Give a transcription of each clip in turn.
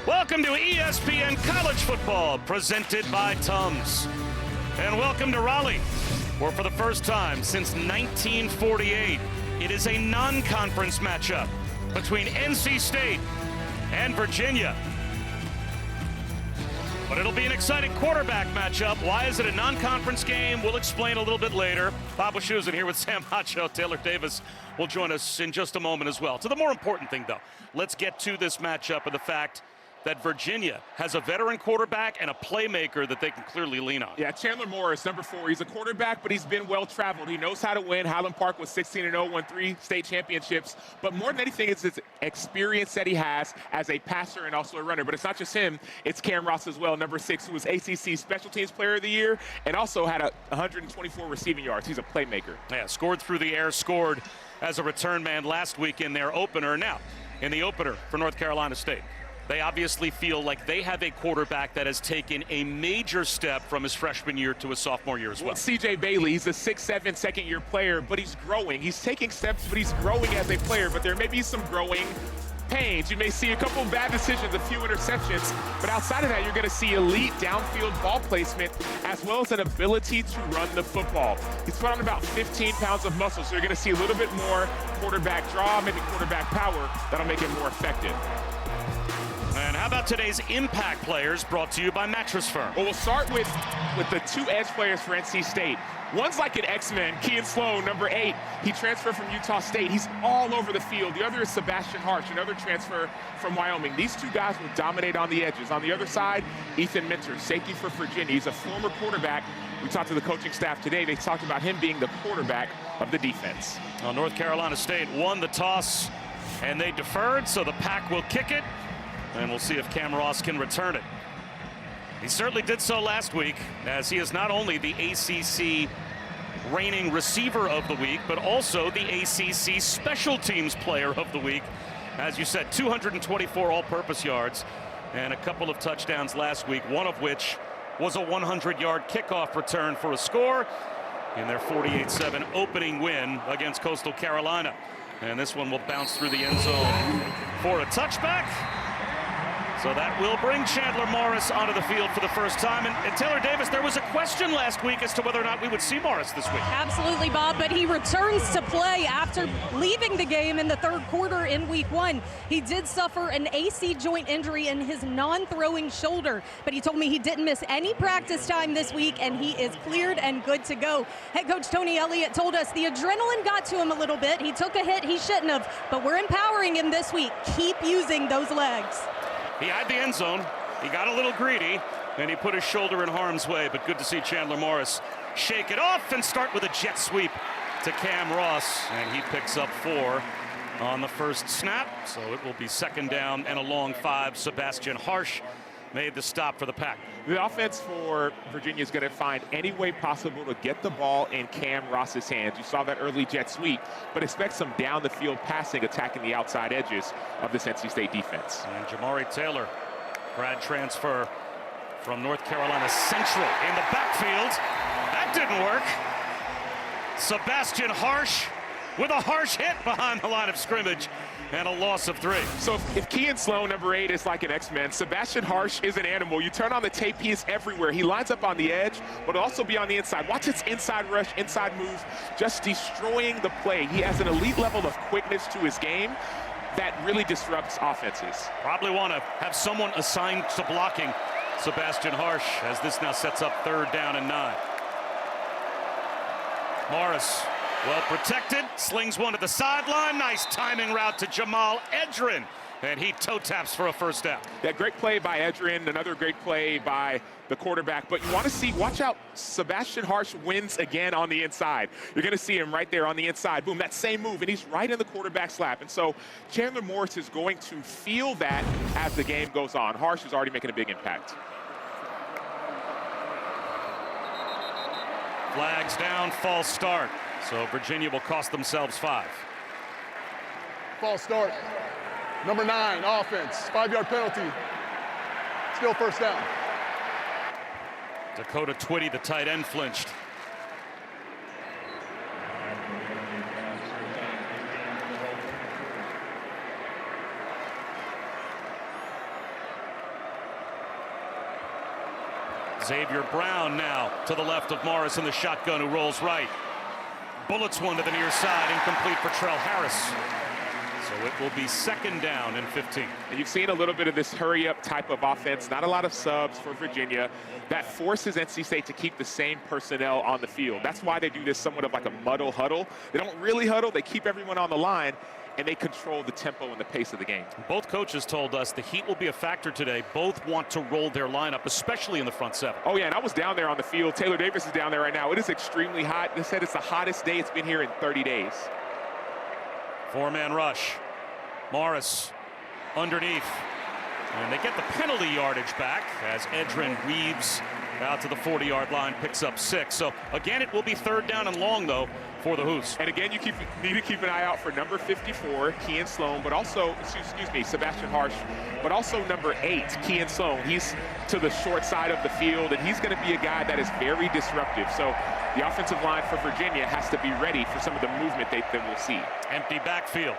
Welcome to ESPN College Football, presented by Tums. And welcome to Raleigh, where for the first time since 1948, it is a non-conference matchup between NC State and Virginia. But it'll be an exciting quarterback matchup. Why is it a non-conference game? We'll explain a little bit later. Bob Wischusen here with Sam Hacho. Taylor Davis will join us in just a moment as well. To the more important thing, though, let's get to this matchup and the fact that Virginia has a veteran quarterback and a playmaker that they can clearly lean on. Yeah, Chandler Morris, number 4. He's a quarterback, but he's been well-traveled. He knows how to win. Highland Park was 16-0, won 3 state championships. But more than anything, it's his experience that he has as a passer and also a runner. But it's not just him. It's Cam Ross as well, number 6, who was ACC Special Teams Player of the Year and also had 124 receiving yards. He's a playmaker. Yeah, scored through the air, scored as a return man last week in their opener. Now, in the opener for North Carolina State, they obviously feel like they have a quarterback that has taken a major step from his freshman year to his sophomore year as well. C.J. Bailey, he's a 6'7", second-year player, but he's growing. He's taking steps, but he's growing as a player. But there may be some growing pains. You may see a couple of bad decisions, a few interceptions, but outside of that, you're going to see elite downfield ball placement as well as an ability to run the football. He's put on about 15 pounds of muscle, so you're going to see a little bit more quarterback draw, maybe quarterback power that'll make him more effective. And how about today's impact players brought to you by Mattress Firm? Well, we'll start with the 2 edge players for NC State. One's like an X-Men, Kean Sloan, number 8. He transferred from Utah State. He's all over the field. The other is Sebastian Harsh, another transfer from Wyoming. These 2 guys will dominate on the edges. On the other side, Ethan Minter, safety for Virginia. He's a former quarterback. We talked to the coaching staff today. They talked about him being the quarterback of the defense. Well, North Carolina State won the toss, and they deferred, so the Pack will kick it. And we'll see if Cam Ross can return it. He certainly did so last week, as he is not only the ACC reigning receiver of the week, but also the ACC special teams player of the week. As you said, 224 all-purpose yards and a couple of touchdowns last week, one of which was a 100-yard kickoff return for a score in their 48-7 opening win against Coastal Carolina. And this one will bounce through the end zone for a touchback. So that will bring Chandler Morris onto the field for the first time. And Taylor Davis, there was a question last week as to whether or not we would see Morris this week. Absolutely, Bob, but he returns to play after leaving the game in the third quarter in week 1. He did suffer an AC joint injury in his non-throwing shoulder, but he told me he didn't miss any practice time this week, and he is cleared and good to go. Head coach Tony Elliott told us the adrenaline got to him a little bit. He took a hit he shouldn't have, but we're empowering him this week. Keep using those legs. He had the end zone. He got a little greedy, and he put his shoulder in harm's way. But good to see Chandler Morris shake it off and start with a jet sweep to Cam Ross. And he picks up 4 on the first snap. So it will be second down and a long 5. Sebastian Harsh made the stop for the Pack. The offense for Virginia is going to find any way possible to get the ball in Cam Ross's hands. You saw that early jet sweep, but expect some down-the-field passing, attacking the outside edges of this NC State defense. And Jamari Taylor, grad transfer from North Carolina Central in the backfield. That didn't work. Sebastian Harsh with a harsh hit behind the line of scrimmage and a loss of 3. So if Kean Sloan, number 8, is like an X-Men, Sebastian Harsh is an animal. You turn on the tape, he is everywhere. He lines up on the edge, but also be on the inside. Watch his inside rush, inside moves, just destroying the play. He has an elite level of quickness to his game that really disrupts offenses. Probably want to have someone assigned to blocking Sebastian Harsh, as this now sets up 3rd down and 9. Morris, well protected, slings one to the sideline. Nice timing route to Jamal Edrin, and he toe taps for a first down. That great play by Edrin, another great play by the quarterback. But you want to see, watch out, Sebastian Harsh wins again on the inside. You're going to see him right there on the inside. Boom, that same move, and he's right in the quarterback's lap. And so Chandler Morris is going to feel that as the game goes on. Harsh is already making a big impact. Flags down, false start. So Virginia will cost themselves 5. False start. Number 9, offense. 5-yard penalty. Still first down. Dakota Twitty, the tight end, flinched. Xavier Brown now to the left of Morris in the shotgun, who rolls right. Bullets one to the near side, incomplete for Trell Harris. So it will be 2nd down and 15. And you've seen a little bit of this hurry-up type of offense, not a lot of subs for Virginia. That forces NC State to keep the same personnel on the field. That's why they do this somewhat of like a muddle huddle. They don't really huddle, they keep everyone on the line, and they control the tempo and the pace of the game. Both coaches told us the heat will be a factor today. Both want to roll their lineup, especially in the front 7. Oh, yeah, and I was down there on the field. Taylor Davis is down there right now. It is extremely hot. They said it's the hottest day it's been here in 30 days. 4-man rush. Morris underneath. And they get the penalty yardage back as Edrin weaves out to the 40-yard line, picks up 6. So, again, it will be 3rd down and long, though, for the Hoos. And again, you need to keep an eye out for number 54, Kean Sloan, but also, excuse me, Sebastian Harsh, but also number 8, Kean Sloan. He's to the short side of the field, and he's going to be a guy that is very disruptive. So the offensive line for Virginia has to be ready for some of the movement that we'll see. Empty backfield.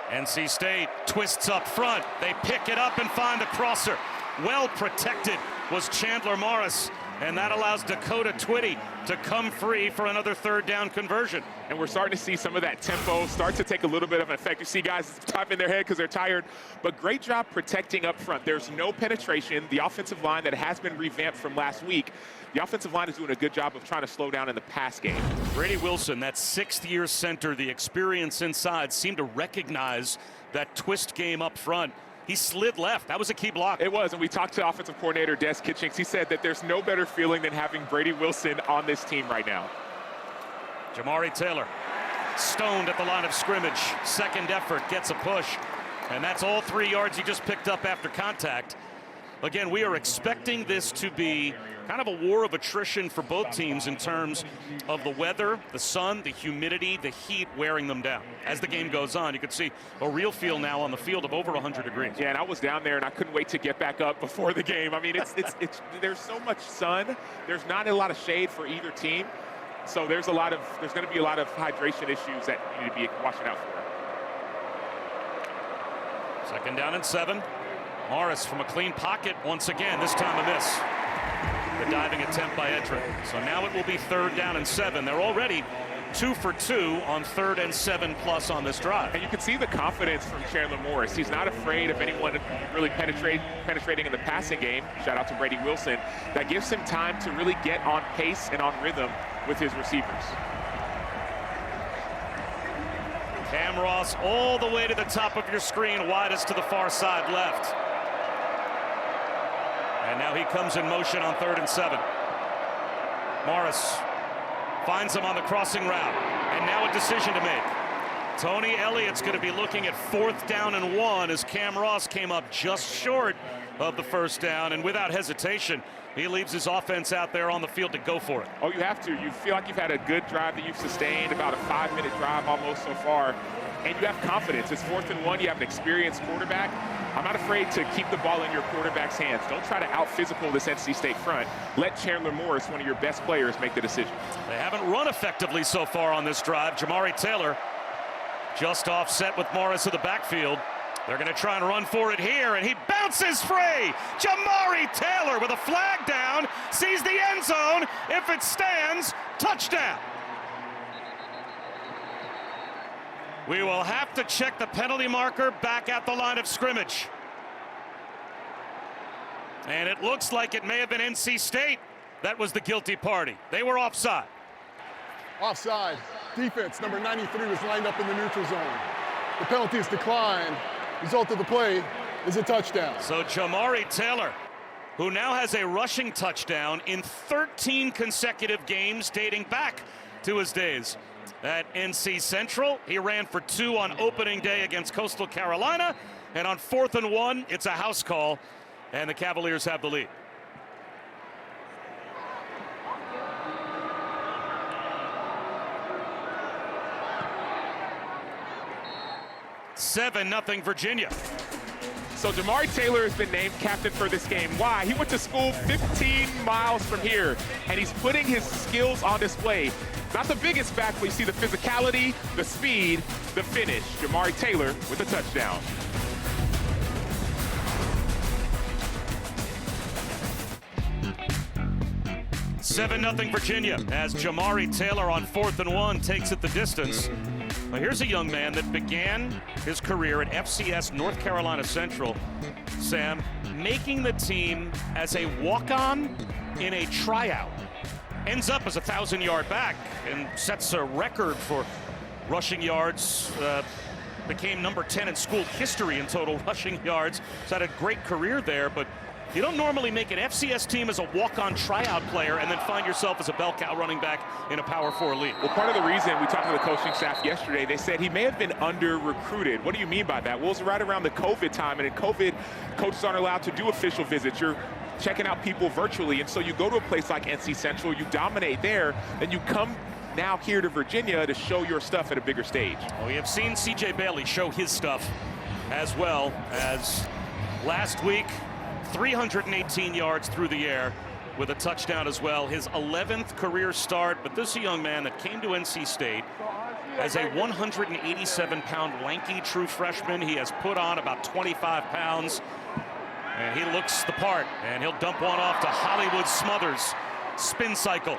NC State twists up front. They pick it up and find the crosser. Well protected was Chandler Morris, and that allows Dakota Twitty to come free for another 3rd down conversion. And we're starting to see some of that tempo start to take a little bit of an effect. You see guys tapping their head because they're tired, but great job protecting up front. There's no penetration. The offensive line that has been revamped from last week, the offensive line is doing a good job of trying to slow down in the pass game. Brady Wilson, that 6th-year center, the experience inside, seemed to recognize that twist game up front. He slid left. That was a key block. It was, and we talked to offensive coordinator Des Kitchings. He said that there's no better feeling than having Brady Wilson on this team right now. Jamari Taylor stoned at the line of scrimmage. 2nd effort, gets a push. And that's all 3 yards he just picked up after contact. Again, we are expecting this to be kind of a war of attrition for both teams in terms of the weather, the sun, the humidity, the heat wearing them down. As the game goes on, you can see a real feel now on the field of over 100 degrees. Yeah, and I was down there, and I couldn't wait to get back up before the game. I mean, there's so much sun. There's not a lot of shade for either team. So there's going to be a lot of hydration issues that you need to be watching out for. 2nd down and 7. Morris from a clean pocket once again, this time a miss. The diving attempt by Edrin. So now it will be 3rd down and 7. They're already 2 for 2 on 3rd and 7+ on this drive. And you can see the confidence from Chandler Morris. He's not afraid of anyone really penetrating in the passing game. Shout out to Brady Wilson. That gives him time to really get on pace and on rhythm with his receivers. Cam Ross all the way to the top of your screen, widest to the far side left. And now he comes in motion on 3rd and 7. Morris finds him on the crossing route. And now a decision to make. Tony Elliott's going to be looking at 4th down and 1 as Cam Ross came up just short of the 1st down. And without hesitation, he leaves his offense out there on the field to go for it. Oh, you have to. You feel like you've had a good drive that you've sustained, about a 5-minute drive almost so far. And you have confidence. It's 4th and 1. You have an experienced quarterback. I'm not afraid to keep the ball in your quarterback's hands. Don't try to out-physical this NC State front. Let Chandler Morris, one of your best players, make the decision. They haven't run effectively so far on this drive. Jamari Taylor just offset with Morris of the backfield. They're going to try and run for it here, and he bounces free. Jamari Taylor with a flag down, sees the end zone. If it stands, touchdown. We will have to check the penalty marker back at the line of scrimmage. And it looks like it may have been NC State that was the guilty party. They were offside. Offside. Defense, number 93, was lined up in the neutral zone. The penalty is declined. Result of the play is a touchdown. So Jamari Taylor, who now has a rushing touchdown in 13 consecutive games dating back to his days at NC Central. He ran for 2 on opening day against Coastal Carolina. And on 4th and 1, it's a house call, and the Cavaliers have the lead. Nothing Virginia. So Jamari Taylor has been named captain for this game. Why? He went to school 15 miles from here, and he's putting his skills on display. Not the biggest back, but you see the physicality, the speed, the finish. Jamari Taylor with a touchdown. 7-0 Virginia as Jamari Taylor on 4th and 1 takes it the distance. Well, here's a young man that began his career at FCS North Carolina Central, Sam, making the team as a walk-on in a tryout. Ends up as a 1,000-yard back and sets a record for rushing yards. Became number 10 in school history in total rushing yards. He's had a great career there, but you don't normally make an FCS team as a walk-on tryout player and then find yourself as a bell cow running back in a Power 4 league. Well, part of the reason, we talked to the coaching staff yesterday, they said he may have been under-recruited. What do you mean by that? Well, it's right around the COVID time, and in COVID, coaches aren't allowed to do official visits. You're checking out people virtually, and so you go to a place like NC Central, you dominate there, then you come now here to Virginia to show your stuff at a bigger stage. Well, we have seen C.J. Bailey show his stuff as well as last week, 318 yards through the air with a touchdown as well. His 11th career start, but this is a young man that came to NC State as a 187-pound lanky true freshman. He has put on about 25 pounds, and he looks the part, and he'll dump one off to Hollywood Smothers, spin cycle.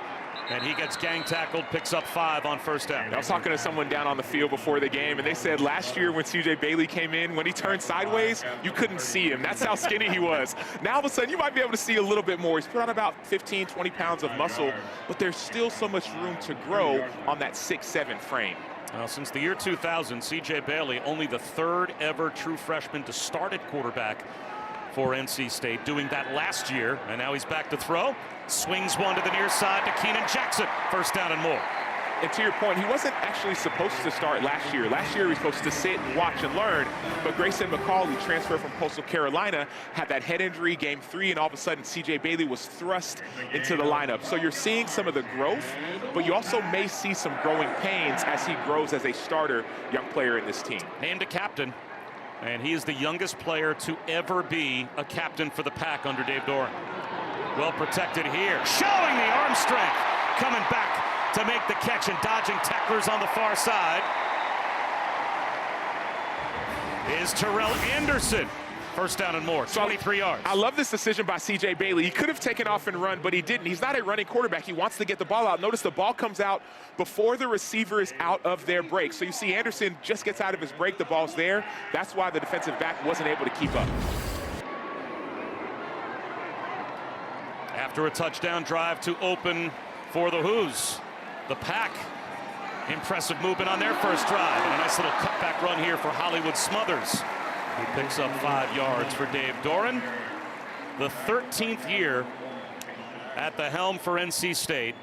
And he gets gang tackled, picks up 5 on first down. I was talking to someone down on the field before the game, and they said last year when C.J. Bailey came in, when he turned sideways, you couldn't see him. That's how skinny he was. Now all of a sudden, you might be able to see a little bit more. He's put on about 15, 20 pounds of muscle, but there's still so much room to grow on that 6'7" frame. Well, since the year 2000, C.J. Bailey, only the 3rd ever true freshman to start at quarterback for NC State, doing that last year, and now he's back to throw. Swings one to the near side to Keenan Jackson. First down and more. And to your point, he wasn't actually supposed to start last year. Last year, he was supposed to sit and watch and learn, but Grayson McCall, who transferred from Coastal Carolina, had that head injury game 3, and all of a sudden, C.J. Bailey was thrust into the lineup. So you're seeing some of the growth, but you also may see some growing pains as he grows as a starter, young player in this team. Named a captain, and he is the youngest player to ever be a captain for the Pack under Dave Doran. Well protected here, showing the arm strength, coming back to make the catch and dodging tacklers on the far side is Terrell Anderson. First down and more, 23 yards. I love this decision by C.J. Bailey. He could have taken off and run, but he didn't. He's not a running quarterback. He wants to get the ball out. Notice the ball comes out before the receiver is out of their break. So you see Anderson just gets out of his break. The ball's there. That's why the defensive back wasn't able to keep up. After a touchdown drive to open for the Hoos, the Pack, impressive movement on their first drive. And a nice little cutback run here for Hollywood Smothers. He picks up 5 yards for Dave Doran. The 13th year at the helm for NC State.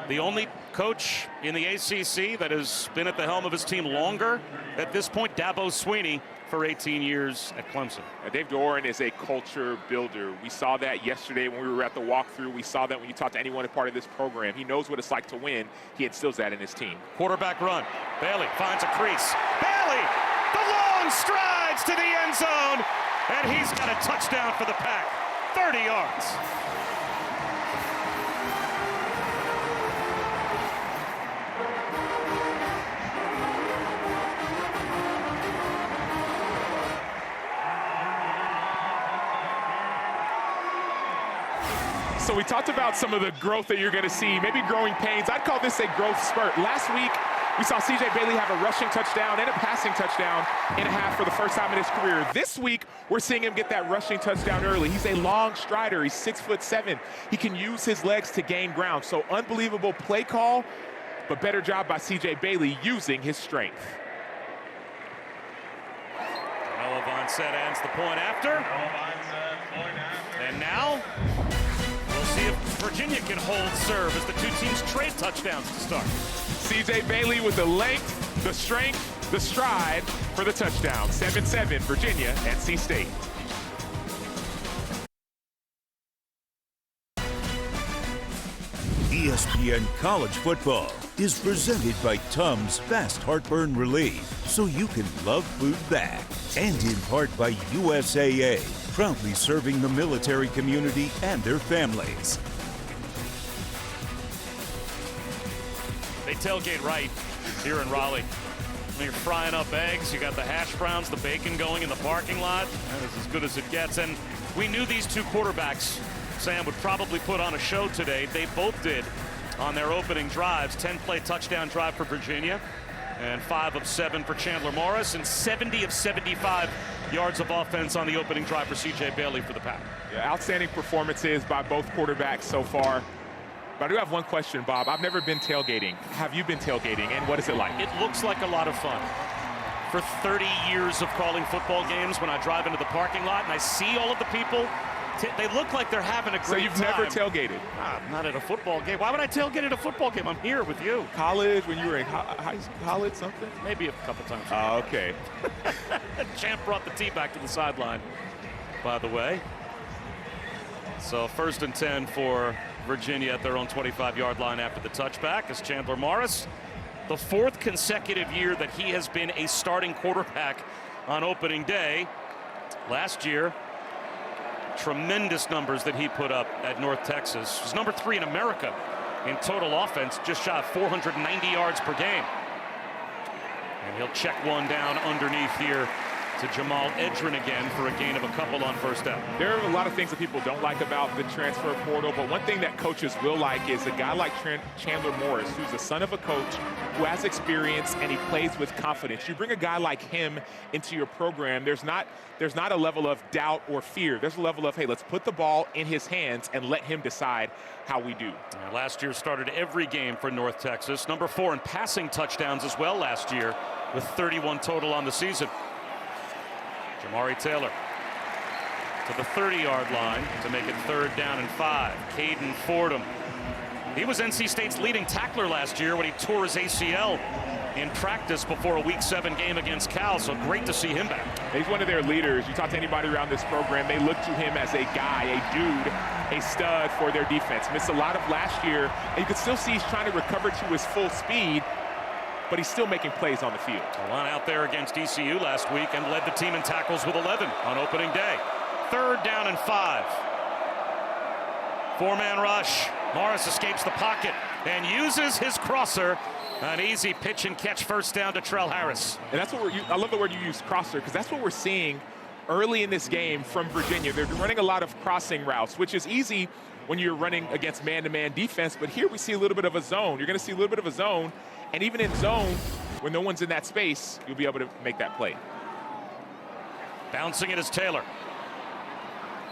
The only coach in the ACC that has been at the helm of his team longer at this point, Dabo Swinney, for 18 years at Clemson. Dave Doran is a culture builder. We saw that yesterday when we were at the walkthrough. We saw that when you talk to anyone a part of this program. He knows what it's like to win. He instills that in his team. Quarterback run. Bailey finds a crease. Bailey, the long strides to the end zone, and he's got a touchdown for the Pack. 30 yards. So we talked about some of the growth that you're going to see, maybe growing pains. I'd call this a growth spurt. Last week, we saw C.J. Bailey have a rushing touchdown and a passing touchdown and a half for the first time in his career. This week, we're seeing him get that rushing touchdown early. He's a long strider. He's 6'7". He can use his legs to gain ground. So unbelievable play call, but better job by C.J. Bailey using his strength. Noah Von Set ends the point after. And now, we'll see if Virginia can hold serve as the two teams trade touchdowns to start. C.J. Bailey with the length, the strength, the stride for the touchdown. 7-7, Virginia, NC State. ESPN College Football is presented by Tums Fast Heartburn Relief, so you can love food back. And in part by USAA, proudly serving the military community and their families. They tailgate right here in Raleigh. When you're frying up eggs, you got the hash browns, the bacon going in the parking lot. That is as good as it gets. And we knew these two quarterbacks Sam would probably put on a show today. They both did on their opening drives. 10-play touchdown drive for Virginia, and 5 of 7 for Chandler Morris, and 70 of 75 yards of offense on the opening drive for C.J. Bailey for the Pack. Yeah, outstanding performances by both quarterbacks so far. But I do have one question, Bob. I've never been tailgating. Have you been tailgating, and what is it like? It looks like a lot of fun. For 30 years of calling football games, when I drive into the parking lot and I see all of the people, they look like they're having a great time. So you've never tailgated? Not at a football game. Why would I tailgate at a football game? I'm here with you. College, when you were in high school, college, something? Maybe a couple times. Oh, okay. Champ brought the tee back to the sideline, by the way. So 1st and 10 for Virginia at their own 25-yard line after the touchback as Chandler Morris, the 4th consecutive year that he has been a starting quarterback on opening day. Last year, tremendous numbers that he put up at North Texas. He's number 3 in America in total offense, just shy of 490 yards per game. And he'll check one down underneath here to Jamal Edrin again for a gain of a couple on first down. There are a lot of things that people don't like about the transfer portal, but one thing that coaches will like is a guy like Chandler Morris, who's the son of a coach who has experience and he plays with confidence. You bring a guy like him into your program, there's not a level of doubt or fear. There's a level of, hey, let's put the ball in his hands and let him decide how we do. Last year started every game for North Texas. Number 4 in passing touchdowns as well last year, with 31 total on the season. Jamari Taylor to the 30-yard line to make it 3rd down and 5. Caden Fordham. He was NC State's leading tackler last year when he tore his ACL in practice before a Week 7 game against Cal, so great to see him back. He's one of their leaders. You talk to anybody around this program, they look to him as a guy, a dude, a stud for their defense. Missed a lot of last year, and you can still see he's trying to recover to his full speed, but he's still making plays on the field. One out there against ECU last week and led the team in tackles with 11 on opening day. 3rd down and 5. 4-man rush. Morris escapes the pocket and uses his crosser. An easy pitch and catch first down to Trell Harris. And that's what I love the word you use, crosser, because that's what we're seeing early in this game from Virginia. They're running a lot of crossing routes, which is easy when you're running against man-to-man defense, but here we see a little bit of a zone. You're going to see a little bit of a zone, and even in zone, when no one's in that space, you'll be able to make that play. Bouncing it is Taylor.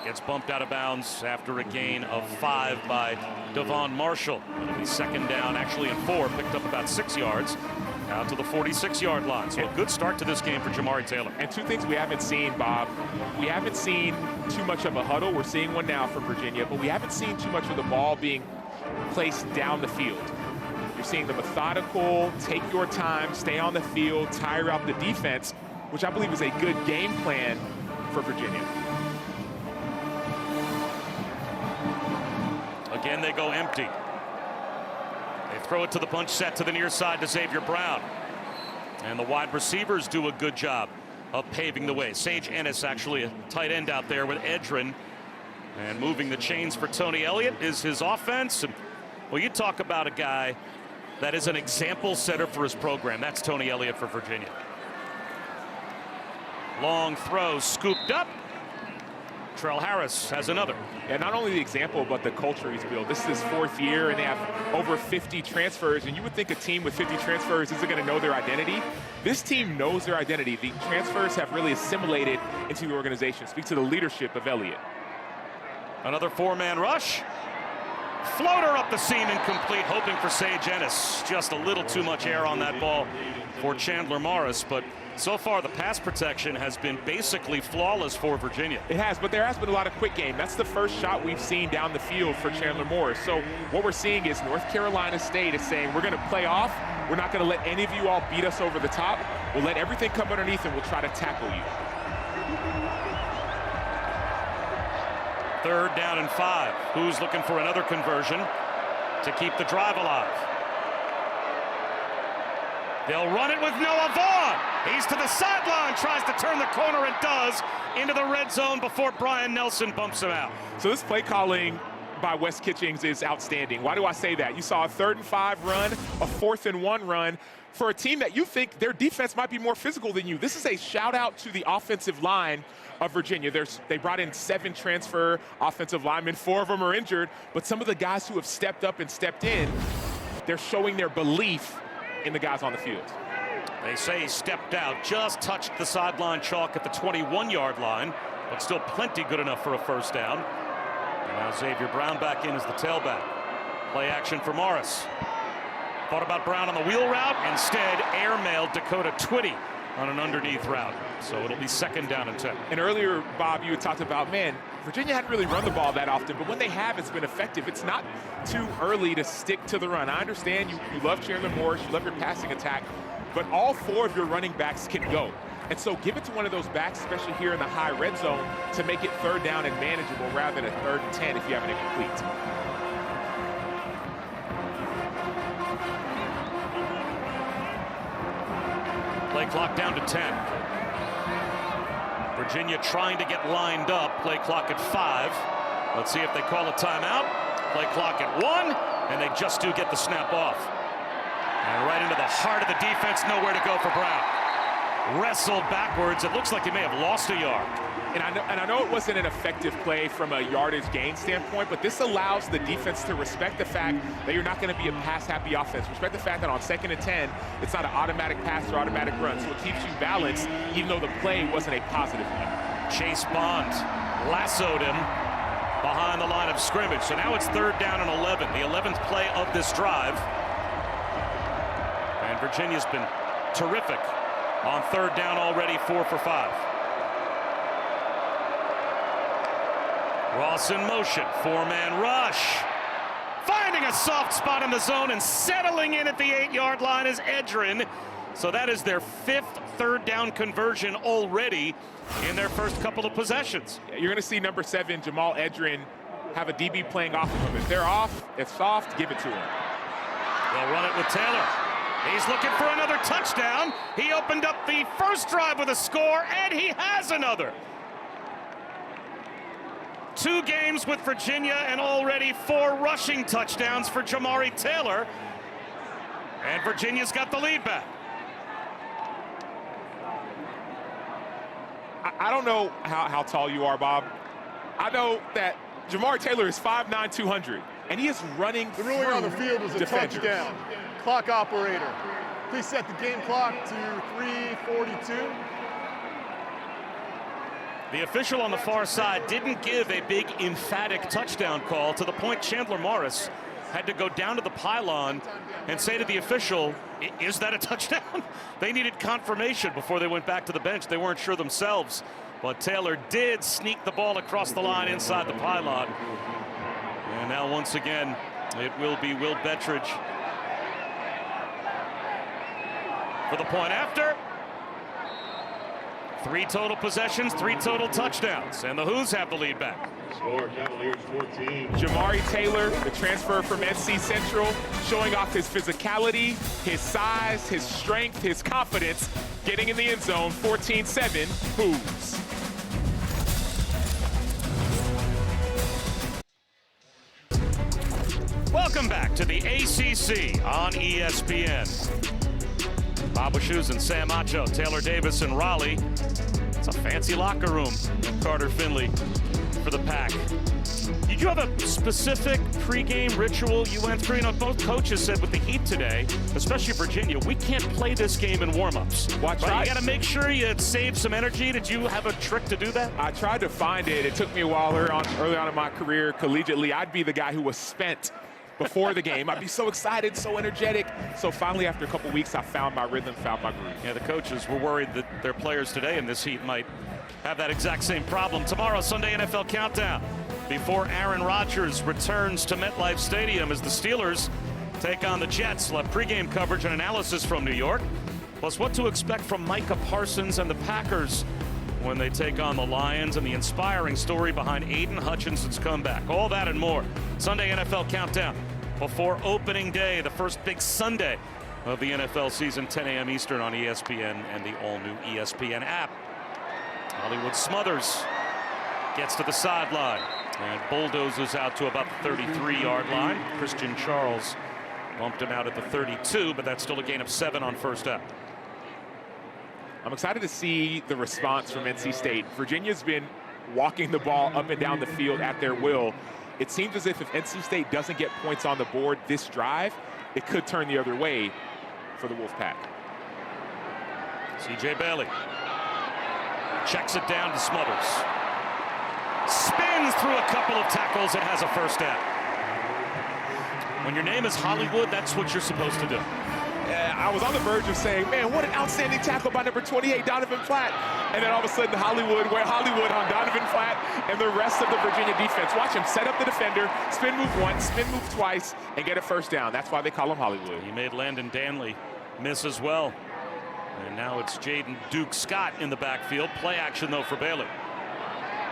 Gets bumped out of bounds after a gain of 5 by Devon Marshall. It'll be 2nd down, actually in 4, picked up about 6 yards. Out to the 46-yard line. So a good start to this game for Jamari Taylor. And 2 things we haven't seen, Bob. We haven't seen too much of a huddle. We're seeing one now for Virginia, but we haven't seen too much of the ball being placed down the field. You're seeing the methodical, take your time, stay on the field, tire out the defense, which I believe is a good game plan for Virginia. Again, they go empty. They throw it to the punch set to the near side to Xavier Brown. And the wide receivers do a good job of paving the way. Sage Ennis, actually a tight end out there with Edrin. And moving the chains for Tony Elliott is his offense. And, well, you talk about a guy that is an example setter for his program. That's Tony Elliott for Virginia. Long throw, scooped up. Trell Harris has another. Yeah, not only the example, but the culture he's built. This is his 4th year, and they have over 50 transfers. And you would think a team with 50 transfers isn't going to know their identity. This team knows their identity. The transfers have really assimilated into the organization. Speak to the leadership of Elliott. Another 4-man rush. Floater up the seam, incomplete, hoping for Sage Ennis. Just a little too much air on that ball for Chandler Morris, but so far the pass protection has been basically flawless for Virginia. It has, but there has been a lot of quick game. That's the first shot we've seen down the field for Chandler Morris. So what we're seeing is North Carolina State is saying, we're going to play off. We're not going to let any of you all beat us over the top. We'll let everything come underneath and we'll try to tackle you. 3rd down and 5. Who's looking for another conversion to keep the drive alive? They'll run it with Noah Vaughn. He's to the sideline, tries to turn the corner and does, into the red zone before Brian Nelson bumps him out. So this play calling by Wes Kitchings is outstanding. Why do I say that? You saw a 3rd and 5 run, a 4th and 1 run for a team that you think their defense might be more physical than you. This is a shout out to the offensive line of Virginia. They brought in 7 transfer offensive linemen. 4 of them are injured, but some of the guys who have stepped up and stepped in, they're showing their belief in the guys on the field. They say he stepped out, just touched the sideline chalk at the 21-yard line, but still plenty good enough for a first down. And now Xavier Brown back in as the tailback. Play action for Morris. Thought about Brown on the wheel route. Instead, airmailed Dakota Twitty on an underneath route. So it'll be 2nd down and 10. And earlier, Bob, you had talked about, man, Virginia hadn't really run the ball that often, but when they have, it's been effective. It's not too early to stick to the run. I understand you love Chandler Morris, you love your passing attack, but all 4 of your running backs can go. And so give it to one of those backs, especially here in the high red zone, to make it 3rd down and manageable rather than a 3rd and 10 if you have an incomplete. Play clock down to 10. Virginia trying to get lined up. Play clock at 5. Let's see if they call a timeout. Play clock at 1, and they just do get the snap off. And right into the heart of the defense, nowhere to go for Brown. Wrestled backwards. It looks like he may have lost a yard. And I know it wasn't an effective play from a yardage gain standpoint, but this allows the defense to respect the fact that you're not going to be a pass-happy offense. Respect the fact that on 2nd and 10, it's not an automatic pass or automatic run, so it keeps you balanced, even though the play wasn't a positive one. Chase Bond lassoed him behind the line of scrimmage. So now it's 3rd down and 11, the 11th play of this drive. And Virginia's been terrific on 3rd down already, 4 for 5. Ross in motion, 4-man rush. Finding a soft spot in the zone and settling in at the 8-yard line is Edrin. So that is their 5th 3rd down conversion already in their first couple of possessions. You're going to see number 7, Jamal Edrin, have a DB playing off of him. If they're off, it's soft, give it to him. They'll run it with Taylor. He's looking for another touchdown. He opened up the first drive with a score, and he has another. 2 games with Virginia and already 4 rushing touchdowns for Jamari Taylor. And Virginia's got the lead back. I don't know how tall you are, Bob. I know that Jamari Taylor is 5'9", 200, and he is running The ruling on the field was a defenders. touchdown. Clock operator, please set the game clock to 3:42. The official on the far side didn't give a big emphatic touchdown call, to the point Chandler Morris had to go down to the pylon and say to the official, is that a touchdown? They needed confirmation before they went back to the bench. They weren't sure themselves, but Taylor did sneak the ball across the line inside the pylon. And now once again, it will be Will Bettridge for the point after. 3 total possessions, 3 total touchdowns, and the Hoos have the lead back. Score, Cavaliers 14. Jamari Taylor, the transfer from NC Central, showing off his physicality, his size, his strength, his confidence, getting in the end zone, 14-7, Hoos. Welcome back to the ACC on ESPN. Bob Wischusen and Sam Acho, Taylor Davis and Raleigh. It's a fancy locker room. Carter Finley for the Pack. Did you have a specific pregame ritual you went through? You know, both coaches said with the Heat today, especially Virginia, we can't play this game in warm-ups. Well, right? You got to make sure you save some energy. Did you have a trick to do that? I tried to find it. It took me a while early on in my career collegiately. I'd be the guy who was spent before the game. I'd be so excited, so energetic. So finally, after a couple weeks, I found my rhythm, found my groove. Yeah, the coaches were worried that their players today in this Heat might have that exact same problem. Tomorrow, Sunday NFL Countdown, before Aaron Rodgers returns to MetLife Stadium as the Steelers take on the Jets. We'll have pregame coverage and analysis from New York, plus what to expect from Micah Parsons and the Packers when they take on the Lions, and the inspiring story behind Aiden Hutchinson's comeback. All that and more. Sunday NFL Countdown before opening day, the first big Sunday of the NFL season, 10 a.m. Eastern on ESPN and the all-new ESPN app. Hollywood Smothers gets to the sideline. And bulldozes out to about the 33-yard line. Christian Charles bumped him out at the 32, but that's still a gain of 7 on first down. I'm excited to see the response from NC State. Virginia's been walking the ball up and down the field at their will. It seems as if NC State doesn't get points on the board this drive, it could turn the other way for the Wolfpack. C.J. Bailey checks it down to Smothers. Spins through a couple of tackles and has a first down. When your name is Hollywood, that's what you're supposed to do. I was on the verge of saying, man, what an outstanding tackle by number 28, Donovan Platt. And then all of a sudden, Hollywood on Donovan Platt and the rest of the Virginia defense. Watch him set up the defender, spin move once, spin move twice, and get a first down. That's why they call him Hollywood. He made Landon Danley miss as well. And now it's Jaden Duke Scott in the backfield. Play action, though, for Bailey.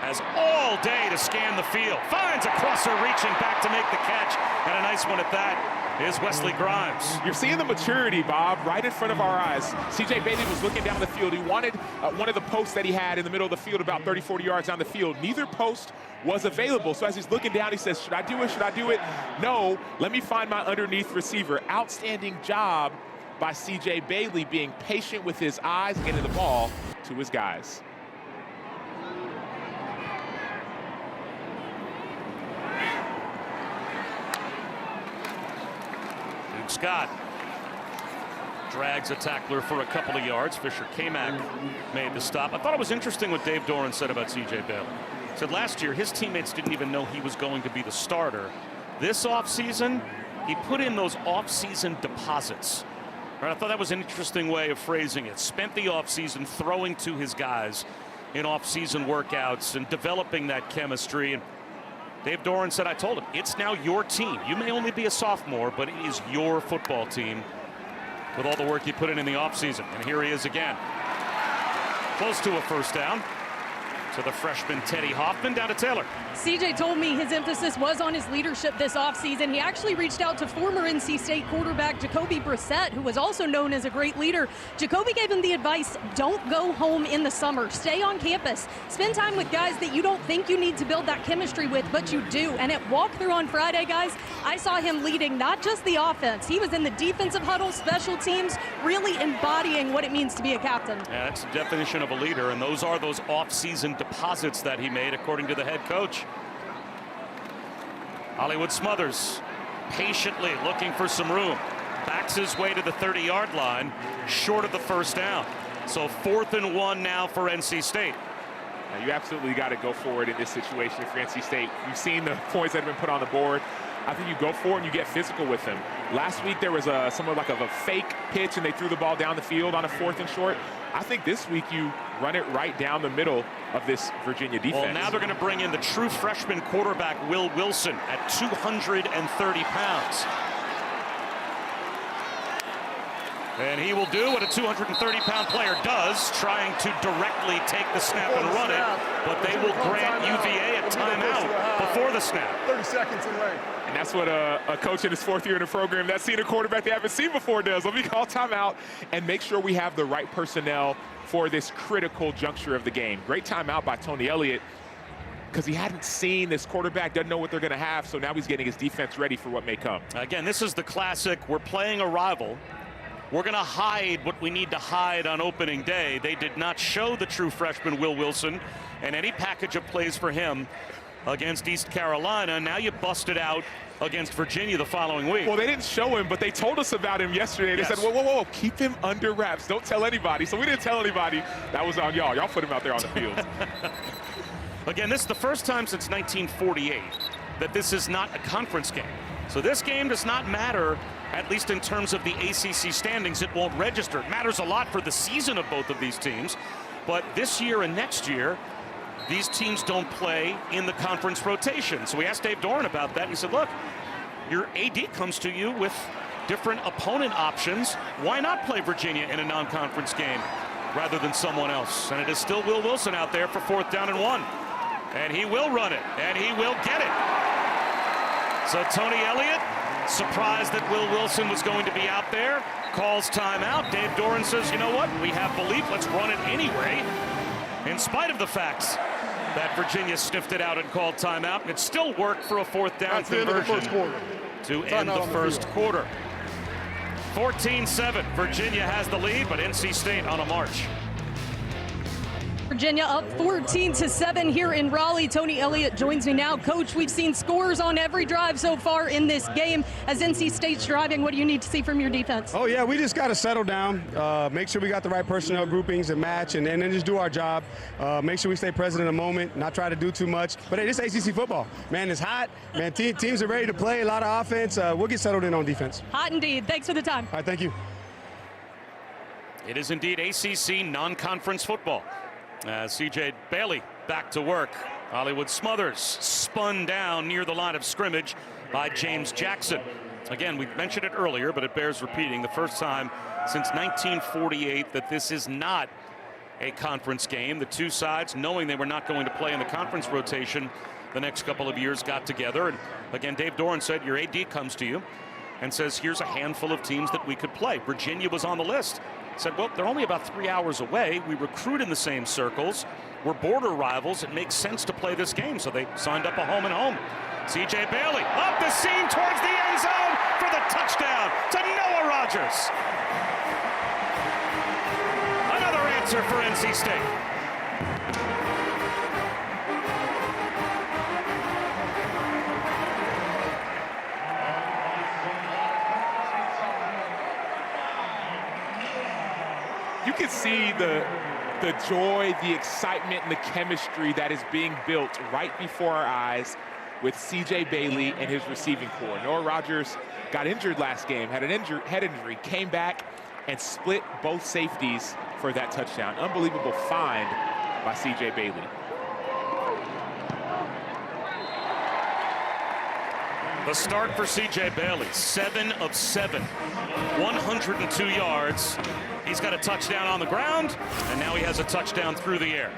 Has all day to scan the field. Finds a crosser reaching back to make the catch. And a nice one at that is Wesley Grimes. You're seeing the maturity, Bob, right in front of our eyes. C.J. Bailey was looking down the field. He wanted one of the posts that he had in the middle of the field, about 30, 40 yards down the field. Neither post was available. So as he's looking down, he says, should I do it? Should I do it? No, let me find my underneath receiver. Outstanding job by C.J. Bailey, being patient with his eyes, getting the ball to his guys. Scott drags a tackler for a couple of yards. Fisher K-Mac made the stop. I thought it was interesting what Dave Doran said about C.J. Bailey. He said last year his teammates didn't even know he was going to be the starter. This offseason, he put in those offseason deposits. Right, I thought that was an interesting way of phrasing it. Spent the offseason throwing to his guys in offseason workouts and developing that chemistry. And Dave Doran said, I told him, it's now your team. You may only be a sophomore, but it is your football team with all the work you put in the offseason. And here he is again. Close to a first down. To the freshman Teddy Hoffman, down to Taylor. CJ told me his emphasis was on his leadership this offseason. He actually reached out to former NC State quarterback Jacoby Brissett, who was also known as a great leader. Jacoby gave him the advice, don't go home in the summer. Stay on campus. Spend time with guys that you don't think you need to build that chemistry with, but you do. And at walkthrough on Friday, guys, I saw him leading not just the offense. He was in the defensive huddle, special teams, really embodying what it means to be a captain. Yeah, that's the definition of a leader, and those are those off-season deposits that he made, according to the head coach. Hollywood Smothers patiently looking for some room. Backs his way to the 30-yard line, short of the first down. So 4th and 1 now for NC State. Now you absolutely got to go for it in this situation for NC State. You've seen the points that have been put on the board. I think you go for it and you get physical with them. Last week there was somewhat like of a fake pitch and they threw the ball down the field on a 4th and short. I think this week you run it right down the middle of this Virginia defense. Well, now they're going to bring in the true freshman quarterback, Will Wilson, at 230 pounds. And he will do what a 230-pound player does, trying to directly take the snap and run it. But they will grant UVA a timeout before the snap. 30 seconds in length. And that's what a coach in his 4th year in the program, that's seen a quarterback they haven't seen before does. Let me call timeout and make sure we have the right personnel for this critical juncture of the game. Great timeout by Tony Elliott, because he hadn't seen this quarterback, doesn't know what they're going to have, so now he's getting his defense ready for what may come. Again, this is the classic, we're playing a rival. We're going to hide what we need to hide on opening day. They did not show the true freshman Will Wilson and any package of plays for him against East Carolina. Now you busted out against Virginia the following week. Well, they didn't show him, but they told us about him yesterday. They said, whoa, whoa, whoa, keep him under wraps. Don't tell anybody. So we didn't tell anybody. That was on y'all. Y'all put him out there on the field. Again, this is the first time since 1948 that this is not a conference game. So this game does not matter, at least in terms of the ACC standings. It won't register. It matters a lot for the season of both of these teams. But this year and next year, these teams don't play in the conference rotation. So we asked Dave Doran about that. He said, look, your AD comes to you with different opponent options. Why not play Virginia in a non-conference game rather than someone else? And it is still Will Wilson out there for 4th down and 1. And he will run it, and he will get it. So Tony Elliott, surprised that Will Wilson was going to be out there, calls timeout. Dave Doran says, you know what, we have belief, let's run it anyway, in spite of the fact that Virginia sniffed it out and called timeout. And it still worked for a fourth down That's the end of the conversion first quarter. to Timeout end the on the first field. quarter. 14-7. Virginia has the lead, but NC State on a march. Virginia up 14-7 here in Raleigh. Tony Elliott joins me now. Coach, we've seen scores on every drive so far in this game. As NC State's driving, what do you need to see from your defense? Oh, yeah, we just got to settle down, make sure we got the right personnel groupings and match, and then just do our job. Make sure we stay present in the moment, not try to do too much. But, hey, this is ACC football. Man, it's hot. Man, teams are ready to play, a lot of offense. We'll get settled in on defense. Hot indeed. Thanks for the time. All right, thank you. It is indeed ACC non-conference football. C.J. Bailey back to work. Hollywood Smothers spun down near the line of scrimmage by James Jackson. Again, we mentioned it earlier, but it bears repeating. The first time since 1948 that this is not a conference game. The two sides, knowing they were not going to play in the conference rotation the next couple of years, got together. And again, Dave Doran said, your AD comes to you and says, here's a handful of teams that we could play. Virginia was on the list. Said, well, they're only about 3 hours away. We recruit in the same circles. We're border rivals. It makes sense to play this game. So they signed up a home and home. C.J. Bailey up the seam towards the end zone for the touchdown to Noah Rogers. Another answer for NC State. You can see the joy, the excitement, and the chemistry that is being built right before our eyes with C.J. Bailey and his receiving corps. Noah Rogers got injured last game, had an head injury, came back and split both safeties for that touchdown. Unbelievable find by C.J. Bailey. The start for C.J. Bailey, 7 of 7, 102 yards. He's got a touchdown on the ground, and now he has a touchdown through the air.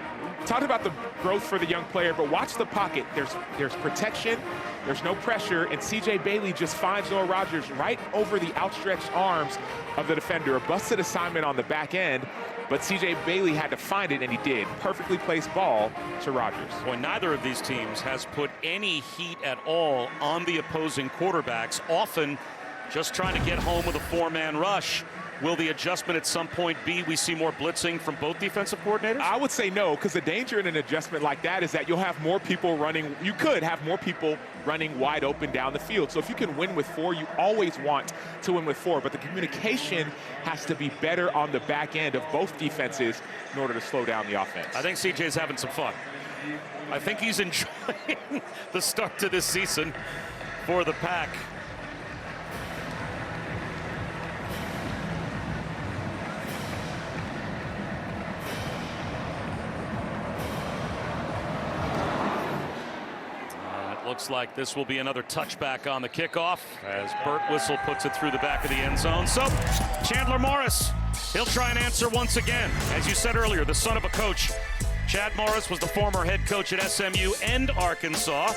Talked about the growth for the young player, but watch the pocket. There's protection, there's no pressure, and C.J. Bailey just finds Noah Rogers right over the outstretched arms of the defender. A busted assignment on the back end, but C.J. Bailey had to find it, and he did. Perfectly placed ball to Rogers. Boy, neither of these teams has put any heat at all on the opposing quarterbacks, often just trying to get home with a four-man rush. Will the adjustment at some point be we see more blitzing from both defensive coordinators? I would say no, because the danger in an adjustment like that is that you'll have more people running. You could have more people running wide open down the field. So if you can win with 4, you always want to win with 4. But the communication has to be better on the back end of both defenses in order to slow down the offense. I think CJ's having some fun. I think he's enjoying the start to this season for the Pack. Looks like this will be another touchback on the kickoff as Burt Whistle puts it through the back of the end zone. So Chandler Morris, he'll try and answer once again. As you said earlier, the son of a coach. Chad Morris was the former head coach at SMU and Arkansas,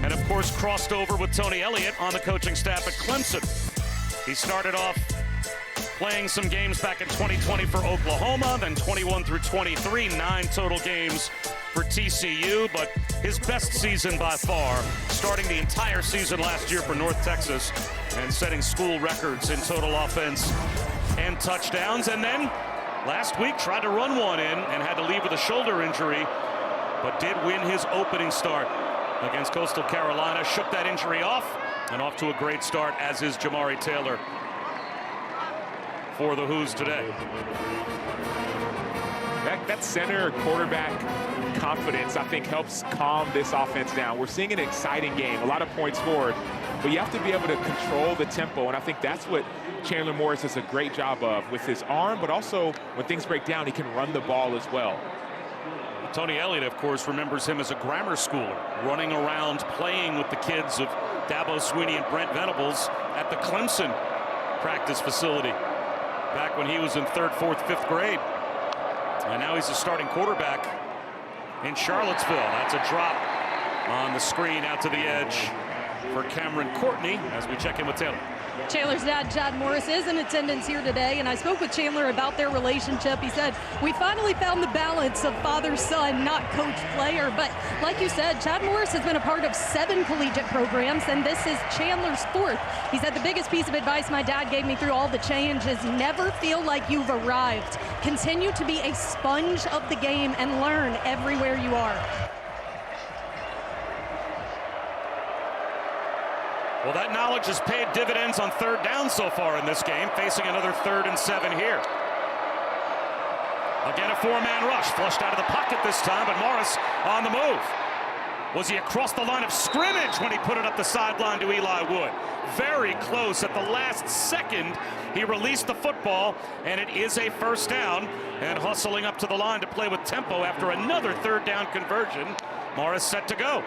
and of course crossed over with Tony Elliott on the coaching staff at Clemson. He started off playing some games back in 2020 for Oklahoma, then 21 through 23, 9 total games for TCU, but his best season by far, starting the entire season last year for North Texas and setting school records in total offense and touchdowns. And then last week tried to run one in and had to leave with a shoulder injury, but did win his opening start against Coastal Carolina, shook that injury off, and off to a great start, as is Jamari Taylor for the Hoos today. That center quarterback confidence, I think, helps calm this offense down. We're seeing an exciting game, a lot of points scored, but you have to be able to control the tempo, and I think that's what Chandler Morris does a great job of with his arm, but also when things break down, he can run the ball as well. Tony Elliott, of course, remembers him as a grammar schooler, running around playing with the kids of Dabo Swinney and Brent Venables at the Clemson practice facility back when he was in 3rd, 4th, 5th grade. And now he's a starting quarterback in Charlottesville. That's a drop on the screen out to the edge for Cameron Courtney as we check in with Taylor. Chandler's dad, Chad Morris, is in attendance here today, and I spoke with Chandler about their relationship. He said, we finally found the balance of father-son, not coach-player. But like you said, Chad Morris has been a part of 7 collegiate programs, and this is Chandler's 4th. He said, the biggest piece of advice my dad gave me through all the change is never feel like you've arrived. Continue to be a sponge of the game and learn everywhere you are. Well, that knowledge has paid dividends on 3rd down so far in this game, facing another 3rd and 7 here. Again, a 4-man rush, flushed out of the pocket this time, but Morris on the move. Was he across the line of scrimmage when he put it up the sideline to Eli Wood? Very close. At the last second, he released the football, and it is a 1st down. And hustling up to the line to play with tempo after another 3rd down conversion. Morris set to go.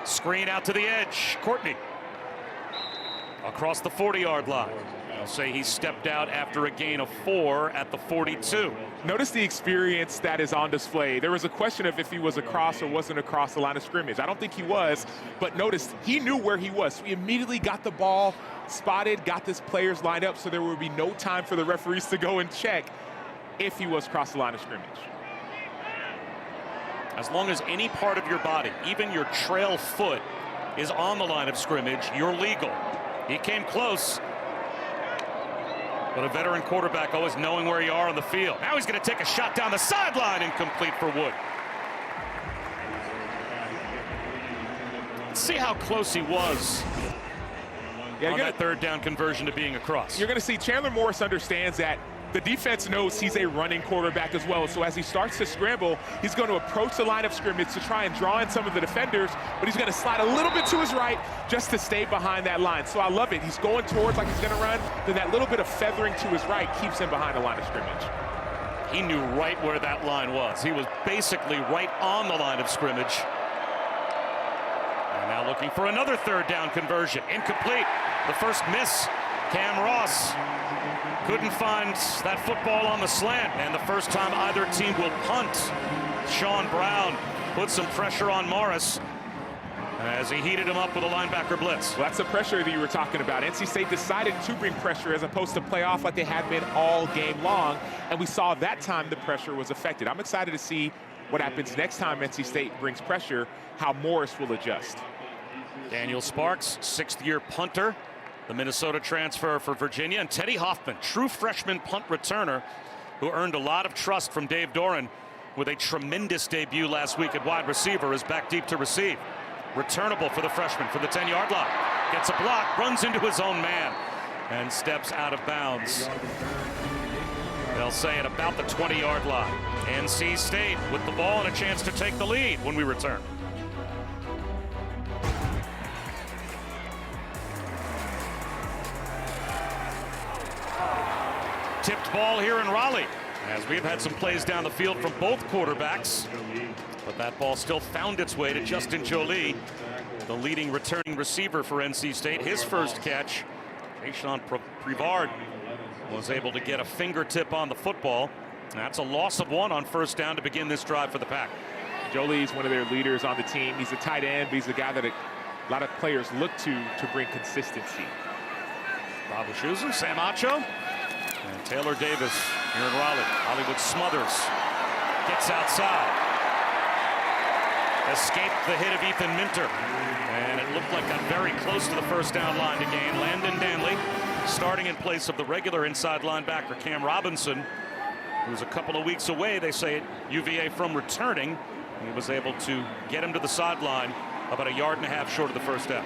Screen out to the edge. Courtney across the 40-yard line. They'll say he stepped out after a gain of 4 at the 42. Notice the experience that is on display. There was a question of if he was across or wasn't across the line of scrimmage. I don't think he was, but notice he knew where he was. So he immediately got the ball spotted, got his players lined up, so there would be no time for the referees to go and check if he was across the line of scrimmage. As long as any part of your body, even your trail foot, is on the line of scrimmage, you're legal. He came close, but a veteran quarterback always knowing where you are on the field. Now he's going to take a shot down the sideline, incomplete for Wood. Let's see how close he was on that 3rd down conversion to being across. You're going to see Chandler Morris understands that the defense knows he's a running quarterback as well. So as he starts to scramble, he's going to approach the line of scrimmage to try and draw in some of the defenders, but he's going to slide a little bit to his right just to stay behind that line. So I love it. He's going towards like he's going to run, then that little bit of feathering to his right keeps him behind the line of scrimmage. He knew right where that line was. He was basically right on the line of scrimmage. And now looking for another 3rd down conversion. Incomplete. The first miss. Cam Ross couldn't find that football on the slant, and the first time either team will punt. Sean Brown put some pressure on Morris as he heated him up with a linebacker blitz. Well, that's the pressure that you were talking about. NC State decided to bring pressure as opposed to play off like they had been all game long, and we saw that time the pressure was affected. I'm excited to see what happens next time NC State brings pressure, how Morris will adjust. Daniel Sparks, 6th-year punter, the Minnesota transfer for Virginia, and Teddy Hoffman, true freshman punt returner who earned a lot of trust from Dave Doran with a tremendous debut last week at wide receiver, is back deep to receive. Returnable for the freshman from the 10-yard line. Gets a block, runs into his own man, and steps out of bounds. They'll say at about the 20-yard line. NC State with the ball and a chance to take the lead when we return. Tipped ball here in Raleigh, as we've had some plays down the field from both quarterbacks, but that ball still found its way to Justin Jolie, the leading returning receiver for NC State. His first catch, Jason Privard was able to get a fingertip on the football. That's a loss of 1 on 1st down to begin this drive for the Pack. Jolie's one of their leaders on the team. He's a tight end, but he's a guy that a lot of players look to bring consistency. Bob Wischusen, Sam Acho, and Taylor Davis here in Raleigh. Hollywood Smothers gets outside. Escaped the hit of Ethan Minter. And it looked like got very close to the 1st down line to gain. Landon Danley starting in place of the regular inside linebacker Cam Robinson, who's a couple of weeks away, they say, at UVA from returning. He was able to get him to the sideline about 1.5 yards short of the 1st down.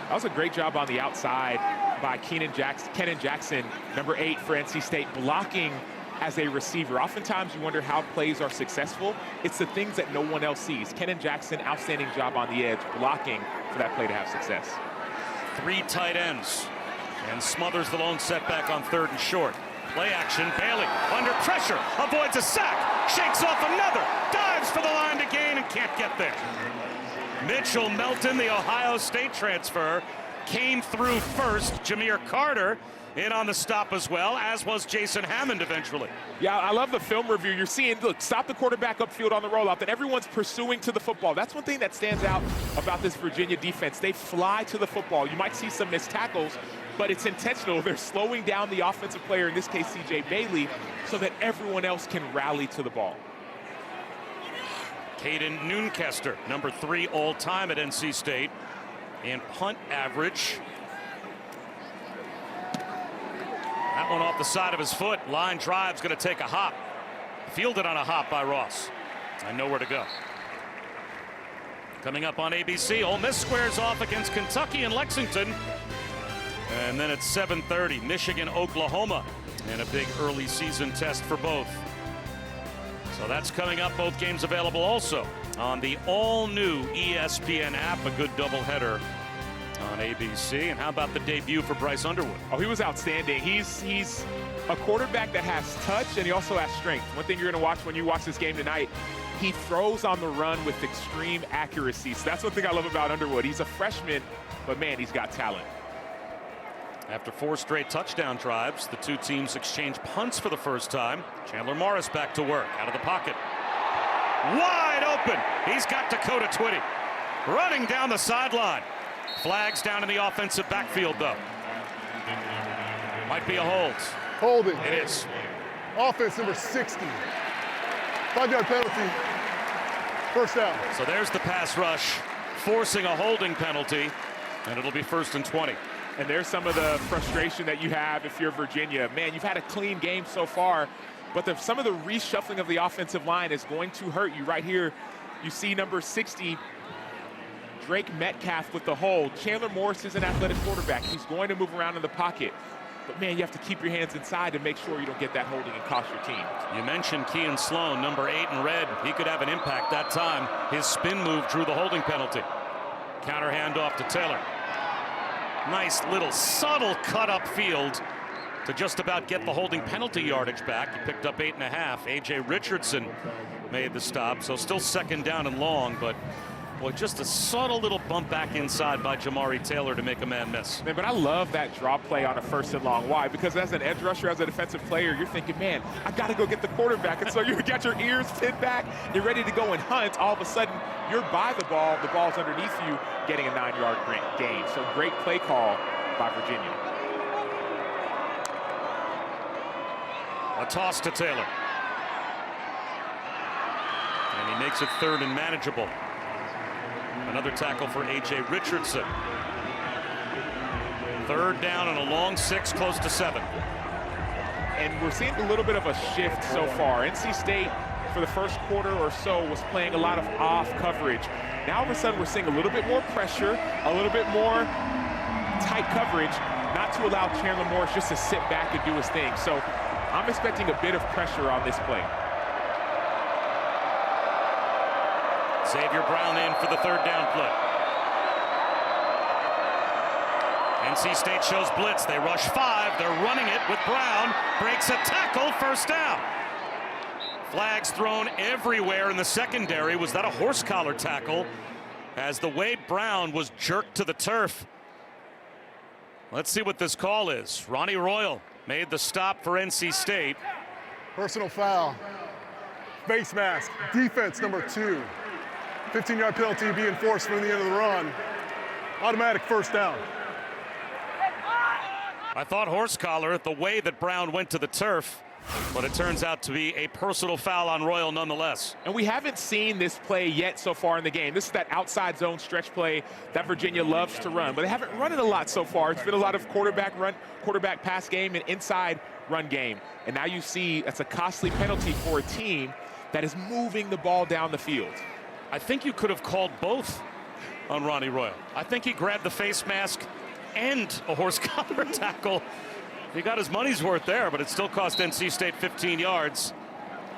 That was a great job on the outside by Kenan Jackson, number 8 for NC State, blocking as a receiver. Oftentimes you wonder how plays are successful. It's the things that no one else sees. Kenan Jackson, outstanding job on the edge, blocking for that play to have success. 3 tight ends, and Smothers the lone setback on 3rd and short. Play action, Bailey under pressure, avoids a sack, shakes off another, dives for the line to gain and can't get there. Mitchell Melton, the Ohio State transfer, came through first. Jameer Carter in on the stop as well, as was Jason Hammond eventually. Yeah, I love the film review. You're seeing, look, stop the quarterback upfield on the rollout, then everyone's pursuing to the football. That's one thing that stands out about this Virginia defense. They fly to the football. You might see some missed tackles, but it's intentional. They're slowing down the offensive player, in this case C.J. Bailey, so that everyone else can rally to the ball. Caden Noonkester, number 3 all-time at NC State in punt average. That one off the side of his foot. Line drive's going to take a hop. Fielded on a hop by Ross. And nowhere to go. Coming up on ABC, Ole Miss squares off against Kentucky and Lexington. And then at 7:30, Michigan, Oklahoma. And a big early season test for both. So that's coming up. Both games available also on the all-new ESPN app. A good doubleheader on ABC. And how about the debut for Bryce Underwood? Oh, he was outstanding. He's a quarterback that has touch, and he also has strength. One thing you're going to watch when you watch this game tonight, he throws on the run with extreme accuracy. So that's one thing I love about Underwood. He's a freshman, but man, he's got talent. After 4 straight touchdown drives, the two teams exchange punts for the first time. Chandler Morris back to work, out of the pocket. Wide open. He's got Dakota Twitty running down the sideline. Flags down in the offensive backfield, though. Might be a hold. Holding. It is. Offense number 60. 5-yard penalty. First down. So there's the pass rush, forcing a holding penalty, and it'll be 1st and 20. And there's some of the frustration that you have if you're Virginia. Man, you've had a clean game so far, but some of the reshuffling of the offensive line is going to hurt you. Right here, you see number 60, Drake Metcalf with the hold. Chandler Morris is an athletic quarterback. He's going to move around in the pocket. But, man, you have to keep your hands inside to make sure you don't get that holding and cost your team. You mentioned Kean Sloan, number 8 in red. He could have an impact that time. His spin move drew the holding penalty. Counter handoff to Taylor. Nice little subtle cut upfield to just about get the holding penalty yardage back. He picked up 8.5. A.J. Richardson made the stop, so still 2nd down and long, but boy, just a subtle little bump back inside by Jamari Taylor to make a man miss. Man, but I love that drop play on a 1st and long. Why? Because as an edge rusher, as a defensive player, you're thinking, man, I got to go get the quarterback. And so you got your ears pinned back, you're ready to go and hunt. All of a sudden, you're by the ball's underneath you, getting a 9-yard gain. So great play call by Virginia. A toss to Taylor. And he makes it 3rd and manageable. Another tackle for A.J. Richardson. 3rd down and a long 6, close to 7. And we're seeing a little bit of a shift so far. NC State, for the first quarter or so, was playing a lot of off coverage. Now, all of a sudden, we're seeing a little bit more pressure, a little bit more tight coverage, not to allow Chandler Morris just to sit back and do his thing. So I'm expecting a bit of pressure on this play. Xavier Brown in for the 3rd down play. NC State shows blitz. They rush 5. They're running it with Brown. Breaks a tackle. 1st down. Flags thrown everywhere in the secondary. Was that a horse collar tackle? As the way Brown was jerked to the turf. Let's see what this call is. Ronnie Royal made the stop for NC State. Personal foul. Face mask. Defense number 2. 15-yard penalty being forced from the end of the run. Automatic 1st down. I thought horse collar the way that Brown went to the turf, but it turns out to be a personal foul on Royal nonetheless. And we haven't seen this play yet so far in the game. This is that outside zone stretch play that Virginia loves to run, but they haven't run it a lot so far. It's been a lot of quarterback pass game and inside run game. And now you see that's a costly penalty for a team that is moving the ball down the field. I think you could have called both on Ronnie Royal. I think he grabbed the face mask and a horse collar tackle. He got his money's worth there, but it still cost NC State 15 yards.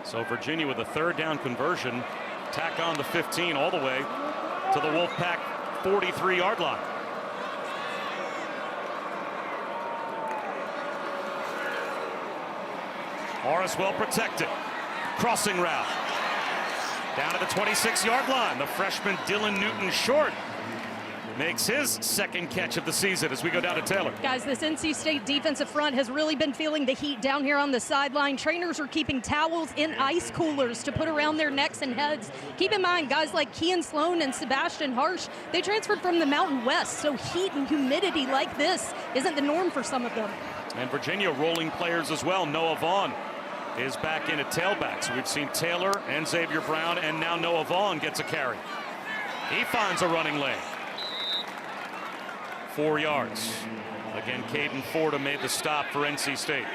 So Virginia with a 3rd down conversion, tack on the 15 all the way to the Wolfpack 43-yard line. Morris well protected. Crossing route. Down to the 26-yard line. The freshman Dylan Newton short. makes his second catch of the season as we go down to Taylor. Guys, this NC State defensive front has really been feeling the heat down here on the sideline. Trainers are keeping towels in ice coolers to put around their necks and heads. Keep in mind, guys like Kean Sloan and Sebastian Harsh, they transferred from the Mountain West, so heat and humidity like this isn't the norm for some of them. And Virginia rolling players as well. Noah Vaughn is back in at tailback. So we've seen Taylor and Xavier Brown, and now Noah Vaughn gets a carry. He finds a running lane. 4 yards. Again, Caden Fordham made the stop for NC State.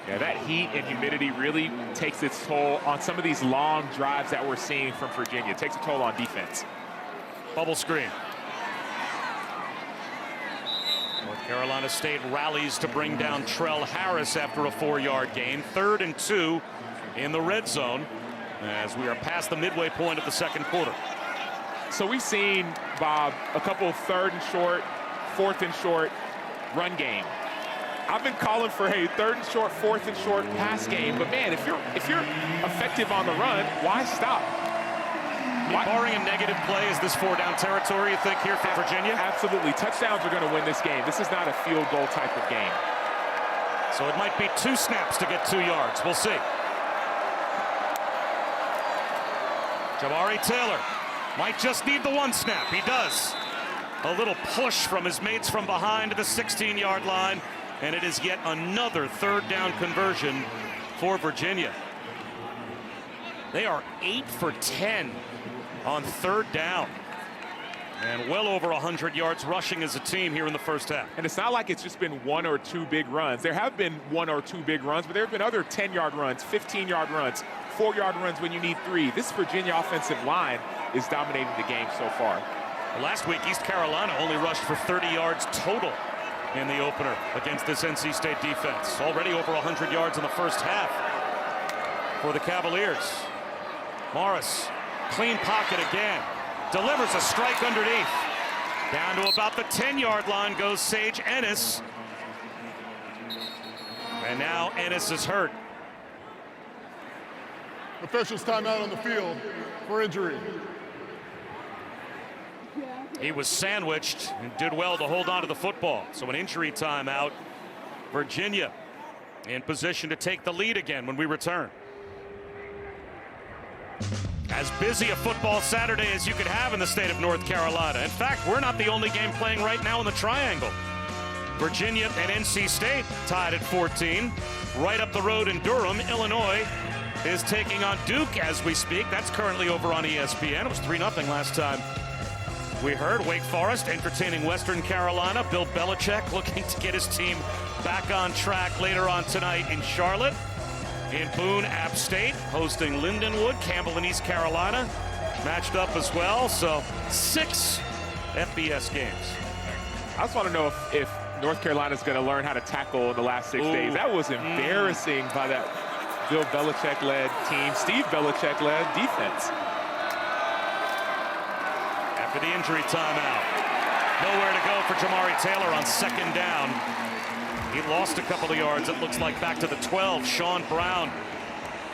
Yeah, that heat and humidity really takes its toll on some of these long drives that we're seeing from Virginia. It takes a toll on defense. Bubble screen. North Carolina State rallies to bring down Trell Harris after a 4-yard gain. 3rd and 2 in the red zone as we are past the midway point of the second quarter. So we've seen, Bob, a couple 3rd and short, 4th and short run game. I've been calling for a 3rd and short, 4th and short pass game, but man, if you're effective on the run, why stop? Barring a negative play, is this 4-down territory, you think, here for Virginia? Absolutely. Touchdowns are going to win this game. This is not a field goal type of game. So it might be 2 snaps to get 2 yards. We'll see. Jamari Taylor might just need the 1 snap. He does. A little push from his mates from behind the 16-yard line, and it is yet another 3rd down conversion for Virginia. They are 8 for 10 on 3rd down, and well over 100 yards rushing as a team here in the first half. And it's not like it's just been 1 or 2 big runs. There have been 1 or 2 big runs, but there have been other 10-yard runs, 15-yard runs, 4-yard runs when you need 3. This Virginia offensive line is dominating the game so far. Last week, East Carolina only rushed for 30 yards total in the opener against this NC State defense. Already over 100 yards in the first half for the Cavaliers. Morris, clean pocket again. Delivers a strike underneath. Down to about the 10-yard line goes Sage Ennis. And now Ennis is hurt. Officials timeout on the field for injury. He was sandwiched and did well to hold on to the football. So an injury timeout. Virginia in position to take the lead again when we return. As busy a football Saturday as you could have in the state of North Carolina. In fact, we're not the only game playing right now in the Triangle. Virginia and NC State tied at 14. Right up the road in Durham, Illinois is taking on Duke as we speak. That's currently over on ESPN. It was 3-0 last time we heard. Wake Forest entertaining Western Carolina. Bill Belichick looking to get his team back on track later on tonight in Charlotte. In Boone, App State hosting Lindenwood. Campbell in East Carolina matched up as well. So 6 FBS games. I just want to know if North Carolina's going to learn how to tackle in the last 6 days. That was embarrassing by that Bill Belichick-led team, Steve Belichick-led defense. After the injury timeout, nowhere to go for Jamari Taylor on 2nd down. He lost a couple of yards, it looks like, back to the 12. Sean Brown,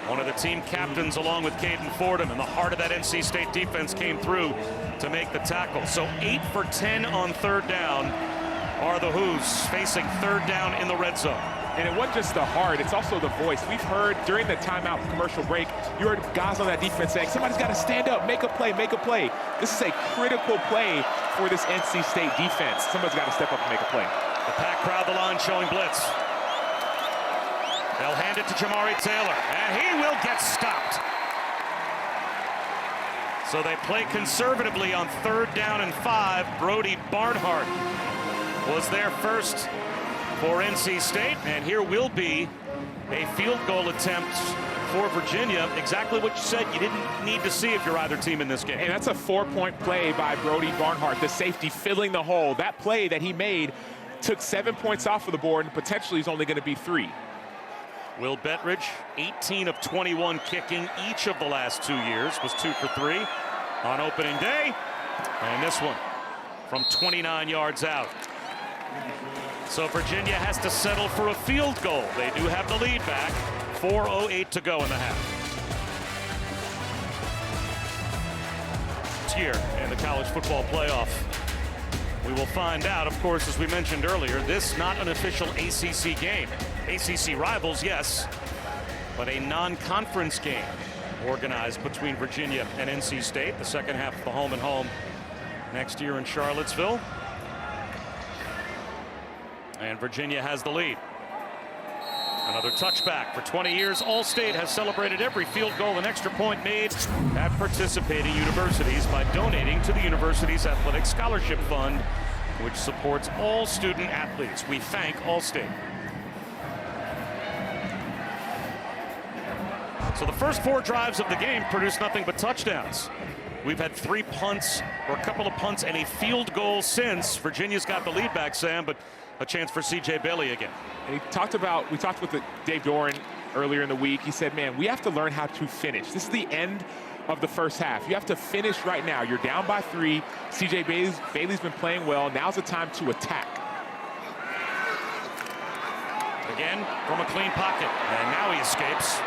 one of the team captains, along with Caden Fordham, in the heart of that NC State defense, came through to make the tackle. So 8 for 10 on 3rd down are the Hoos, facing 3rd down in the red zone. And it wasn't just the heart, it's also the voice. We've heard during the timeout commercial break, you heard guys on that defense saying, somebody's got to stand up, make a play, make a play. This is a critical play for this NC State defense. Somebody's got to step up and make a play. The pack crowd, the line showing blitz. They'll hand it to Jamari Taylor, and he will get stopped. So they play conservatively on 3rd down and 5. Brody Barnhart was there first for NC State, and here will be a field goal attempt for Virginia. Exactly what you said you didn't need to see if you're either team in this game. And that's a 4-point play by Brody Barnhart, the safety filling the hole. That play that he made took 7 points off of the board, and potentially is only going to be 3. Will Bettridge, 18 of 21 kicking each of the last 2 years, was 2 for 3 on opening day. And this one from 29 yards out. So Virginia has to settle for a field goal. They do have the lead back. 4:08 to go in the half. Here in the college football playoff. We will find out, of course, as we mentioned earlier, this not an official ACC game. ACC rivals, yes, but a non-conference game organized between Virginia and NC State. The second half of the home and home next year in Charlottesville. And Virginia has the lead. Another touchback. For 20 years, All-State has celebrated every field goal and extra point made at participating universities by donating to the university's athletic scholarship fund, which supports all student athletes. We thank All-State. So the first 4 drives of the game produced nothing but touchdowns. We've had 3 punts, or a couple of punts, and a field goal since. Virginia's got the lead back, Sam, but a chance for C.J. Bailey again. And we talked with Dave Doran earlier in the week. He said, man, we have to learn how to finish. This is the end of the first half. You have to finish right now. You're down by 3. C.J. Bailey's been playing well. Now's the time to attack. Again, from a clean pocket. And now he escapes,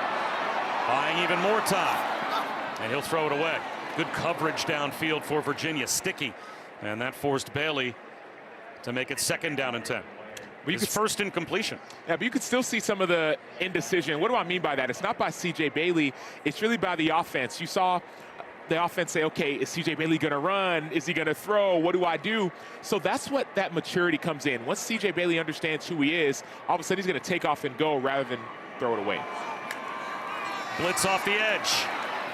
buying even more time. And he'll throw it away. Good coverage downfield for Virginia. Sticky. And that forced Bailey to make it 2nd down and 10. His first incompletion. Yeah, but you could still see some of the indecision. What do I mean by that? It's not by C.J. Bailey. It's really by the offense. You saw the offense say, okay, is C.J. Bailey going to run? Is he going to throw? What do I do? So that's what that maturity comes in. Once C.J. Bailey understands who he is, all of a sudden he's going to take off and go rather than throw it away. Blitz off the edge.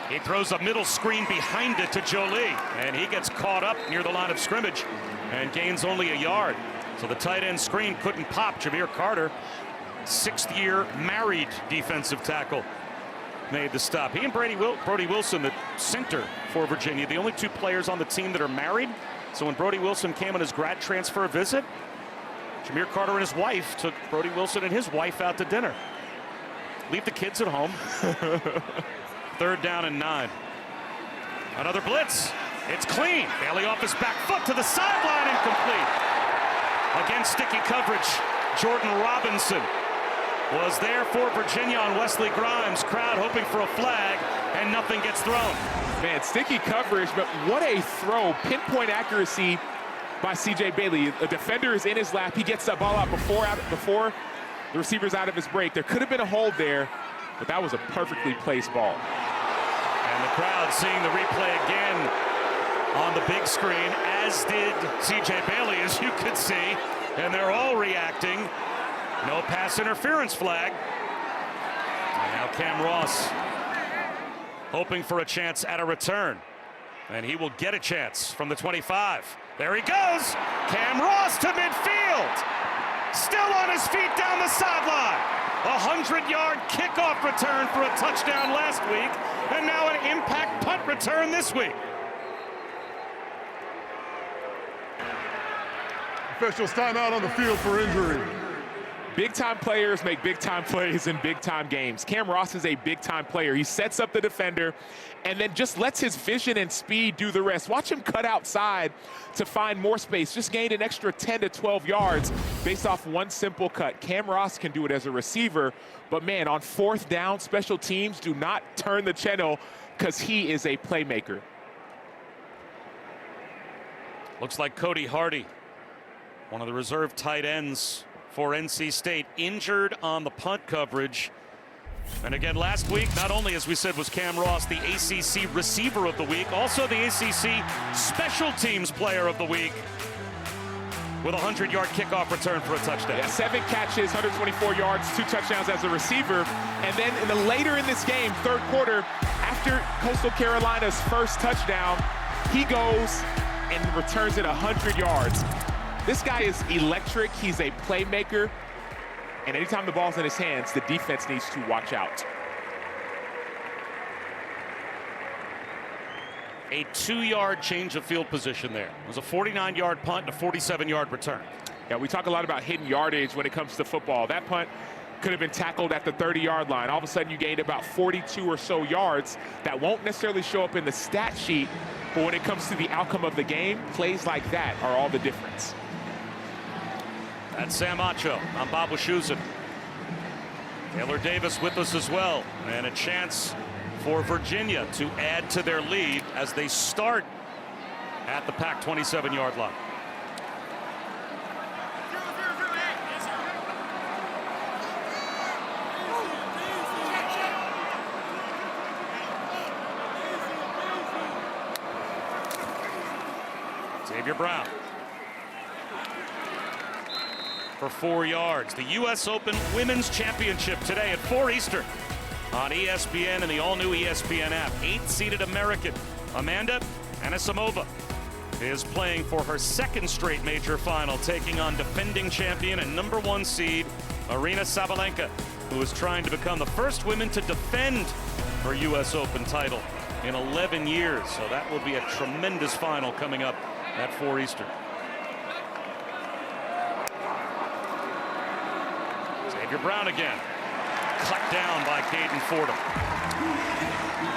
He throws a middle screen behind it to Jolie, and he gets caught up near the line of scrimmage and gains only a yard. So the tight end screen couldn't pop. Jameer Carter, 6th-year married defensive tackle, made the stop. He and Brody Wilson, the center for Virginia, the only 2 players on the team that are married. So when Brody Wilson came on his grad transfer visit, Jameer Carter and his wife took Brody Wilson and his wife out to dinner. Leave the kids at home. 3rd down and 9. Another blitz. It's clean. Bailey off his back foot to the sideline, incomplete. Again, sticky coverage. Jordan Robinson was there for Virginia on Wesley Grimes. Crowd hoping for a flag, and nothing gets thrown. Man, sticky coverage, but what a throw. Pinpoint accuracy by C.J. Bailey. A defender is in his lap. He gets that ball out before the receiver's out of his break. There could have been a hold there, but that was a perfectly placed ball. And the crowd seeing the replay again on the big screen, as did C.J. Bailey, as you could see, and they're all reacting. No pass interference flag. And now Cam Ross hoping for a chance at a return, and he will get a chance from the 25. There he goes. Cam Ross to midfield, still on his feet down the sideline. A 100-yard kickoff return for a touchdown last week, and now an impact punt return this week. Officials timeout on the field for injury. Big-time players make big-time plays in big-time games. Cam Ross is a big-time player. He sets up the defender and then just lets his vision and speed do the rest. Watch him cut outside to find more space. Just gained an extra 10 to 12 yards based off one simple cut. Cam Ross can do it as a receiver, but man, on 4th down, special teams do not turn the channel because he is a playmaker. Looks like Cody Hardy, one of the reserve tight ends for NC State, injured on the punt coverage. And again, last week, not only, as we said, was Cam Ross the ACC Receiver of the Week, also the ACC Special Teams Player of the Week with a 100-yard kickoff return for a touchdown. Yeah, 7 catches, 124 yards, 2 touchdowns as a receiver. And then later in this game, 3rd quarter, after Coastal Carolina's first touchdown, he goes and returns it 100 yards. This guy is electric. He's a playmaker. And anytime the ball's in his hands, the defense needs to watch out. A 2-yard change of field position there. It was a 49-yard punt and a 47-yard return. Yeah, we talk a lot about hidden yardage when it comes to football. That punt could have been tackled at the 30-yard line. All of a sudden, you gained about 42 or so yards. That won't necessarily show up in the stat sheet, but when it comes to the outcome of the game, plays like that are all the difference. That's Sam Acho. I'm Bob Wischusen. Taylor Davis with us as well. And a chance for Virginia to add to their lead as they start at the Pac 27-yard line. Xavier Brown for 4 yards. The U.S. Open Women's Championship today at 4 Eastern on ESPN and the all-new ESPN app. 8th-seeded American Amanda Anisimova is playing for her 2nd straight major final, taking on defending champion and number 1 seed Aryna Sabalenka, who is trying to become the first woman to defend her U.S. Open title in 11 years. So that will be a tremendous final coming up at 4 Eastern. Xavier Brown again. Cut down by Caden Fordham.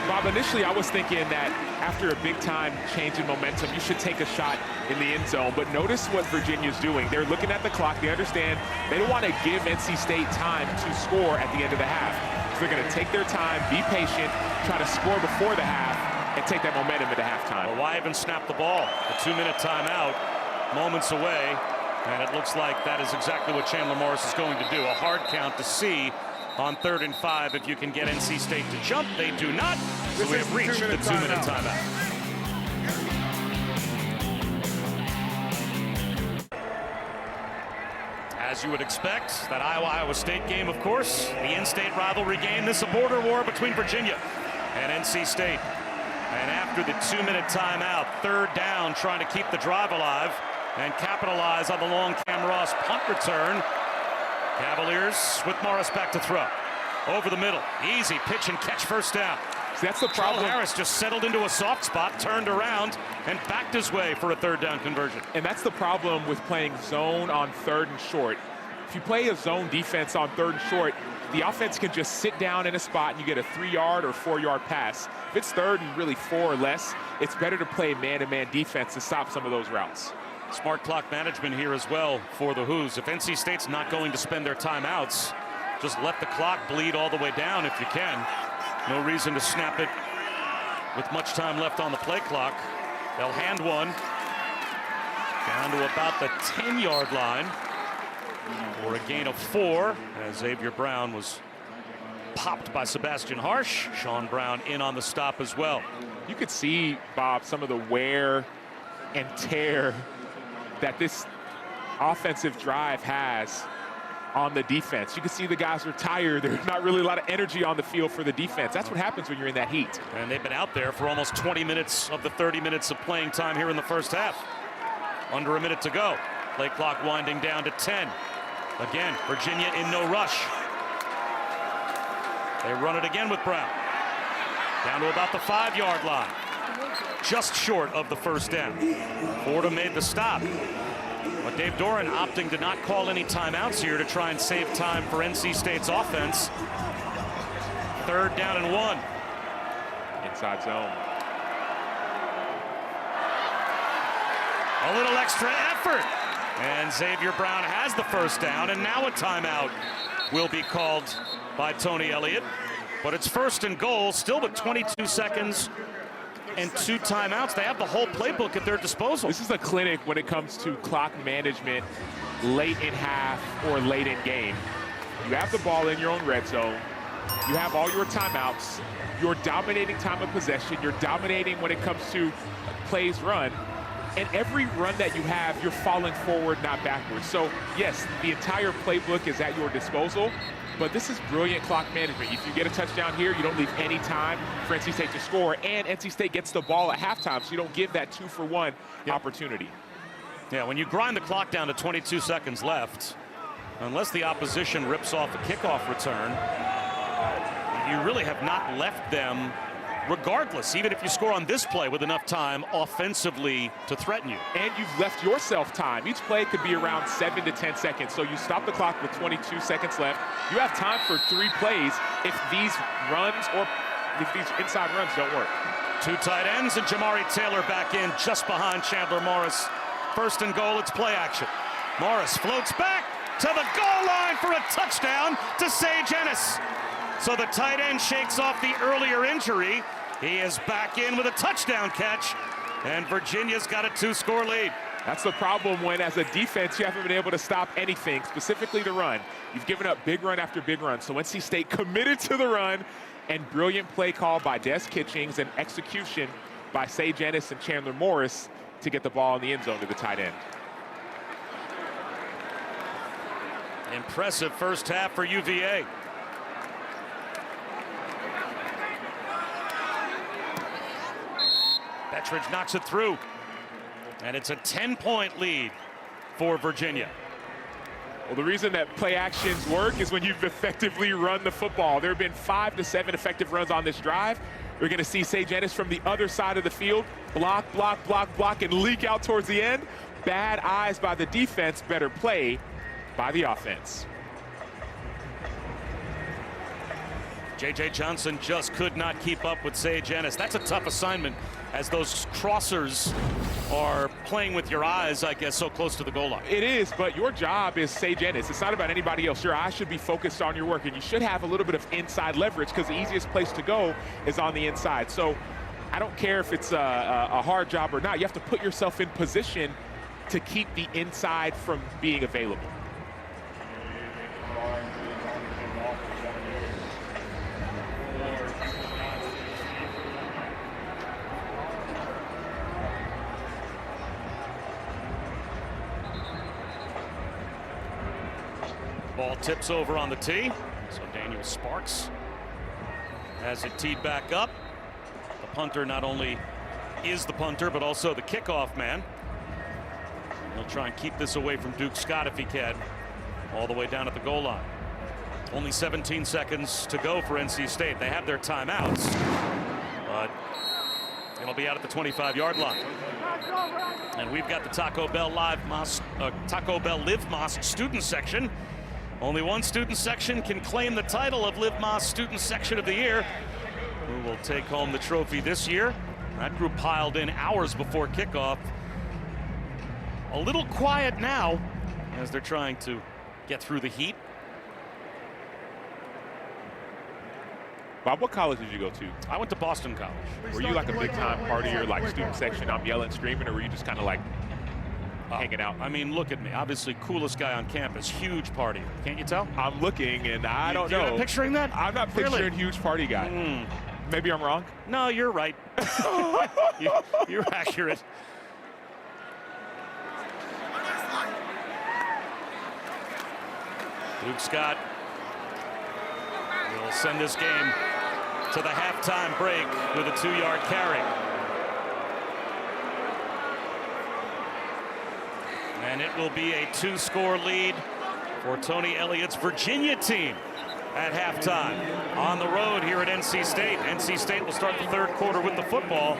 Bob, initially I was thinking that after a big-time change in momentum, you should take a shot in the end zone. But notice what Virginia's doing. They're looking at the clock. They understand they don't want to give NC State time to score at the end of the half. So they're going to take their time, be patient, try to score before the half, and take that momentum into halftime. Well, why even snap the ball? A 2-minute timeout, moments away, and it looks like that is exactly what Chandler Morris is going to do. A hard count to see on 3rd and 5 if you can get NC State to jump. They do not. So we have reached the 2-minute timeout. As you would expect, that Iowa State game, of course, the in-state rivalry game. This is a border war between Virginia and NC State. And after the 2-minute timeout, 3rd down, trying to keep the drive alive and capitalize on the long Cam Ross punt return. Cavaliers with Morris back to throw. Over the middle. Easy pitch and catch, 1st down. See, that's the problem. Charles Harris just settled into a soft spot, turned around, and backed his way for a 3rd down conversion. And that's the problem with playing zone on 3rd and short. If you play a zone defense on 3rd and short, the offense can just sit down in a spot and you get a 3-yard or 4-yard pass. If it's 3rd and really 4 or less, it's better to play man-to-man defense to stop some of those routes. Smart clock management here as well for the Hoos. If NC State's not going to spend their timeouts, just let the clock bleed all the way down if you can. No reason to snap it with much time left on the play clock. They'll hand one down to about the 10-yard line for a gain of 4, as Xavier Brown was popped by Sebastian Harsh. Sean Brown in on the stop as well. You could see, Bob, some of the wear and tear that this offensive drive has on the defense. You can see the guys are tired. There's not really a lot of energy on the field for the defense. That's what happens when you're in that heat. And they've been out there for almost 20 minutes of the 30 minutes of playing time here in the 1st half. Under a minute to go. Play clock winding down to 10. Again, Virginia in no rush. They run it again with Brown. Down to about the 5-yard line. Just short of the 1st down. Fordham made the stop. But Dave Doran opting to not call any timeouts here to try and save time for NC State's offense. 3rd down and 1. Inside zone. A little extra effort. And Xavier Brown has the 1st down, and now a timeout will be called by Tony Elliott. But it's 1st and goal, still with 22 seconds and 2 timeouts. They have the whole playbook at their disposal. This is a clinic when it comes to clock management late in half or late in game. You have the ball in your own red zone. You have all your timeouts. You're dominating time of possession. You're dominating when it comes to plays run. And every run that you have, you're falling forward, not backwards. So, yes, the entire playbook is at your disposal. But this is brilliant clock management. If you get a touchdown here, you don't leave any time for NC State to score, and NC State gets the ball at halftime, so you don't give that 2-for-1 opportunity. Yeah, when you grind the clock down to 22 seconds left, unless the opposition rips off a kickoff return, you really have not left them, regardless, even if you score on this play with enough time offensively to threaten you. And you've left yourself time. Each play could be around 7 to 10 seconds. So you stop the clock with 22 seconds left. You have time for 3 plays if these runs or if these inside runs don't work. 2 tight ends and Jamari Taylor back in just behind Chandler Morris. 1st and goal, it's play action. Morris floats back to the goal line for a touchdown to Sage Ennis. So the tight end shakes off the earlier injury. He is back in with a touchdown catch, and Virginia's got a 2-score lead. That's the problem when, as a defense, you haven't been able to stop anything, specifically the run. You've given up big run after big run. So NC State committed to the run, and brilliant play call by Des Kitchings and execution by Sage Ennis and Chandler Morris to get the ball in the end zone to the tight end. Impressive first half for UVA. Bettridge knocks it through. And it's a 10-point lead for Virginia. Well, the reason that play actions work is when you've effectively run the football. There have been 5 to 7 effective runs on this drive. We're going to see Sage Ennis from the other side of the field block, block, block, block, and leak out towards the end. Bad eyes by the defense, better play by the offense. J.J. Johnson just could not keep up with Sage Ennis. That's a tough assignment as those crossers are playing with your eyes, I guess, so close to the goal line. It is, but your job is Sage Ennis. It's not about anybody else. Your eyes should be focused on your work, and you should have a little bit of inside leverage because the easiest place to go is on the inside. So I don't care if it's a hard job or not. You have to put yourself in position to keep the inside from being available. Ball tips over on the tee. So Daniel Sparks has it teed back up. The punter not only is the punter, but also the kickoff man. He'll try and keep this away from Duke Scott if he can, all the way down at the goal line. Only 17 seconds to go for NC State. They have their timeouts, but it'll be out at the 25-yard line. And we've got the Taco Bell Live Mosque student section. Only one student section can claim the title of Live Mosque Student Section of the Year. Who will take home the trophy this year? That group piled in hours before kickoff. A little quiet now as they're trying to get through the heat. Bob, what college did you go to? I went to Boston College. Were you like a big-time partier, like student section, I'm yelling, screaming, or were you just kind of like hanging out? I mean, look at me. Obviously, coolest guy on campus. Huge party. Can't you tell? I'm looking, and I don't know. You're not picturing that? I'm not picturing huge party guy. Maybe I'm wrong. No, you're right. You're accurate. Duke Scott will send this game to the halftime break with a 2-yard carry. And it will be a 2-score lead for Tony Elliott's Virginia team at halftime. On the road here at NC State. NC State will start the third quarter with the football.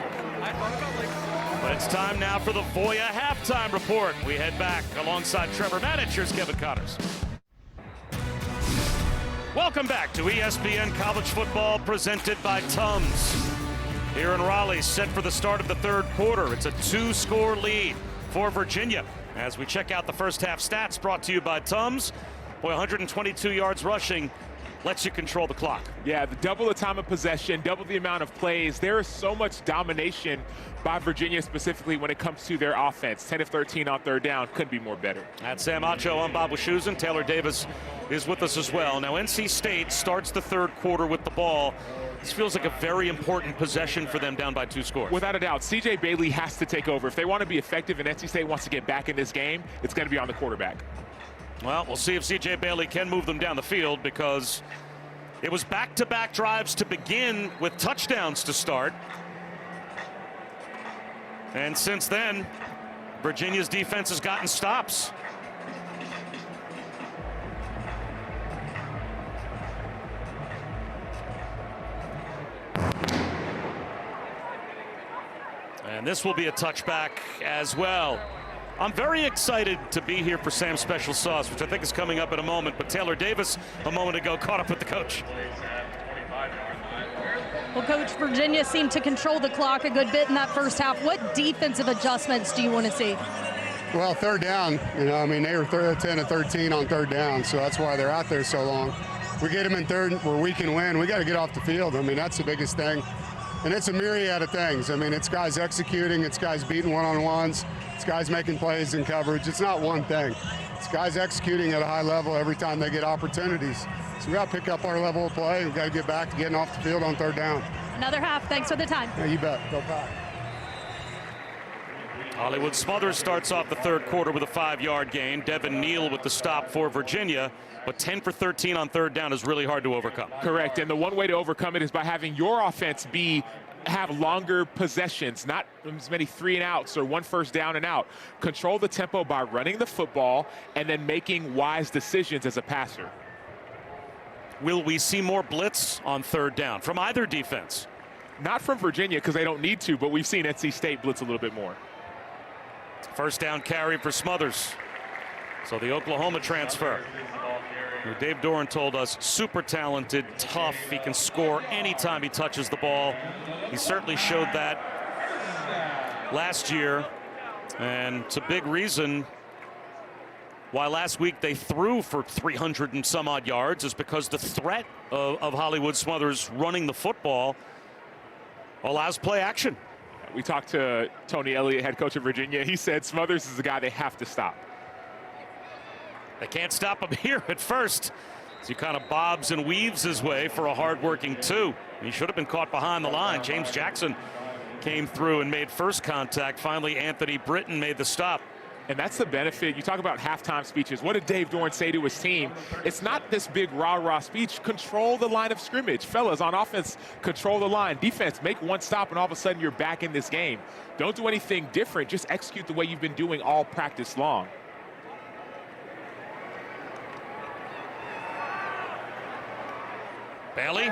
But it's time now for the Voya halftime report. We head back alongside Trevor Maddich. Here's Kevin Connors. Welcome back to ESPN College Football presented by Tums. Here in Raleigh, set for the start of the third quarter. It's a 2-score lead for Virginia. As we check out the first half stats brought to you by Tums. Boy, 122 yards rushing lets you control the clock. Yeah, double the time of possession, double the amount of plays. There is so much domination by Virginia specifically when it comes to their offense. 10 of 13 on third down. Couldn't be more better. That's Sam Acho. I'm Bob Wischusen. Taylor Davis is with us as well. Now, NC State starts the third quarter with the ball. This feels like a very important possession for them down by 2 scores. Without a doubt, C.J. Bailey has to take over. If they want to be effective and NC State wants to get back in this game, it's going to be on the quarterback. Well, we'll see if C.J. Bailey can move them down the field because it was back-to-back drives to begin with touchdowns to start. And since then, Virginia's defense has gotten stops. And this will be a touchback as well. I'm very excited to be here for Sam's Special Sauce, which I think is coming up in a moment. But Taylor Davis, a moment ago, caught up with the coach. Well, Coach, Virginia seemed to control the clock a good bit in that first half. What defensive adjustments do you want to see? Well, third down, I mean, they were 10 of 13 on third down, so that's why they're out there so long. We get them in third where we can win. We got to get off the field. I mean, that's the biggest thing. And it's a myriad of things. I mean, it's guys executing, it's guys beating one-on-ones, it's guys making plays in coverage. It's not one thing. It's guys executing at a high level every time they get opportunities. So we got to pick up our level of play. We got to get back to getting off the field on third down. Another half. Thanks for the time. Yeah, you bet. Go back. Hollywood Smothers starts off the third quarter with a 5-yard gain. Devin Neal with the stop for Virginia. But 10 for 13 on third down is really hard to overcome. Correct, and the one way to overcome it is by having your offense have longer possessions, not as many 3-and-outs or 1 first down and out. Control the tempo by running the football and then making wise decisions as a passer. Will we see more blitz on third down from either defense? Not from Virginia because they don't need to, but we've seen NC State blitz a little bit more. First down carry for Smothers. So the Oklahoma transfer, who Dave Doran told us, super talented, tough. He can score anytime he touches the ball. He certainly showed that last year. And it's a big reason why last week they threw for 300 and some odd yards, is because the threat of Hollywood Smothers running the football allows play action. We talked to Tony Elliott, head coach of Virginia. He said Smothers is the guy they have to stop. They can't stop him here at first, as he kind of bobs and weaves his way for a hard-working 2. He should have been caught behind the line. James Jackson came through and made first contact. Finally, Anthony Britton made the stop. And that's the benefit. You talk about halftime speeches. What did Dave Doran say to his team? It's not this big rah-rah speech. Control the line of scrimmage. Fellas, on offense, control the line. Defense, make one stop, and all of a sudden you're back in this game. Don't do anything different. Just execute the way you've been doing all practice long. Bailey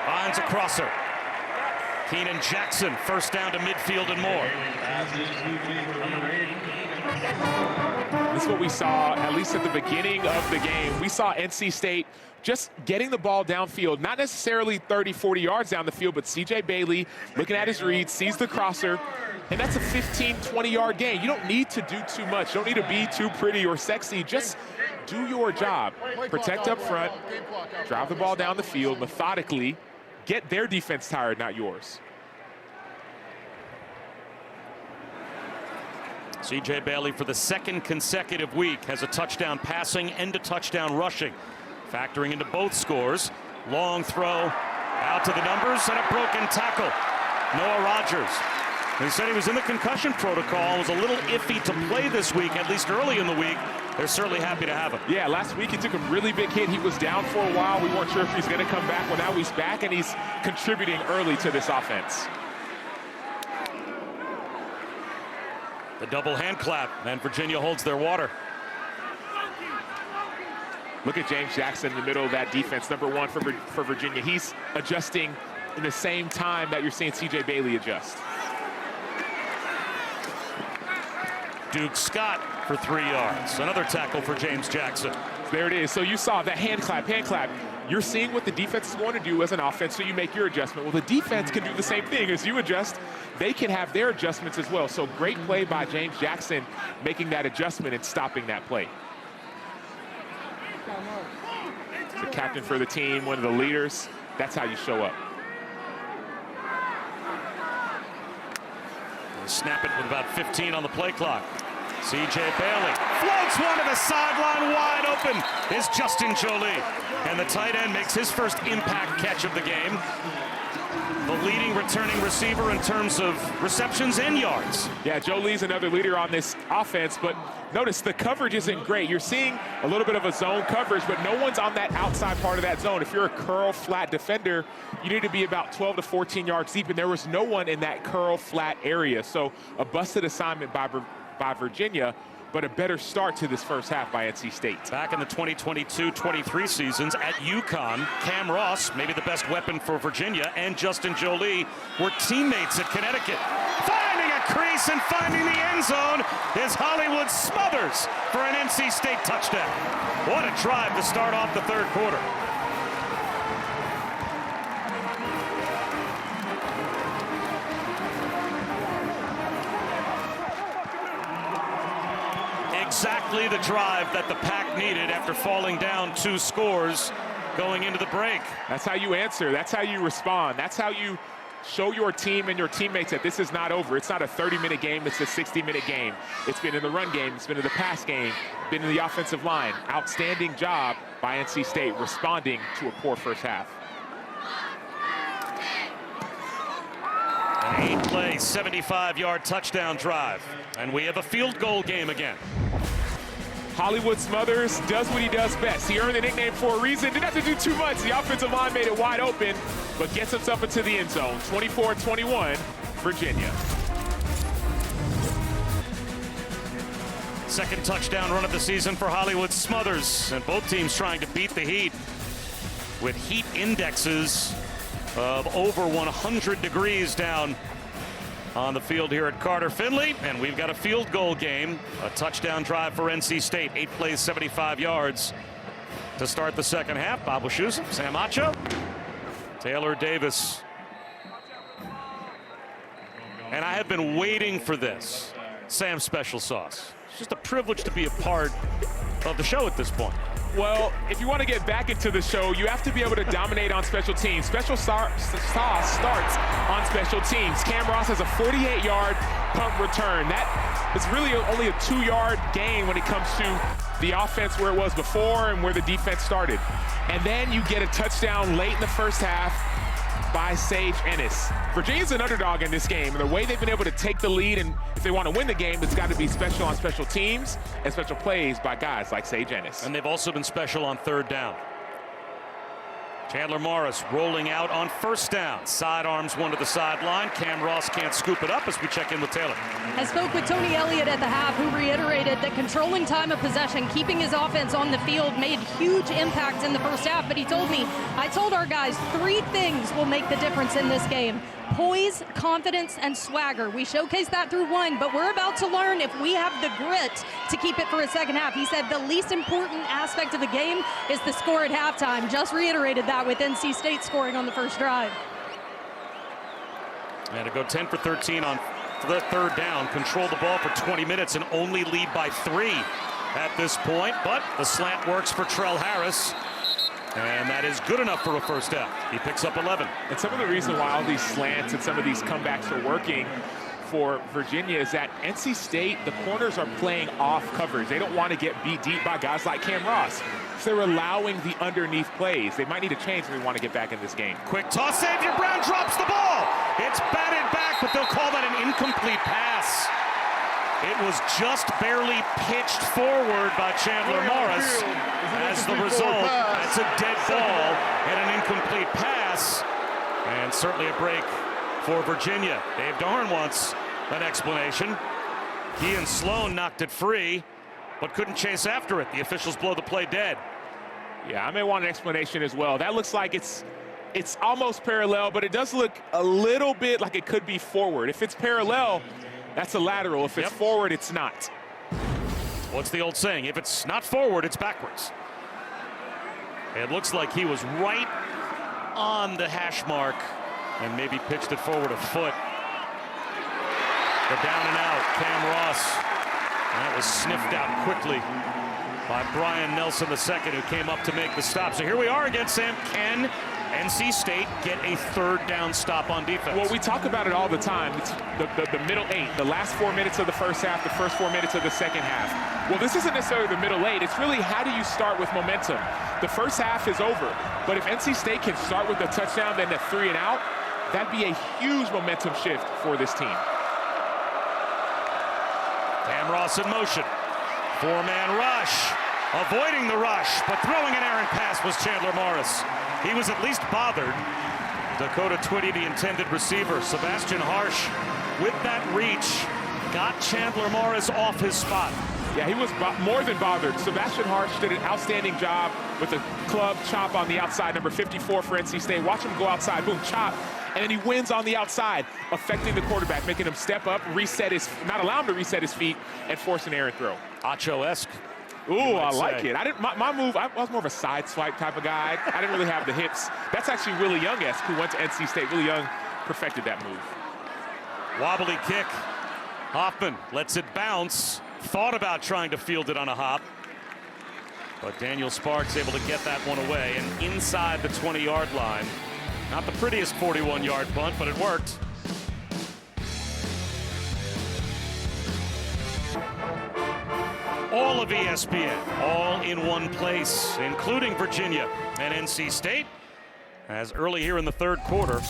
finds a crosser. Keenan Jackson, first down to midfield and more. This is what we saw, at least at the beginning of the game. We saw NC State just getting the ball downfield, not necessarily 30, 40 yards down the field, but C.J. Bailey looking at his read, sees the crosser, and that's a 15, 20-yard gain. You don't need to do too much. You don't need to be too pretty or sexy. Just do your job. Protect up front, drive the ball down the field methodically, get their defense tired, not yours. C.J. Bailey, for the second consecutive week, has a touchdown passing and a touchdown rushing. Factoring into both scores. Long throw out to the numbers and a broken tackle. Noah Rogers. He said he was in the concussion protocol, was a little iffy to play this week, at least early in the week. They're certainly happy to have him. Yeah, last week he took a really big hit. He was down for a while. We weren't sure if he's going to come back. Well, now he's back, and he's contributing early to this offense. The double hand clap, and Virginia holds their water. Look at James Jackson in the middle of that defense, number 1 for Virginia. He's adjusting in the same time that you're seeing C.J. Bailey adjust. Duke Scott for 3 yards. Another tackle for James Jackson. There it is. So you saw that hand clap, hand clap. You're seeing what the defense is going to do as an offense, so you make your adjustment. Well, the defense can do the same thing. As you adjust, they can have their adjustments as well. So great play by James Jackson, making that adjustment and stopping that play. The captain for the team, one of the leaders. That's how you show up. They snap it with about 15 on the play clock. C.J. Bailey floats one to the sideline, wide open is Justin Jolie. And the tight end makes his first impact catch of the game. The leading returning receiver in terms of receptions and yards. Yeah, Jolie's another leader on this offense, but notice the coverage isn't great. You're seeing a little bit of a zone coverage, but no one's on that outside part of that zone. If you're a curl flat defender, you need to be about 12 to 14 yards deep, and there was no one in that curl flat area. So a busted assignment by Virginia, but a better start to this first half by NC State. Back in the 2022-23 seasons at UConn, Cam Ross, maybe the best weapon for Virginia, and Justin Jolie were teammates at Connecticut. Finding a crease and finding the end zone is Hollywood Smothers for an NC State touchdown. What a drive to start off the third quarter. Exactly the drive that the Pack needed after falling down 2 scores going into the break. That's how you answer. That's how you respond. That's how you show your team and your teammates that this is not over. It's not a 30-minute game. It's a 60-minute game. It's been in the run game. It's been in the pass game. Been in the offensive line. Outstanding job by NC State responding to a poor first half. And 8-play, 75-yard touchdown drive. And we have a field goal game again. Hollywood Smothers does what he does best. He earned the nickname for a reason. Didn't have to do too much. The offensive line made it wide open, but gets himself into the end zone. 24-21, Virginia. Second touchdown run of the season for Hollywood Smothers, and both teams trying to beat the heat with heat indexes of over 100 degrees down on the field here at Carter Finley. And we've got a field goal game, a touchdown drive for NC State, 8 plays, 75 yards to start the second half. Bob Wischusen, Sam Acho, Taylor Davis. And I have been waiting for this. Sam's special sauce. It's just a privilege to be a part of the show at this point. Well, if you want to get back into the show, you have to be able to dominate on special teams. Special sauce starts on special teams. Cam Ross has a 48-yard punt return. That is really only a 2-yard gain when it comes to the offense where it was before and where the defense started. And then you get a touchdown late in the first half by Sage Ennis. Virginia's an underdog in this game, and the way they've been able to take the lead, and if they want to win the game, it's got to be special on special teams and special plays by guys like Sage Ennis. And they've also been special on third down. Chandler Morris rolling out on first down. Sidearms one to the sideline. Cam Ross can't scoop it up as we check in with Taylor. I spoke with Tony Elliott at the half, who reiterated that controlling time of possession, keeping his offense on the field, made huge impact in the first half. But he told me, I told our guys 3 things will make the difference in this game: poise, confidence, and swagger. We showcased that through one, but we're about to learn if we have the grit to keep it for a second half. He said the least important aspect of the game is the score at halftime. Just reiterated that with NC State scoring on the first drive. And to go 10 for 13 on the third down, control the ball for 20 minutes and only lead by 3 at this point. But the slant works for Trell Harris, and that is good enough for a first down. He picks up 11. And some of the reason why all these slants and some of these comebacks are working for Virginia is that NC State, the corners are playing off coverage. They don't want to get beat deep by guys like Cam Ross. So they're allowing the underneath plays. They might need to change if we want to get back in this game. Quick toss, Xavier Brown drops the ball. It's batted back, but they'll call that an incomplete pass. It was just barely pitched forward by Chandler Morris. As the result, that's a dead ball and an incomplete pass. And certainly a break for Virginia. Dave Doran wants an explanation. He and Sloan knocked it free, but couldn't chase after it. The officials blow the play dead. Yeah, I may want an explanation as well. That looks like it's almost parallel, but it does look a little bit like it could be forward. If it's parallel, that's a lateral. If it's forward, it's not. What's the old saying? If it's not forward, it's backwards. It looks like he was right on the hash mark and maybe pitched it forward a foot. The down and out, Cam Ross. That was sniffed out quickly by Brian Nelson II, who came up to make the stop. So here we are again, Sam. Can NC State get a third down stop on defense? Well, we talk about it all the time. It's the middle 8, the last 4 minutes of the first half, the first 4 minutes of the second half. Well, this isn't necessarily the middle 8. It's really how do you start with momentum? The first half is over, but if NC State can start with a touchdown, then the 3 and out, that'd be a huge momentum shift for this team. Cam Ross in motion. 4-man rush. Avoiding the rush, but throwing an errant pass was Chandler Morris. He was at least bothered. Dakota Twitty, the intended receiver. Sebastian Harsh, with that reach, got Chandler Morris off his spot. Yeah, he was more than bothered. Sebastian Harsh did an outstanding job with a club chop on the outside, number 54 for NC State. Watch him go outside, boom, chop, and then he wins on the outside, affecting the quarterback, making him step up, not allow him to reset his feet, and force an errant throw. Acho-esque. Ooh, I like it. My move, I was more of a side swipe type of guy. I didn't really have the hips. That's actually Willie Young-esque, who went to NC State. Willie Young perfected that move. Wobbly kick. Hoffman lets it bounce. Thought about trying to field it on a hop, but Daniel Sparks able to get that one away and inside the 20-yard line. Not the prettiest 41-yard punt, but it worked. All of ESPN, all in one place, including Virginia and NC State, as early here in the third quarter,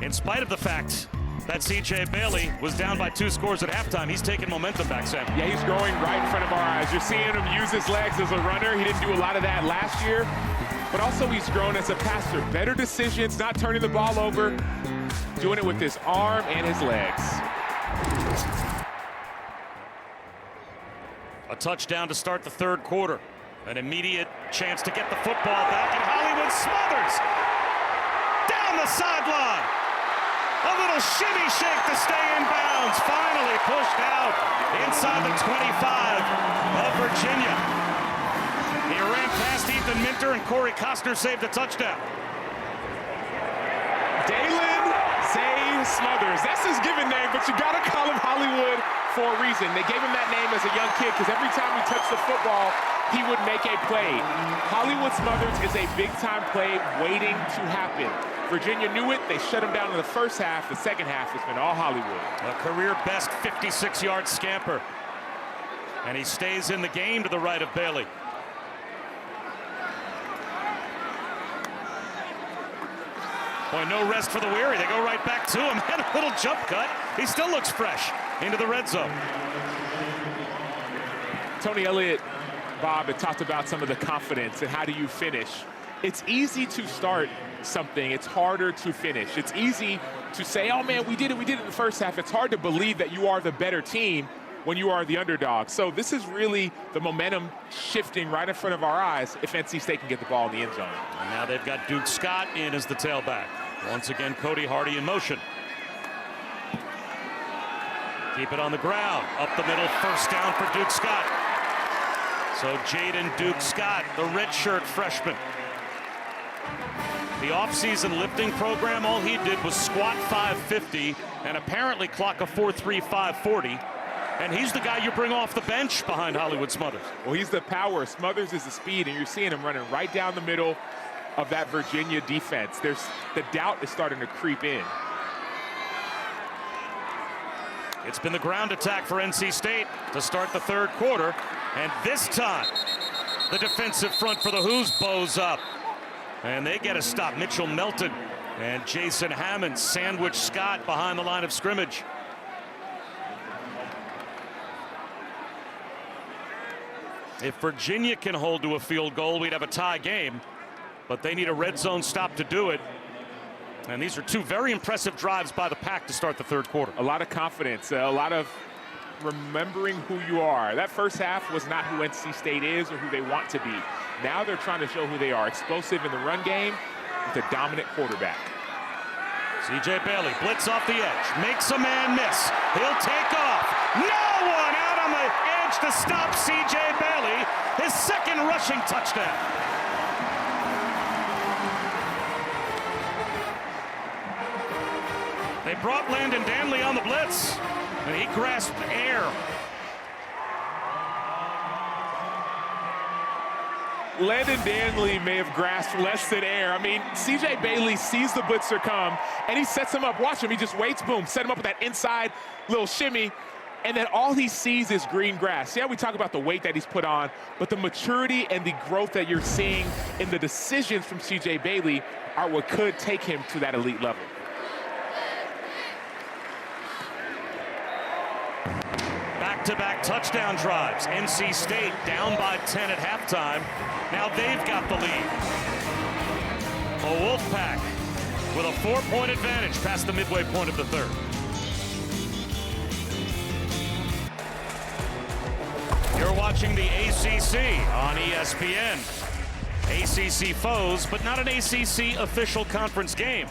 in spite of the fact that C.J. Bailey was down by 2 scores at halftime. He's taking momentum back, Sam. Yeah, he's growing right in front of our eyes. You're seeing him use his legs as a runner. He didn't do a lot of that last year, but also he's grown as a passer. Better decisions, not turning the ball over, doing it with his arm and his legs. A touchdown to start the third quarter. An immediate chance to get the football back, and Hollywood Smothers down the sideline. A little shimmy shake to stay in bounds. Finally pushed out inside the 25 of Virginia. He ran past Ethan Minter, and Corey Costner saved a touchdown. Dalen Zay Smothers. That's his given name, but you got to call him Hollywood for a reason. They gave him that name as a young kid because every time he touched the football, he would make a play. Hollywood Smothers is a big-time play waiting to happen. Virginia knew it. They shut him down in the first half. The second half has been all Hollywood. A career-best 56-yard scamper. And he stays in the game to the right of Bailey. Boy, no rest for the weary. They go right back to him. And a little jump cut. He still looks fresh into the red zone. Tony Elliott, Bob, had talked about some of the confidence and how do you finish. It's easy to start something. It's harder to finish. It's easy to say, oh, man, we did it in the first half. It's hard to believe that you are the better team when you are the underdog. So this is really the momentum shifting right in front of our eyes if NC State can get the ball in the end zone. And now they've got Duke Scott in as the tailback. Once again, Cody Hardy in motion. Keep it on the ground. Up the middle, first down for Duke Scott. So Jaden Duke Scott, the redshirt freshman. The offseason lifting program, all he did was squat 550 and apparently clock a 4.3540. And he's the guy you bring off the bench behind Hollywood Smothers. Well, he's the power. Smothers is the speed, and you're seeing him running right down the middle of that Virginia defense. The doubt is starting to creep in. It's been the ground attack for NC State to start the third quarter. And this time, the defensive front for the Hoos bows up. And they get a stop. Mitchell Melton and Jason Hammond sandwich Scott behind the line of scrimmage. If Virginia can hold to a field goal, we'd have a tie game. But they need a red zone stop to do it. And these are two very impressive drives by the Pack to start the third quarter. A lot of confidence, a lot of remembering who you are. That first half was not who NC State is or who they want to be. Now they're trying to show who they are. Explosive in the run game with a dominant quarterback. C.J. Bailey, blitz off the edge, makes a man miss. He'll take off. No one out on the edge to stop C.J. Bailey. His second rushing touchdown. They brought Landon Danley on the blitz, and he grasped air. Landon Danley may have grasped less than air. I mean, C.J. Bailey sees the blitzer come, and he sets him up. Watch him. He just waits, boom, set him up with that inside little shimmy, and then all he sees is green grass. Yeah, we talk about the weight that he's put on, but the maturity and the growth that you're seeing in the decisions from C.J. Bailey are what could take him to that elite level. Back-to-back touchdown drives. NC State down by 10 at halftime. Now they've got the lead. A Wolfpack with a 4-point advantage past the midway point of the third. You're watching the ACC on ESPN. ACC foes, but not an ACC official conference game.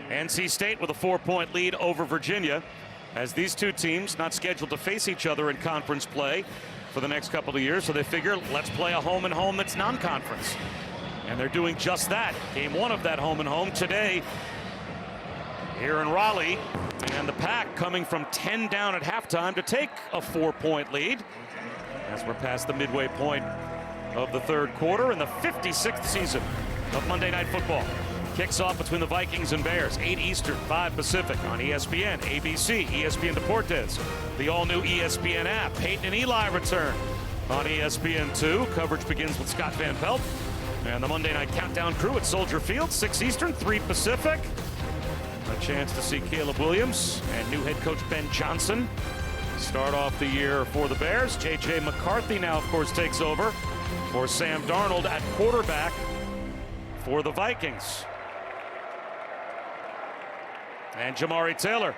NC State with a 4-point lead over Virginia, as these two teams not scheduled to face each other in conference play for the next couple of years, so they figure let's play a home and home that's non-conference. And they're doing just that. Game one of that home and home today here in Raleigh, and the Pack coming from 10 down at halftime to take a 4-point lead as we're past the midway point of the third quarter in the 56th season of Monday Night Football. Kicks off between the Vikings and Bears, 8 Eastern, 5 Pacific on ESPN, ABC, ESPN Deportes, the all-new ESPN app. Peyton and Eli return on ESPN2. Coverage begins with Scott Van Pelt and the Monday Night Countdown crew at Soldier Field, 6 Eastern, 3 Pacific. A chance to see Caleb Williams and new head coach Ben Johnson start off the year for the Bears. J.J. McCarthy now, of course, takes over for Sam Darnold at quarterback for the Vikings. And Jamari Taylor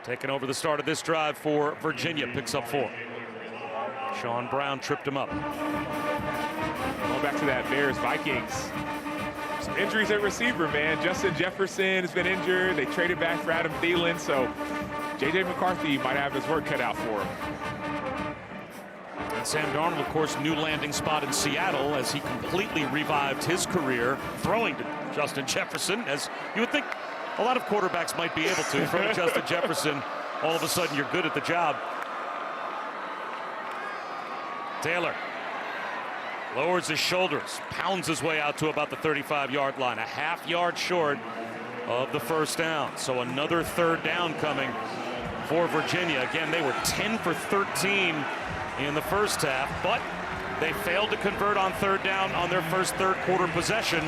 taking over the start of this drive for Virginia, picks up 4. Sean Brown tripped him up. Going back to that Bears-Vikings. Some injuries at receiver, man. Justin Jefferson has been injured. They traded back for Adam Thielen, so J.J. McCarthy might have his work cut out for him. And Sam Darnold, of course, new landing spot in Seattle as he completely revived his career throwing to Justin Jefferson, as you would think a lot of quarterbacks might be able to. Throw to Justin Jefferson, all of a sudden you're good at the job. Taylor lowers his shoulders, pounds his way out to about the 35-yard line, a half-yard short of the first down. So another third down coming for Virginia. Again, they were 10 for 13 in the first half, but they failed to convert on third down on their first third-quarter possession.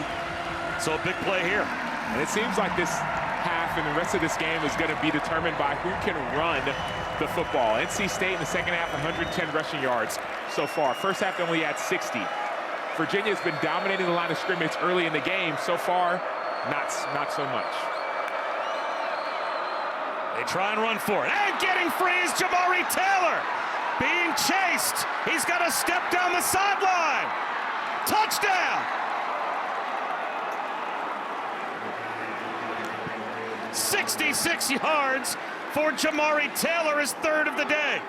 So a big play here. And it seems like this half and the rest of this game is going to be determined by who can run the football. NC State in the second half, 110 rushing yards so far. First half, they only had 60. Virginia's been dominating the line of scrimmage early in the game. So far, not so much. They try and run for it. And getting free is Jamari Taylor. Being chased. He's got to step down the sideline. Touchdown. 66 yards for Jamari Taylor, his third of the day.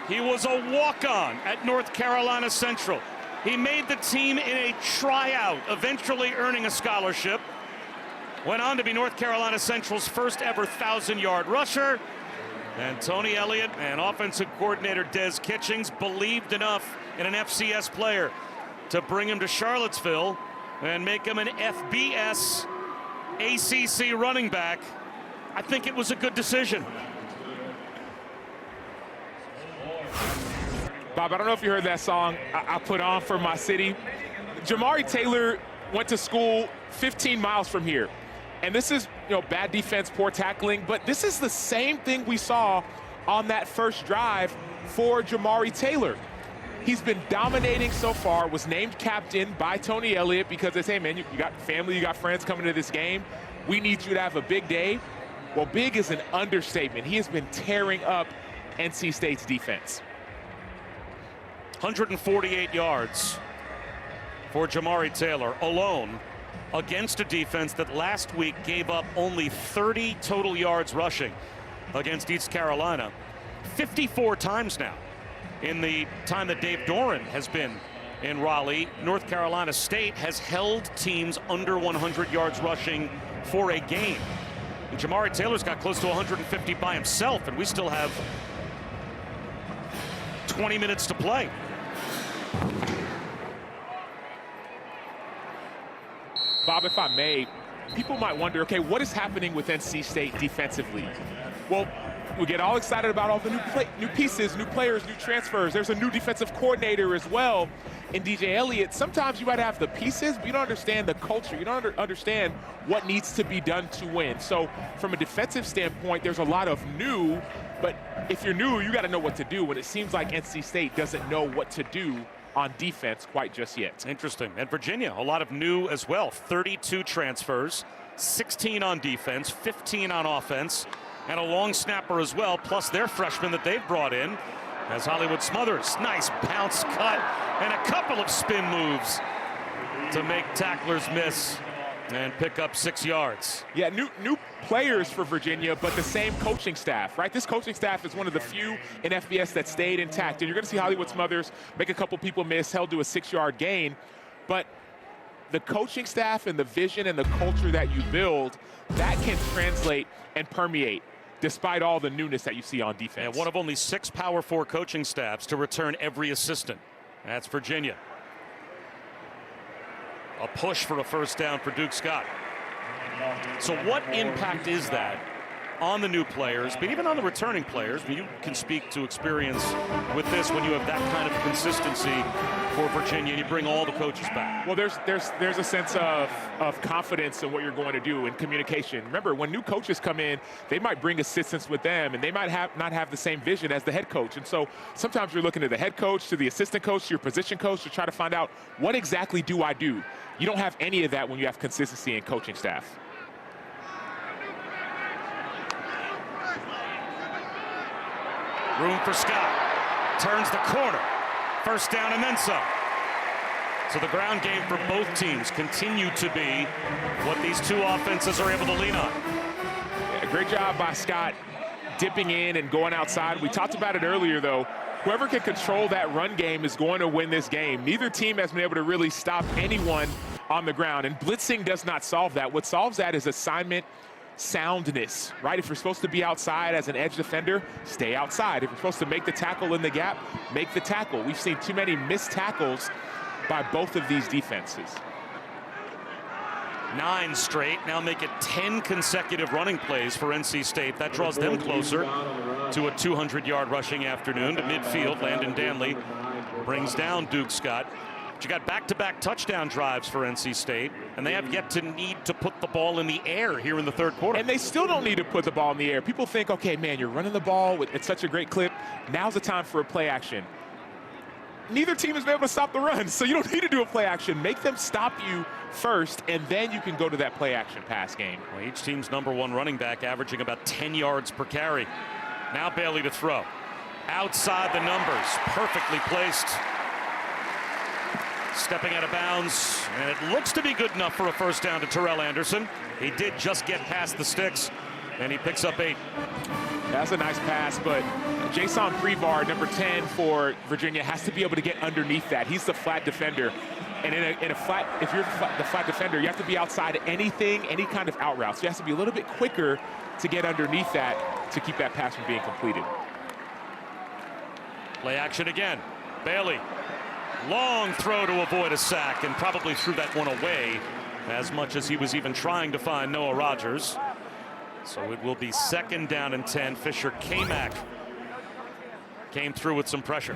He was a walk-on at North Carolina Central. He made the team in a tryout, eventually earning a scholarship. Went on to be North Carolina Central's first ever 1,000-yard rusher. And Tony Elliott and offensive coordinator Des Kitchings believed enough in an FCS player to bring him to Charlottesville and make him an FBS ACC running back. I think it was a good decision. Bob, I don't know if you heard that song I put on for my city. Jamari Taylor went to school 15 miles from here. And this is, bad defense, poor tackling, but this is the same thing we saw on that first drive for Jamari Taylor. He's been dominating so far, was named captain by Tony Elliott because they say, man, you got family, you got friends coming to this game. We need you to have a big day. Well, big is an understatement. He has been tearing up NC State's defense. 148 yards for Jamari Taylor alone against a defense that last week gave up only 30 total yards rushing against East Carolina. 54 times now in the time that Dave Doran has been in Raleigh. North Carolina State has held teams under 100 yards rushing for a game. And Jamari Taylor's got close to 150 by himself, and we still have 20 minutes to play. Bob, if I may, people might wonder, okay, what is happening with NC State defensively? Well, we get all excited about all the new pieces, new players, new transfers. There's a new defensive coordinator as well in DJ Elliott. Sometimes you might have the pieces, but you don't understand the culture. You don't understand what needs to be done to win. So from a defensive standpoint, there's a lot of new, but if you're new, you got to know what to do. And it seems like NC State doesn't know what to do on defense quite just yet. Interesting. And Virginia, a lot of new as well. 32 transfers, 16 on defense, 15 on offense, and a long snapper as well, plus their freshman that they've brought in as Hollywood Smothers. Nice bounce cut and a couple of spin moves to make tacklers miss and pick up 6 yards. Yeah, new players for Virginia, but the same coaching staff, right? This coaching staff is one of the few in FBS that stayed intact. And you're going to see Hollywood Smothers make a couple people miss, held to a 6-yard gain. But the coaching staff and the vision and the culture that you build, that can translate and permeate despite all the newness that you see on defense. And one of only 6 Power 4 coaching staffs to return every assistant. That's Virginia. A push for a first down for Duke Scott. So what impact is that on the new players, but even on the returning players. I mean, you can speak to experience with this when you have that kind of consistency for Virginia and you bring all the coaches back. Well, there's a sense of confidence in what you're going to do and communication. Remember, when new coaches come in, they might bring assistants with them, and they might not have the same vision as the head coach. And so sometimes you're looking to the head coach, to the assistant coach, to your position coach to try to find out, what exactly do I do? You don't have any of that when you have consistency in coaching staff. Room for Scott. Turns the corner. First down and then some. So the ground game for both teams continue to be what these two offenses are able to lean on. Yeah, great job by Scott dipping in and going outside. We talked about it earlier, though. Whoever can control that run game is going to win this game. Neither team has been able to really stop anyone on the ground, and blitzing does not solve that. What solves that is assignment soundness, right? If you're supposed to be outside as an edge defender, stay outside. If you're supposed to make the tackle in the gap, make the tackle. We've seen too many missed tackles by both of these defenses. 9 straight, now make it 10 consecutive running plays for NC State. That draws them closer to a 200-yard rushing afternoon to midfield. Landon Danley brings down Duke Scott. But you got back-to-back touchdown drives for NC State, and they have yet to need to put the ball in the air here in the third quarter. And they still don't need to put the ball in the air. People think, okay, man, you're running the ball at such a great clip. Now's the time for a play action. Neither team has been able to stop the run, so you don't need to do a play action. Make them stop you first, and then you can go to that play action pass game. Well, each team's #1 running back averaging about 10 yards per carry. Now Bailey to throw. Outside the numbers, perfectly placed. Stepping out of bounds, and it looks to be good enough for a first down to Terrell Anderson. He did just get past the sticks, and he picks up 8. That's a nice pass, but Jason Prevar, number 10 for Virginia, has to be able to get underneath that. He's the flat defender. And in a flat, if you're the flat defender, you have to be outside anything, any kind of out route. So you have to be a little bit quicker to get underneath that to keep that pass from being completed. Play action again. Bailey. Long throw to avoid a sack, and probably threw that one away as much as he was even trying to find Noah Rogers. So it will be 2nd down and 10. Fisher K-Mac came through with some pressure.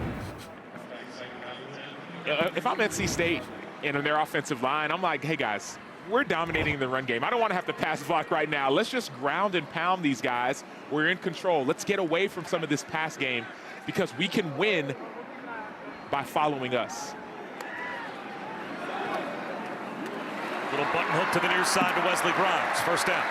If I'm NC State and on their offensive line, I'm like, hey guys, we're dominating the run game. I don't want to have to pass block right now. Let's just ground and pound these guys. We're in control. Let's get away from some of this pass game because we can win by following us. Little button hook to the near side to Wesley Grimes. First down.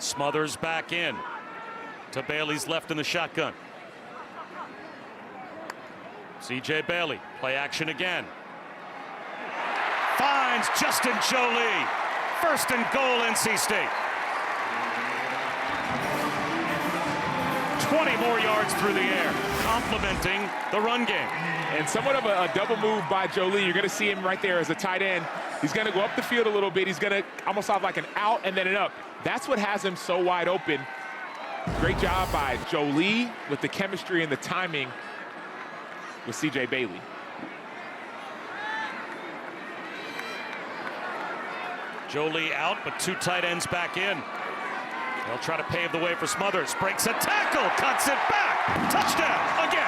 Smothers back in to Bailey's left in the shotgun. C.J. Bailey, play action again. Finds Justin Jolie. 1st and goal, NC State. 20 more yards through the air, complementing the run game. And somewhat of a double move by Jolie. You're going to see him right there as a tight end. He's going to go up the field a little bit. He's going to almost have like an out and then an up. That's what has him so wide open. Great job by Jolie with the chemistry and the timing with C.J. Bailey. Jolie out, but 2 tight ends back in. They'll try to pave the way for Smothers. Breaks a tackle, cuts it back. Touchdown again.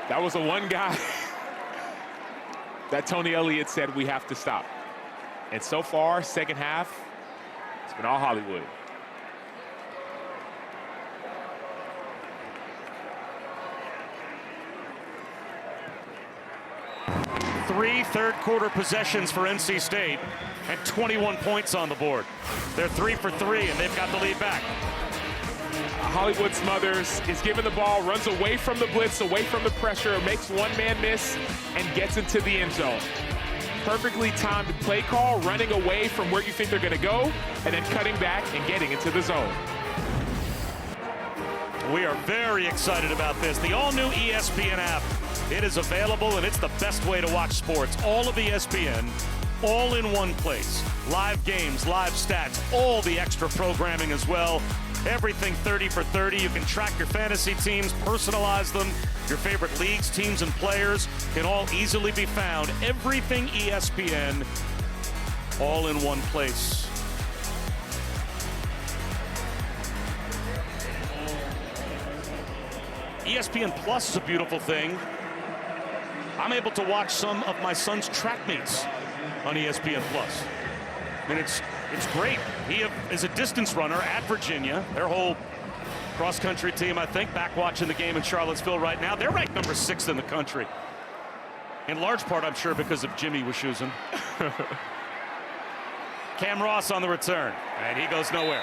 That was the one guy that Tony Elliott said we have to stop. And so far, second half, it's been all Hollywood. 3 third-quarter possessions for NC State and 21 points on the board. They're 3 for 3, and they've got the lead back. Hollywood Smothers is given the ball, runs away from the blitz, away from the pressure, makes one man miss, and gets into the end zone. Perfectly timed play call, running away from where you think they're going to go, and then cutting back and getting into the zone. We are very excited about this. The all-new ESPN app. It is available, and it's the best way to watch sports. All of ESPN, all in one place. Live games, live stats, all the extra programming as well. Everything 30 for 30. You can track your fantasy teams, personalize them. Your favorite leagues, teams, and players can all easily be found. Everything ESPN, all in one place. ESPN Plus is a beautiful thing. I'm able to watch some of my son's track meets on ESPN Plus. I mean, it's great. He is a distance runner at Virginia. Their whole cross-country team, I think, back watching the game in Charlottesville right now. They're ranked number 6 in the country. In large part, I'm sure, because of Jimmy Wischusen. Cam Ross on the return, and he goes nowhere.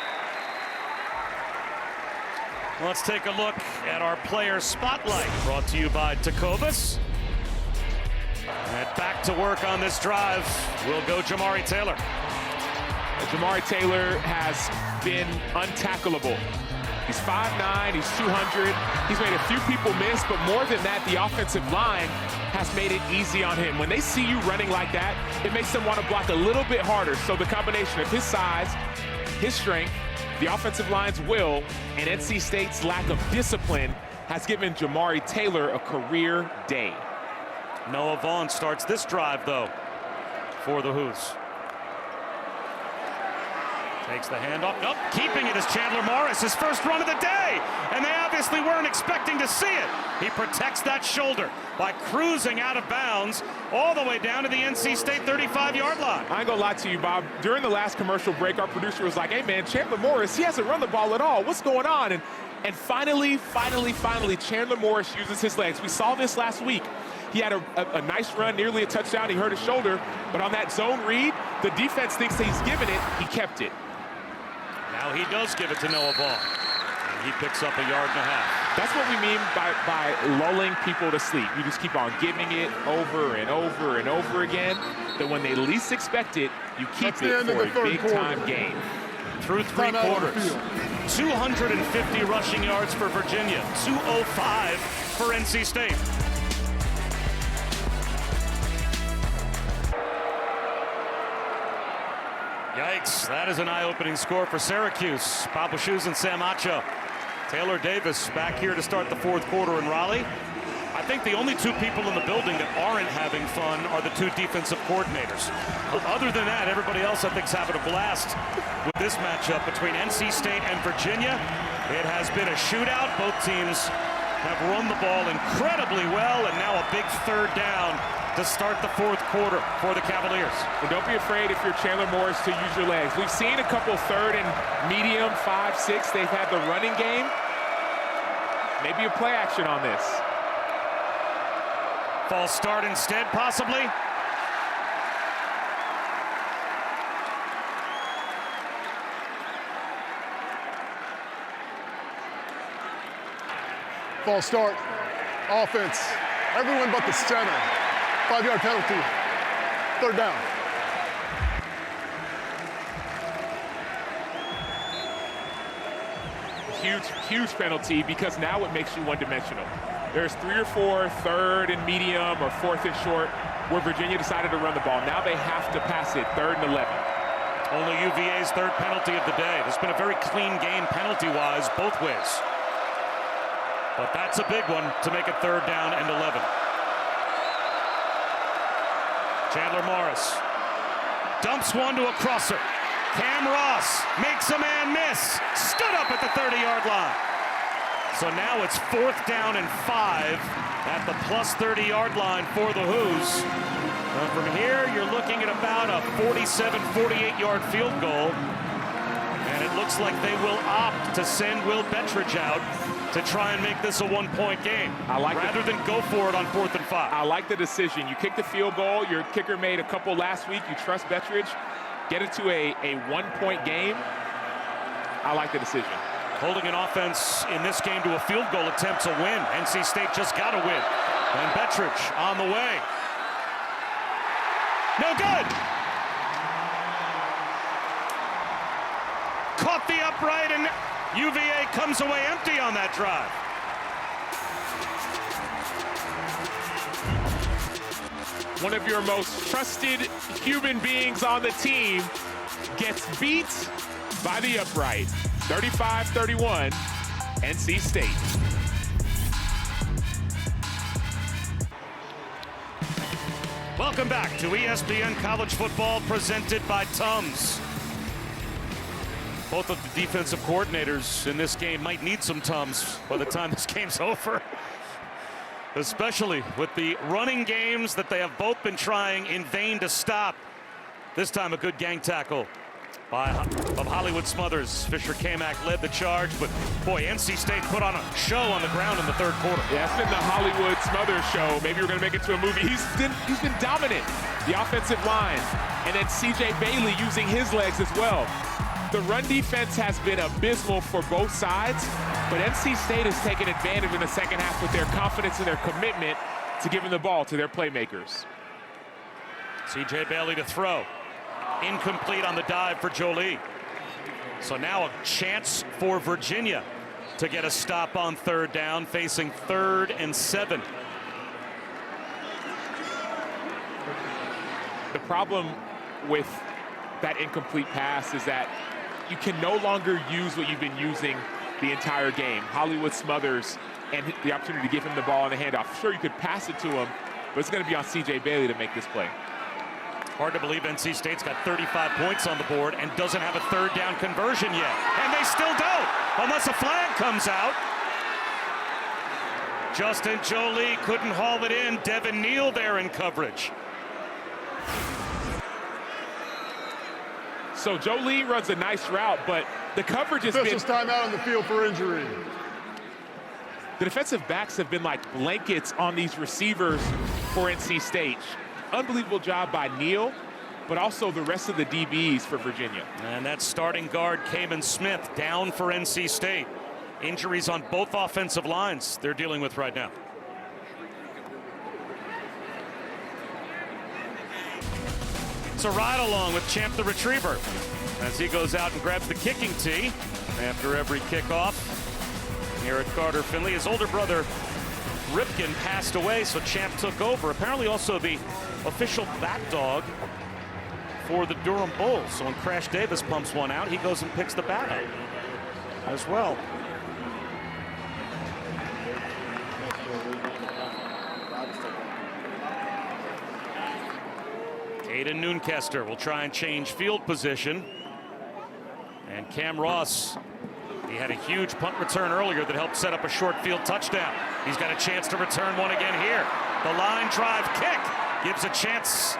Let's take a look at our player spotlight, brought to you by Tecovas. And back to work on this drive will go Jamari Taylor. Jamari Taylor has been untackleable. He's 5'9", he's 200. He's made a few people miss, but more than that, the offensive line has made it easy on him. When they see you running like that, it makes them want to block a little bit harder. So the combination of his size, his strength, the offensive line's will, and NC State's lack of discipline has given Jamari Taylor a career day. Noah Vaughn starts this drive, though, for the Hoos. Takes the handoff. Nope, keeping it is Chandler Morris, his first run of the day. And they obviously weren't expecting to see it. He protects that shoulder by cruising out of bounds all the way down to the NC State 35-yard line. I ain't gonna lie to you, Bob. During the last commercial break, our producer was like, hey, man, Chandler Morris, he hasn't run the ball at all. What's going on? And finally, Chandler Morris uses his legs. We saw this last week. He had a nice run, nearly a touchdown. He hurt his shoulder. But on that zone read, the defense thinks that he's given it. He kept it. Now he does give it to Noah Vaughn. And he picks up 1.5 yards. That's what we mean by lulling people to sleep. You just keep on giving it over and over and over again. That when they least expect it, you keep it for a big-time game. Through 3 quarters, 250 rushing yards for Virginia, 205 for NC State. Yikes, that is an eye-opening score for Syracuse. Bob Wischusen and Sam Acho. Taylor Davis back here to start the 4th quarter in Raleigh. I think the only 2 people in the building that aren't having fun are the 2 defensive coordinators. Other than that, everybody else I think is having a blast with this matchup between NC State and Virginia. It has been a shootout. Both teams have run the ball incredibly well, and now a big 3rd down to start the 4th quarter for the Cavaliers. And don't be afraid if you're Chandler Morris to use your legs. We've seen a couple 3rd and medium, 5, 6. They've had the running game. Maybe a play action on this. False start instead, possibly. False start. Offense. Everyone but the center. 5-yard penalty. 3rd down. Huge penalty, because now it makes you one-dimensional. There's 3 or 4 3rd and medium or 4th and short where Virginia decided to run the ball. Now they have to pass it 3rd and 11. Only UVA's 3rd penalty of the day. It's been a very clean game penalty-wise both ways. But that's a big one to make it 3rd down and 11. Chandler Morris dumps one to a crosser. Cam Ross makes a man miss. Stood up at the 30-yard line. So now it's 4th down and 5 at the plus 30-yard line for the Hoos. From here, you're looking at about a 47, 48-yard field goal. And it looks like they will opt to send Will Bettridge out to try and make this a one-point game rather than go for it on 4th and 5. I like the decision. You kicked the field goal. Your kicker made a couple last week. You trust Bettridge. Get it to a one-point game. I like the decision. Holding an offense in this game to a field goal attempt to win. NC State just got to win. And Bettridge on the way. No good. Caught the upright, and UVA comes away empty on that drive. One of your most trusted human beings on the team gets beat by the upright. 35-31, NC State. Welcome back to ESPN College Football presented by Tums. Both of the defensive coordinators in this game might need some Tums by the time this game's over. Especially with the running games that they have both been trying in vain to stop. This time a good gang tackle of Hollywood Smothers. Fisher Kamak led the charge, but boy, NC State put on a show on the ground in the 3rd quarter. Yeah, it's been the Hollywood Smothers show. Maybe we're going to make it to a movie. He's been dominant. The offensive line, and then C.J. Bailey using his legs as well. The run defense has been abysmal for both sides, but NC State has taken advantage in the second half with their confidence and their commitment to giving the ball to their playmakers. C.J. Bailey to throw. Incomplete on the dive for Jolie. So now a chance for Virginia to get a stop on 3rd down, facing 3rd and 7. The problem with that incomplete pass is that you can no longer use what you've been using the entire game. Hollywood Smothers and the opportunity to give him the ball in the handoff. Sure, you could pass it to him, but it's going to be on C.J. Bailey to make this play. Hard to believe NC State's got 35 points on the board and doesn't have a 3rd down conversion yet. And they still don't, unless a flag comes out. Justin Jolie couldn't haul it in. Devin Neal there in coverage. So Jolie runs a nice route, but the coverage has Officials timeout on the field for injury. The defensive backs have been like blankets on these receivers for NC State. Unbelievable job by Neal, but also the rest of the DBs for Virginia. And that starting guard, Kamen Smith, down for NC State. Injuries on both offensive lines they're dealing with right now. It's a ride along with Champ the Retriever as he goes out and grabs the kicking tee after every kickoff here at Carter Finley. His older brother Ripken passed away, so Champ took over. Apparently also the official bat dog for the Durham Bulls. So when Crash Davis pumps one out, he goes and picks the bat up as well. Aiden Noonkester will try and change field position. And Cam Ross, he had a huge punt return earlier that helped set up a short field touchdown. He's got a chance to return one again here. The line drive kick gives a chance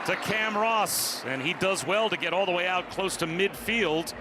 to Cam Ross, and he does well to get all the way out close to midfield.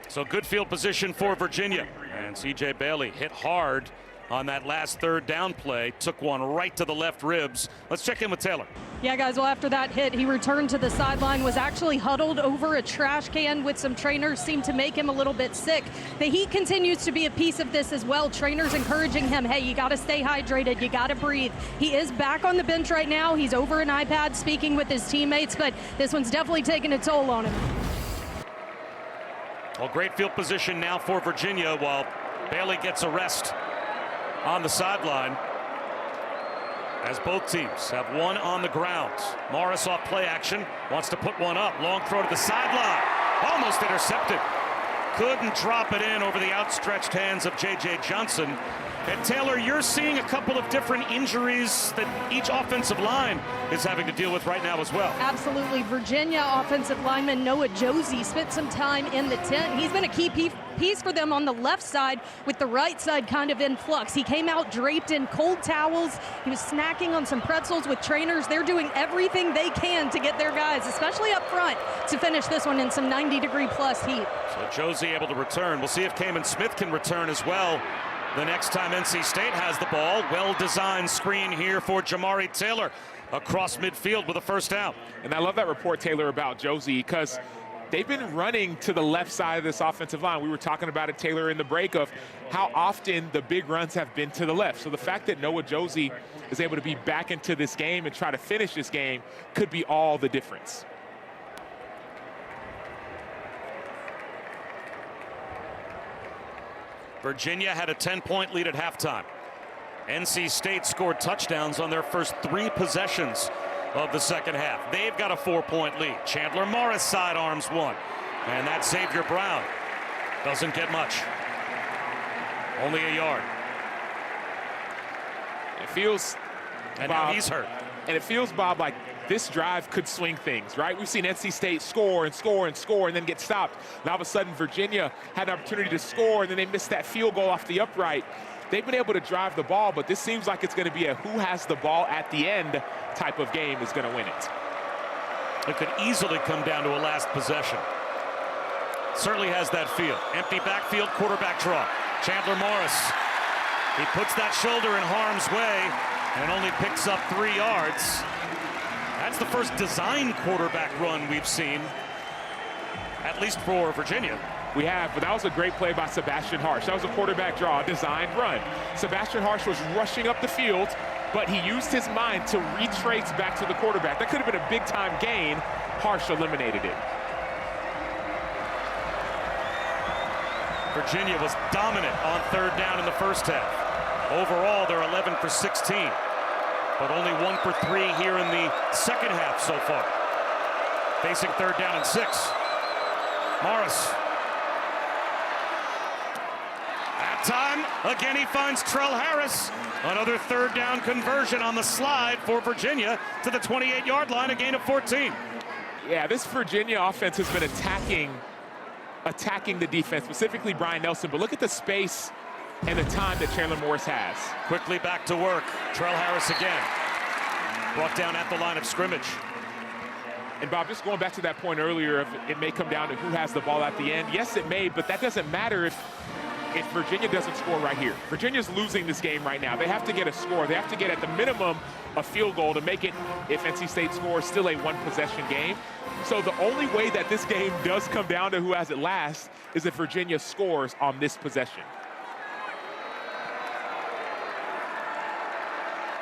So good field position for Virginia. And C.J. Bailey hit hard on that last 3rd down play. Took one right to the left ribs. Let's check in with Taylor. Yeah, guys, well, after that hit, he returned to the sideline, was actually huddled over a trash can with some trainers, seemed to make him a little bit sick. The heat continues to be a piece of this as well. Trainers encouraging him, hey, you got to stay hydrated, you got to breathe. He is back on the bench right now. He's over an iPad speaking with his teammates, but this one's definitely taking a toll on him. Well, great field position now for Virginia while Bailey gets a rest on the sideline, as both teams have one on the ground. Morris off play action, wants to put one up. Long throw to the sideline, almost intercepted. Couldn't drop it in over the outstretched hands of J.J. Johnson. And Taylor, you're seeing a couple of different injuries that each offensive line is having to deal with right now as well. Absolutely. Virginia offensive lineman Noah Josie spent some time in the tent. He's been a key piece for them on the left side, with the right side kind of in flux. He came out draped in cold towels. He was snacking on some pretzels with trainers. They're doing everything they can to get their guys, especially up front, to finish this one in some 90-degree-plus heat. So Josie able to return. We'll see if Kamen Smith can return as well the next time NC State has the ball. Well-designed screen here for Jamari Taylor across midfield with a first down. And I love that report, Taylor, about Josie, because they've been running to the left side of this offensive line. We were talking about it, Taylor, in the break of how often the big runs have been to the left. So the fact that Noah Josie is able to be back into this game and try to finish this game could be all the difference. Virginia had a 10-point lead at halftime. NC State scored touchdowns on their first 3 possessions of the second half. They've got a 4-point lead. Chandler Morris sidearms one. And that Xavier Brown doesn't get much. Only a yard. It feels, and Bob, now he's hurt. And it feels, Bob, like this drive could swing things, right? We've seen NC State score and score and score and then get stopped. Now all of a sudden Virginia had an opportunity to score, and then they missed that field goal off the upright. They've been able to drive the ball, but this seems like it's going to be a who has the ball at the end type of game is going to win it. It could easily come down to a last possession. Certainly has that feel. Empty backfield, quarterback draw. Chandler Morris. He puts that shoulder in harm's way and only picks up 3 yards. That's the first design quarterback run we've seen, at least for Virginia. We have, but that was a great play by Sebastian Harsh. That was a quarterback draw, a designed run. Sebastian Harsh was rushing up the field, but he used his mind to retrace back to the quarterback. That could have been a big-time gain. Harsh eliminated it. Virginia was dominant on 3rd down in the first half. Overall, they're 11 for 16, but only 1 for 3 here in the second half so far. Facing 3rd down and 6. Morris. At time, again he finds Trell Harris. Another 3rd down conversion on the slide for Virginia to the 28-yard line, a gain of 14. Yeah, this Virginia offense has been attacking the defense, specifically Brian Nelson, but look at the space and the time that Chandler Morris has. Quickly back to work. Trell Harris again. Brought down at the line of scrimmage. And Bob, just going back to that point earlier, it may come down to who has the ball at the end. Yes, it may, but that doesn't matter if Virginia doesn't score right here. Virginia's losing this game right now. They have to get a score. They have to get, at the minimum, a field goal to make it, if NC State scores, still a 1-possession game. So the only way that this game does come down to who has it last is if Virginia scores on this possession.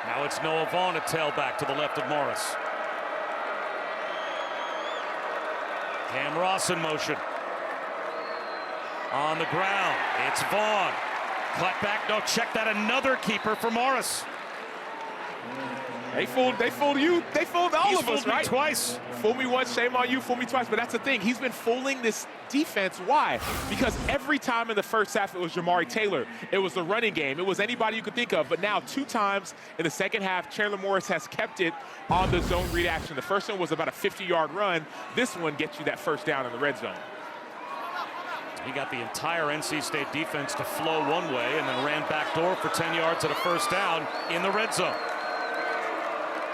Now it's Noah Vaughn at tailback to the left of Morris. Cam Ross in motion. On the ground, it's Vaughn. Cut back, no, check that, another keeper for Morris. They fooled you. They fooled all of us, right? Twice. Fool me once, shame on you, fool me twice. But that's the thing. He's been fooling this defense. Why? Because every time in the first half, it was Jamari Taylor. It was the running game. It was anybody you could think of. But now 2 times in the second half, Chandler Morris has kept it on the zone read action. The first one was about a 50-yard run. This one gets you that first down in the red zone. He got the entire NC State defense to flow one way and then ran backdoor for 10 yards at a first down in the red zone.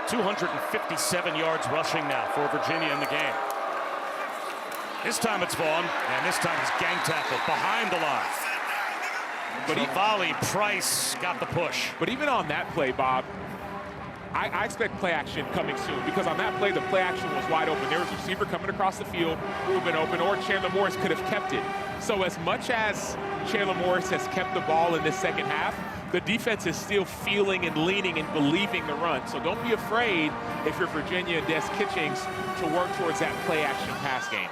257 yards rushing now for Virginia in the game. This time it's Vaughn, and this time it's gang tackle behind the line. But volley, Price got the push. But even on that play, Bob, I expect play action coming soon, because on that play, the play action was wide open. There was a receiver coming across the field who would have been open, or Chandler Morris could have kept it. So as much as Chandler Morris has kept the ball in this second half, the defense is still feeling and leaning and believing the run. So don't be afraid, if you're Virginia and Des Kitchings, to work towards that play action pass game.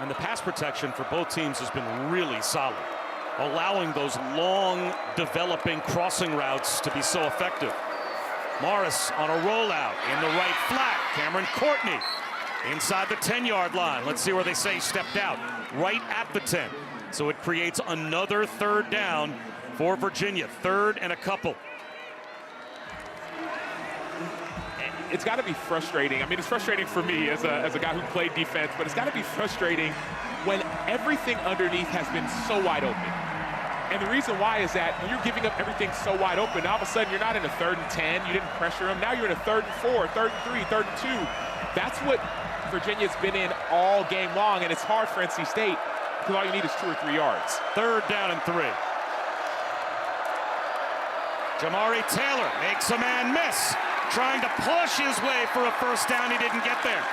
And the pass protection for both teams has been really solid, allowing those long developing crossing routes to be so effective. Morris on a rollout in the right flat. Cameron Courtney inside the 10-yard line. Let's see where they say stepped out. Right at the 10. So it creates another 3rd down for Virginia. 3rd and a couple. It's got to be frustrating. I mean, it's frustrating for me as a guy who played defense, but it's got to be frustrating when everything underneath has been so wide open. And the reason why is that when you're giving up everything so wide open, now all of a sudden you're not in a 3rd and 10, you didn't pressure them. Now you're in a 3rd and 4, 3rd and 3, 3rd and 2. That's what Virginia's been in all game long, and it's hard for NC State because all you need is 2 or 3 yards. 3rd down and 3. Jamari Taylor makes a man miss, trying to push his way for a 1st down. He didn't get there.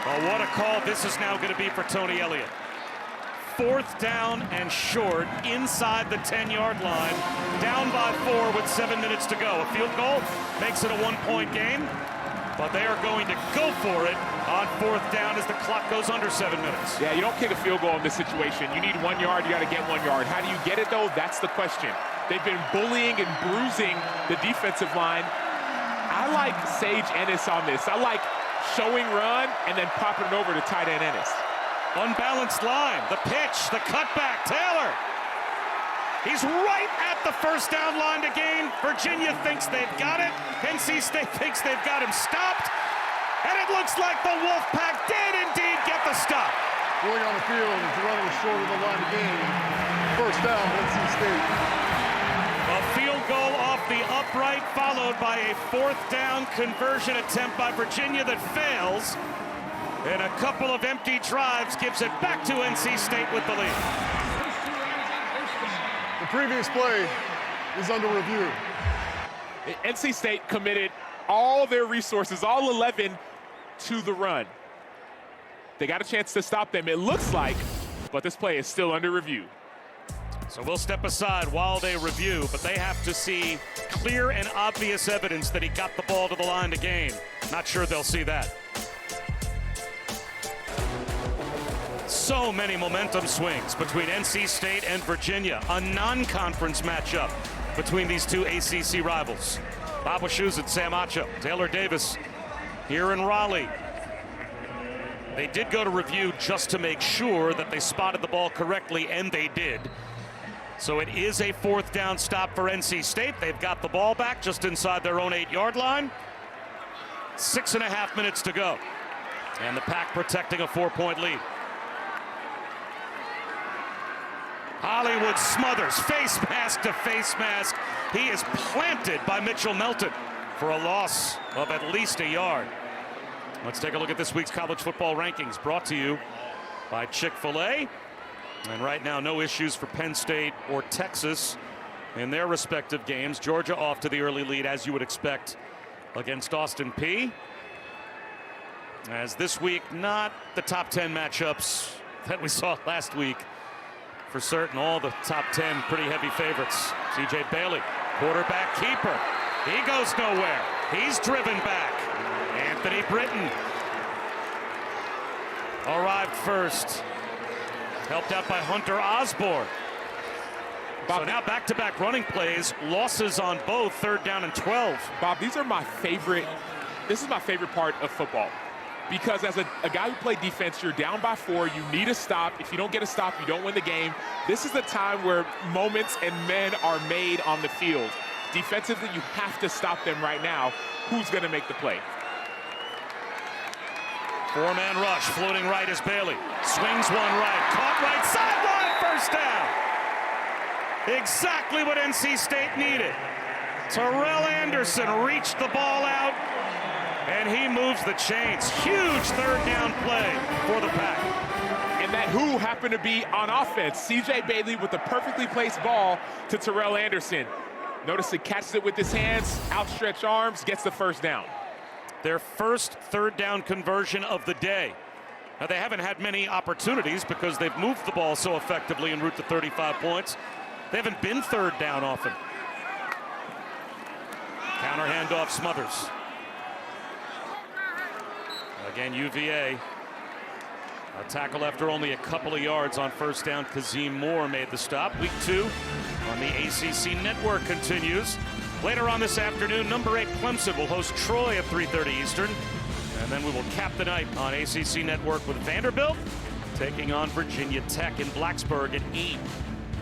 Oh, what a call this is now going to be for Tony Elliott. 4th down and short inside the 10-yard line. Down by 4 with 7 minutes to go. A field goal makes it a 1-point game, but they are going to go for it on 4th down as the clock goes under 7 minutes. Yeah, you don't kick a field goal in this situation. You need 1 yard, you got to get 1 yard. How do you get it, though? That's the question. They've been bullying and bruising the defensive line. I like Sage Ennis on this. I like showing run and then popping it over to tight end Ennis. Unbalanced line, the pitch, the cutback, Taylor. He's right at the 1st down line to gain. Virginia thinks they've got it. NC State thinks they've got him stopped. And it looks like the Wolfpack did indeed get the stop. Going on the field, it's running short of the line of game. 1st down, NC State. A field goal off the upright, followed by a 4th down conversion attempt by Virginia that fails. And a couple of empty drives gives it back to NC State with the lead. The previous play is under review. NC State committed all their resources, all 11, to the run. They got a chance to stop them, it looks like, but this play is still under review. So we'll step aside while they review, but they have to see clear and obvious evidence that he got the ball to the line to gain. Not sure they'll see that. So many momentum swings between NC State and Virginia. A non-conference matchup between these two ACC rivals. Bob Wischusen and Sam Acho, Taylor Davis here in Raleigh. They did go to review just to make sure that they spotted the ball correctly, and they did. So it is a 4th down stop for NC State. They've got the ball back just inside their own 8-yard line. 6.5 minutes to go. And the Pack protecting a 4-point lead. Hollywood smothers, face mask to face mask. He is planted by Mitchell Melton for a loss of at least a yard. Let's take a look at this week's college football rankings, brought to you by Chick-fil-A. And right now, no issues for Penn State or Texas in their respective games. Georgia off to the early lead, as you would expect, against Austin Peay. As this week, not the top 10 matchups that we saw last week. For certain, all the top 10 pretty heavy favorites. C.J. Bailey, quarterback keeper. He goes nowhere. He's driven back. Anthony Britton arrived first. Helped out by Hunter Osborne. Bob, so now back-to-back running plays, losses on both, 3rd down and 12. Bob, these are my favorite. This is my favorite part of football. Because as a guy who played defense, you're down by 4, you need a stop. If you don't get a stop, you don't win the game. This is the time where moments and men are made on the field. Defensively, you have to stop them right now. Who's going to make the play? 4-man rush, floating right is Bailey. Swings one right, caught right sideline, 1st down. Exactly what NC State needed. Terrell Anderson reached the ball out, and he moves the chains. Huge 3rd down play for the Pack. And that who happened to be on offense. C.J. Bailey with a perfectly placed ball to Terrell Anderson. Notice he catches it with his hands, outstretched arms, gets the 1st down. Their first 3rd down conversion of the day. Now, they haven't had many opportunities because they've moved the ball so effectively en route to 35 points. They haven't been 3rd down often. Counter handoff, Smothers. Again, UVA. A tackle after only a couple of yards on 1st down. Kazim Moore made the stop. Week 2 on the ACC Network continues. Later on this afternoon, number 8 Clemson will host Troy at 3:30 Eastern. And then we will cap the night on ACC Network with Vanderbilt taking on Virginia Tech in Blacksburg at 8.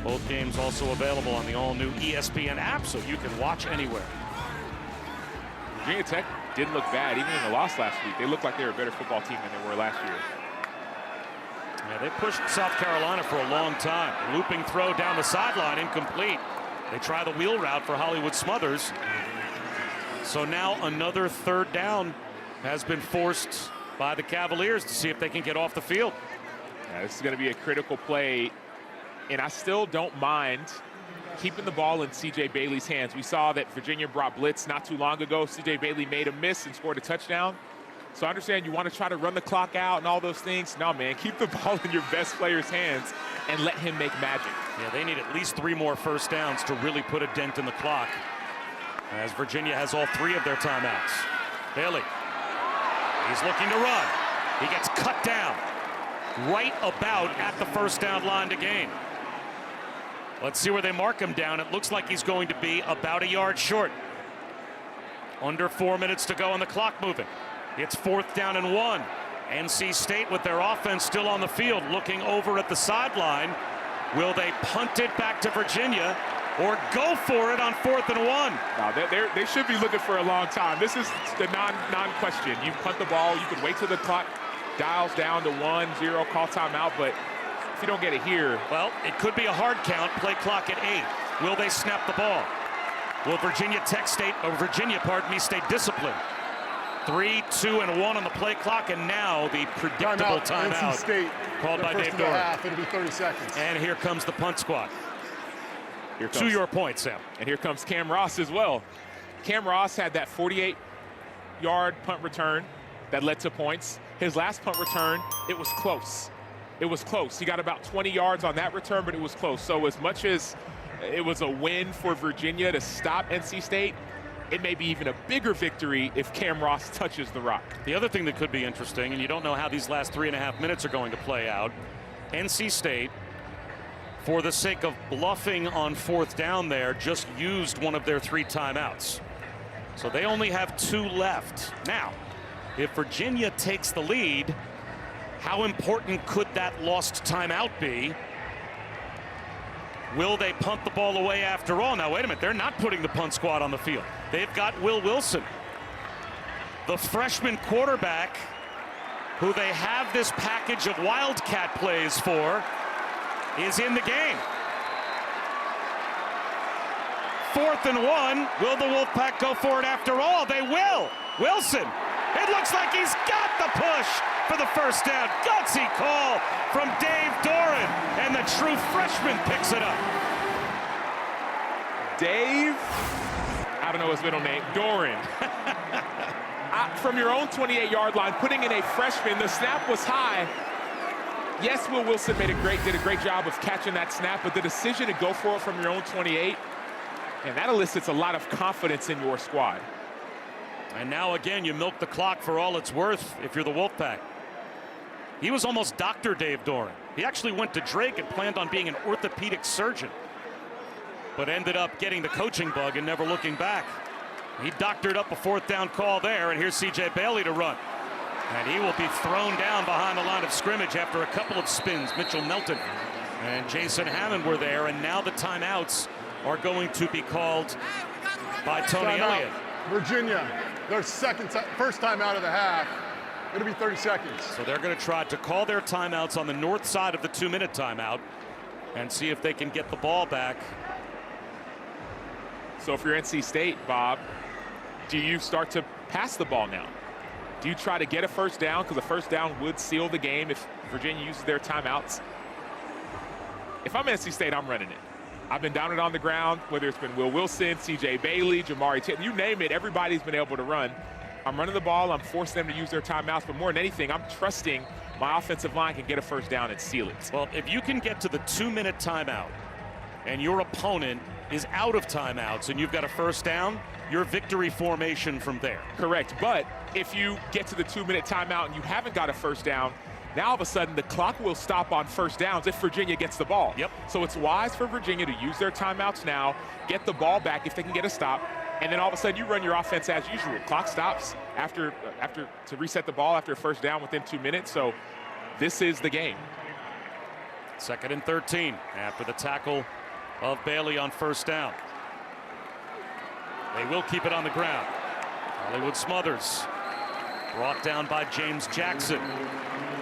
Both games also available on the all-new ESPN app, so you can watch anywhere. Virginia Tech didn't look bad, even in the loss last week. They looked like they were a better football team than they were last year. Yeah, they pushed South Carolina for a long time. Looping throw down the sideline, incomplete. They try the wheel route for Hollywood Smothers. So now another third down has been forced by the Cavaliers to see if they can get off the field. Yeah, this is going to be a critical play, and I still don't mind keeping the ball in C.J. Bailey's hands. We saw that Virginia brought blitz not too long ago. C.J. Bailey made a miss and scored a touchdown. So I understand you want to try to run the clock out and all those things. No, man, keep the ball in your best player's hands and let him make magic. Yeah, they need at least 3 more first downs to really put a dent in the clock, as Virginia has all 3 of their timeouts. Bailey, he's looking to run. He gets cut down right about at the first down line to gain. Let's see where they mark him down. It looks like he's going to be about a yard short. Under 4 minutes to go on the clock moving. It's 4th down and 1. NC State with their offense still on the field, looking over at the sideline. Will they punt it back to Virginia or go for it on 4th and 1? No, they should be looking for a long time. This is the non-question. You punt the ball, you could wait till the clock dials down to 1-0, call timeout, but if you don't get it here. Well, it could be a hard count, play clock at 8. Will they snap the ball? Will Virginia stay disciplined? 3, 2, and 1 on the play clock, and now the predictable timeout NC State, called by Dave Doran. It'll be 30 seconds. And here comes the punt squad. To your point, Sam. And here comes Cam Ross as well. Cam Ross had that 48-yard punt return that led to points. His last punt return, it was close. It was close. He got about 20 yards on that return, but it was close. So as much as it was a win for Virginia to stop NC State, it may be even a bigger victory if Cam Ross touches the rock. The other thing that could be interesting, and you don't know how these last 3.5 minutes are going to play out, NC State, for the sake of bluffing on 4th down there, just used one of their 3 timeouts. So they only have 2 left. Now, if Virginia takes the lead, how important could that lost timeout be? Will they punt the ball away after all? Now, wait a minute. They're not putting the punt squad on the field. They've got Will Wilson, the freshman quarterback, who they have this package of Wildcat plays for, is in the game. 4th and 1. Will the Wolfpack go for it after all? They will. Wilson. It looks like he's got the push for the first down. Gutsy call from Dave Doran, and the true freshman picks it up. Dave, I don't know his middle name, Doran. From your own 28-yard line, putting in a freshman, the snap was high. Yes, Will Wilson did a great job of catching that snap, but the decision to go for it from your own 28, and that elicits a lot of confidence in your squad. And now again, you milk the clock for all it's worth if you're the Wolfpack. He was almost Dr. Dave Doran. He actually went to Drake and planned on being an orthopedic surgeon, but ended up getting the coaching bug and never looking back. He doctored up a 4th down call there, and here's C.J. Bailey to run. And he will be thrown down behind the line of scrimmage after a couple of spins. Mitchell Melton and Jason Hammond were there, and now the timeouts are going to be called by Tony Elliott. Virginia, their first time out of the half. It'll be 30 seconds. So they're going to try to call their timeouts on the north side of the 2-minute timeout and see if they can get the ball back. So if you're NC State, Bob, do you start to pass the ball now? Do you try to get a first down? Because a first down would seal the game if Virginia uses their timeouts. If I'm NC State, I'm running it. I've been down and on the ground, whether it's been Will Wilson, C.J. Bailey, Jamari Taylor, you name it, everybody's been able to run. I'm running the ball, I'm forcing them to use their timeouts, but more than anything, I'm trusting my offensive line can get a first down and seal it. Well, if you can get to the 2-minute timeout and your opponent is out of timeouts and you've got a first down, your victory formation from there. Correct, but if you get to the 2-minute timeout and you haven't got a first down, now all of a sudden the clock will stop on first downs if Virginia gets the ball. Yep. So it's wise for Virginia to use their timeouts now, get the ball back if they can get a stop, and then all of a sudden you run your offense as usual. Clock stops after to reset the ball after a first down within 2 minutes. So this is the game. 2nd and 13 after the tackle of Bailey on 1st down. They will keep it on the ground. Hollywood Smothers brought down by James Jackson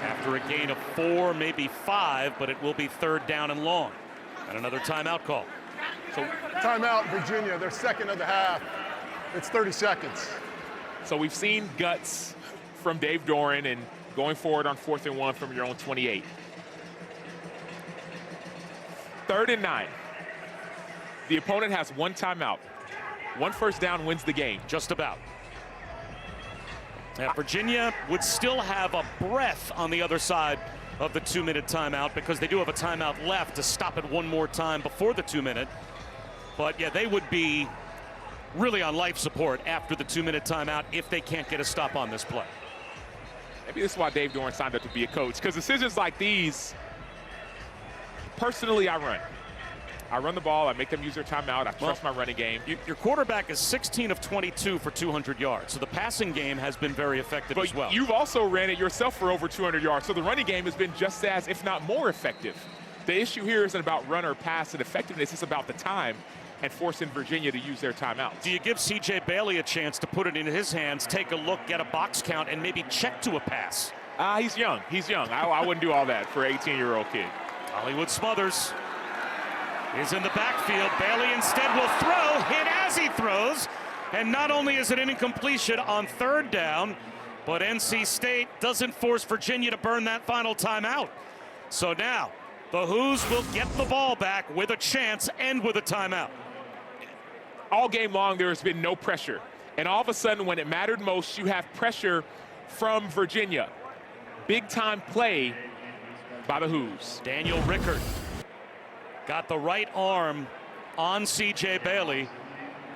after a gain of 4, maybe 5, but it will be 3rd down and long. And another timeout call. So timeout, Virginia, their 2nd of the half. It's 30 seconds. So we've seen guts from Dave Doran and going forward on 4th and 1 from your own 28. 3rd and 9. The opponent has 1 timeout. 1 first down wins the game. Just about. Now, Virginia would still have a breath on the other side of the 2-minute timeout because they do have a timeout left to stop it one more time before the 2-minute. But yeah, they would be really on life support after the 2-minute timeout if they can't get a stop on this play. Maybe this is why Dave Doran signed up to be a coach, because decisions like these, personally, I run. I run the ball, I make them use their timeout, I trust my running game. Your quarterback is 16 of 22 for 200 yards, so the passing game has been very effective as well. You've also ran it yourself for over 200 yards, so the running game has been just as, if not more, effective. The issue here isn't about run or pass and effectiveness, it's about the time and forcing Virginia to use their timeout. Do you give C.J. Bailey a chance to put it in his hands, take a look, get a box count, and maybe check to a pass? He's young. He's young. I wouldn't do all that for an 18-year-old kid. Hollywood Smothers is in the backfield. Bailey instead will throw, hit as he throws. And not only is it an incompletion on 3rd down, but NC State doesn't force Virginia to burn that final timeout. So now the Hoos will get the ball back with a chance and with a timeout. All game long, there has been no pressure. And all of a sudden, when it mattered most, you have pressure from Virginia. Big-time play by the Hoos. Daniel Rickard got the right arm on C.J. Bailey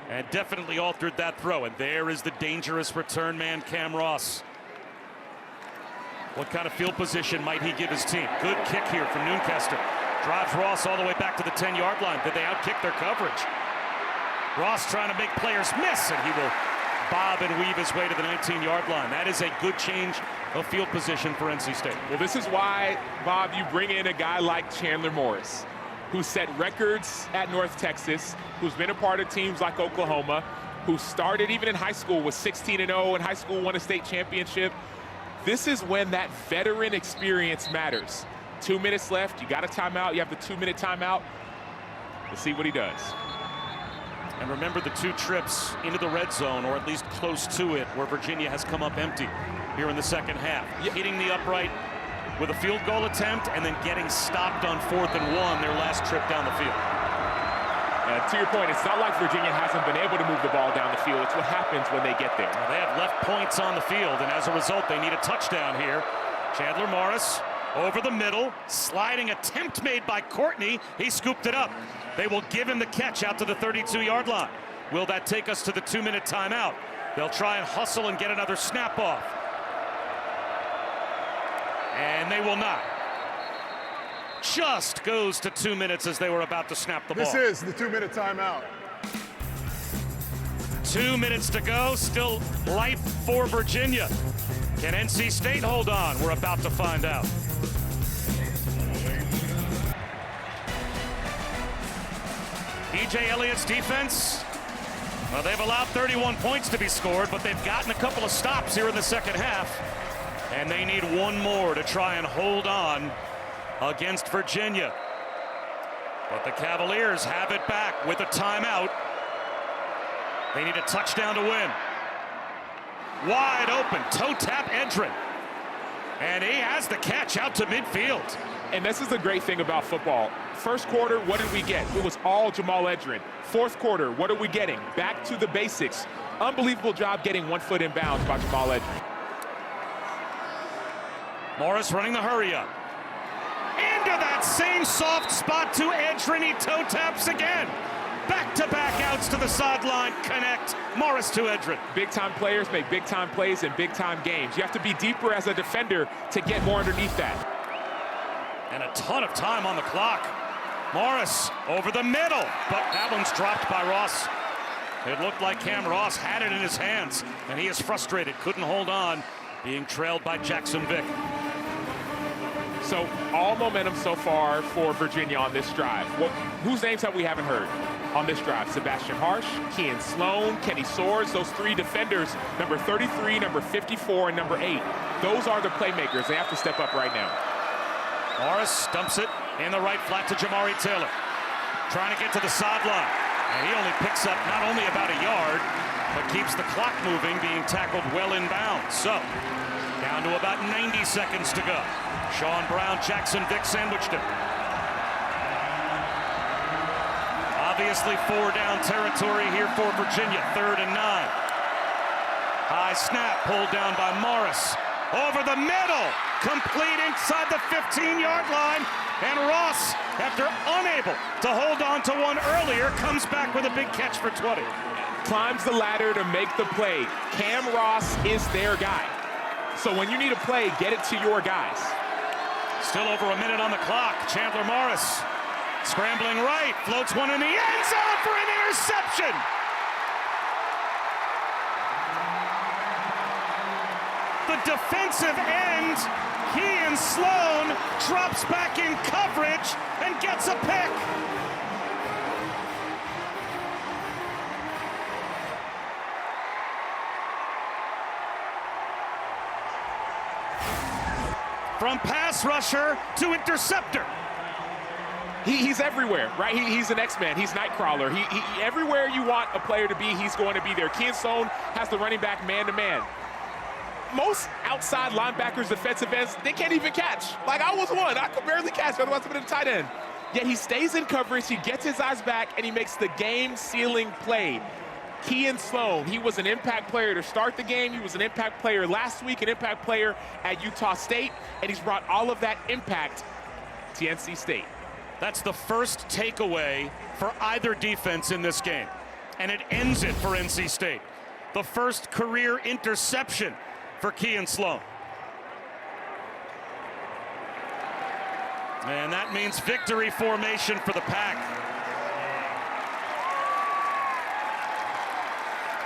and definitely altered that throw. And there is the dangerous return man, Cam Ross. What kind of field position might he give his team? Good kick here from Noonkester. Drives Ross all the way back to the 10-yard line. Did they outkick their coverage? Ross trying to make players miss, and he will bob and weave his way to the 19-yard line. That is a good change of field position for NC State. Well, this is why, Bob, you bring in a guy like Chandler Morris, who set records at North Texas, who's been a part of teams like Oklahoma, who started even in high school, was 16-0 in high school, won a state championship. This is when that veteran experience matters. 2 minutes left, you got a timeout, you have the 2-minute timeout. Let's see what he does. And remember the 2 trips into the red zone, or at least close to it, where Virginia has come up empty here in the 2nd half. Hitting the upright with a field goal attempt and then getting stopped on 4th and 1 their last trip down the field. To your point, it's not like Virginia hasn't been able to move the ball down the field. It's what happens when they get there. Well, they have left points on the field, and as a result, they need a touchdown here. Chandler Morris over the middle, sliding attempt made by Courtney. He scooped it up. They will give him the catch out to the 32-yard line. Will that take us to the 2-minute timeout? They'll try and hustle and get another snap off. And they will not. Just goes to 2 minutes as they were about to snap the ball. This is the 2-minute timeout. 2 minutes to go, still life for Virginia. Can NC State hold on? We're about to find out. E.J. Elliott's defense, well, they've allowed 31 points to be scored, but they've gotten a couple of stops here in the 2nd half. And they need one more to try and hold on against Virginia. But the Cavaliers have it back with a timeout. They need a touchdown to win. Wide open, toe tap Edrin. And he has the catch out to midfield. And this is the great thing about football. First quarter, what did we get? It was all Jamal Edrin. 4th quarter, what are we getting? Back to the basics. Unbelievable job getting 1 foot in bounds by Jamal Edrin. Morris running the hurry up. Into that same soft spot to Edrin. He toe taps again. Back-to-back outs to the sideline. Connect. Morris to Edrin. Big-time players make big-time plays in big-time games. You have to be deeper as a defender to get more underneath that. And a ton of time on the clock. Morris over the middle, but that one's dropped by Ross. It looked like Cam Ross had it in his hands, and he is frustrated, couldn't hold on, being trailed by Jackson Vick. So all momentum so far for Virginia on this drive. Whose names have we haven't heard on this drive? Sebastian Harsh, Kean Sloan, Kenny Swords, those three defenders, number 33, number 54, and number 8. Those are the playmakers. They have to step up right now. Morris dumps it in the right flat to Jamari Taylor. Trying to get to the sideline. And he only picks up not only about a yard, but keeps the clock moving, being tackled well inbounds. So, down to about 90 seconds to go. Sean Brown, Jackson Vick sandwiched him. Obviously 4-down territory here for Virginia, 3rd and 9. High snap pulled down by Morris. Over the middle, complete inside the 15-yard line. And Ross, after unable to hold on to one earlier, comes back with a big catch for 20. Climbs the ladder to make the play. Cam Ross is their guy. So when you need a play, get it to your guys. Still over a minute on the clock. Chandler Morris scrambling right, floats one in the end zone for an interception. The defensive end, Kean Sloan, drops back in coverage and gets a pick. From pass rusher to interceptor. He's everywhere, right? He's an X-Man. He's Nightcrawler. He everywhere you want a player to be, he's going to be there. Kean Sloan has the running back man-to-man. Most outside linebackers, defensive ends, they can't even catch. Like I was one, I could barely catch, otherwise I've been a tight end. Yet he stays in coverage, he gets his eyes back, and he makes the game-sealing play. Kean Sloan, he was an impact player to start the game. He was an impact player last week, an impact player at Utah State, and he's brought all of that impact to NC State. That's the first takeaway for either defense in this game, and it ends it for NC State. The first career interception for Kean Sloan. And that means victory formation for the Pack.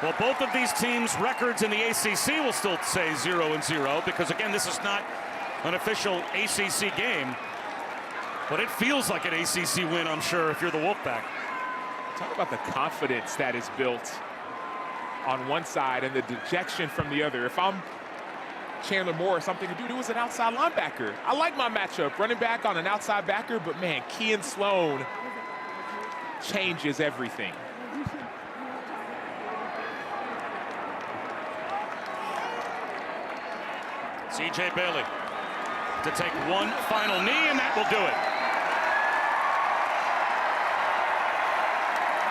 Well, both of these teams' records in the ACC will still say 0-0 because, again, this is not an official ACC game. But it feels like an ACC win, I'm sure, if you're the Wolfpack. Talk about the confidence that is built on one side and the dejection from the other. If I'm Chandler Morris, I'm thinking, dude, it was an outside linebacker. I like my matchup, running back on an outside backer, but, man, Kean Sloan changes everything. C.J. Bailey to take one final knee, and that will do it.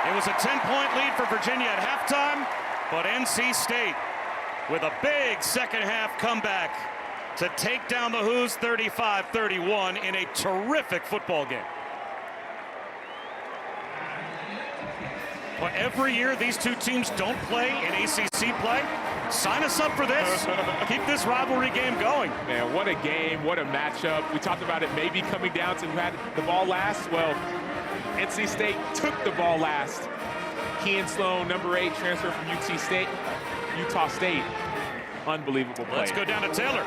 It was a 10-point lead for Virginia at halftime, but NC State with a big second-half comeback to take down the Hoos 35-31 in a terrific football game. But every year these two teams don't play in ACC play. Sign us up for this. Keep this rivalry game going. Man, what a game, what a matchup. We talked about it maybe coming down to who had the ball last. Well, NC State took the ball last. Kean Sloan, number 8, transfer from Utah State. Unbelievable play. Let's go down to Taylor.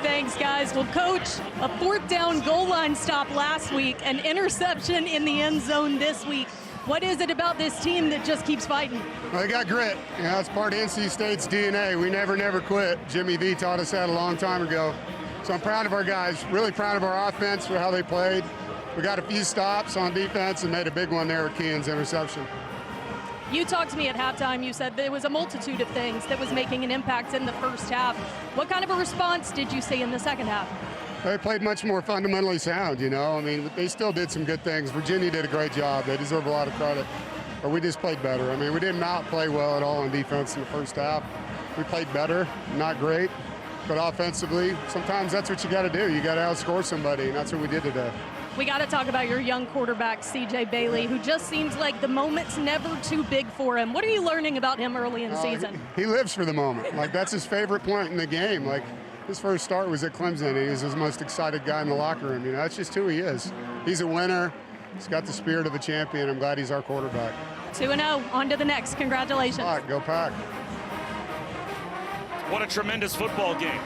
Thanks, guys. Well, Coach, a 4th down goal line stop last week, an interception in the end zone this week. What is it about this team that just keeps fighting? Well, they got grit. You know, it's part of NC State's DNA. We never quit. Jimmy V taught us that a long time ago. So I'm proud of our guys, really proud of our offense for how they played. We got a few stops on defense and made a big one there with Kean's interception. You talked to me at halftime. You said there was a multitude of things that was making an impact in the first half. What kind of a response did you see in the second half? They played much more fundamentally sound, you know. I mean, they still did some good things. Virginia did a great job. They deserve a lot of credit. But we just played better. I mean, we did not play well at all on defense in the first half. We played better, not great. But offensively, sometimes that's what you got to do. You got to outscore somebody, and that's what we did today. We got to talk about your young quarterback, C.J. Bailey, who just seems like the moment's never too big for him. What are you learning about him early in the season? He lives for the moment. Like, that's his favorite point in the game. Like, his first start was at Clemson. He was his most excited guy in the locker room. You know, that's just who he is. He's a winner. He's got the spirit of a champion. I'm glad he's our quarterback. 2-0. On to the next. Congratulations. All right, go Pack. What a tremendous football game.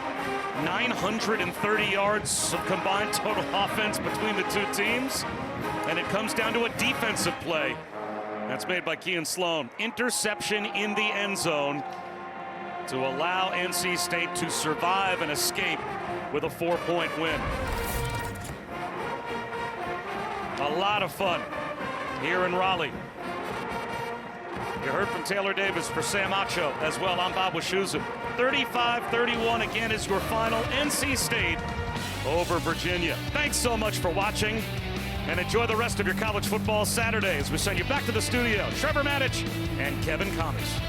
930 yards of combined total offense between the two teams. And it comes down to a defensive play. That's made by Kean Sloan. Interception in the end zone to allow NC State to survive and escape with a 4-point win. A lot of fun here in Raleigh. You heard from Taylor Davis for Sam Acho as well. I'm Bob Wischusen. 35-31 again is your final. NC State over Virginia. Thanks so much for watching, and enjoy the rest of your college football Saturday as we send you back to the studio. Trevor Matich and Kevin Commerce.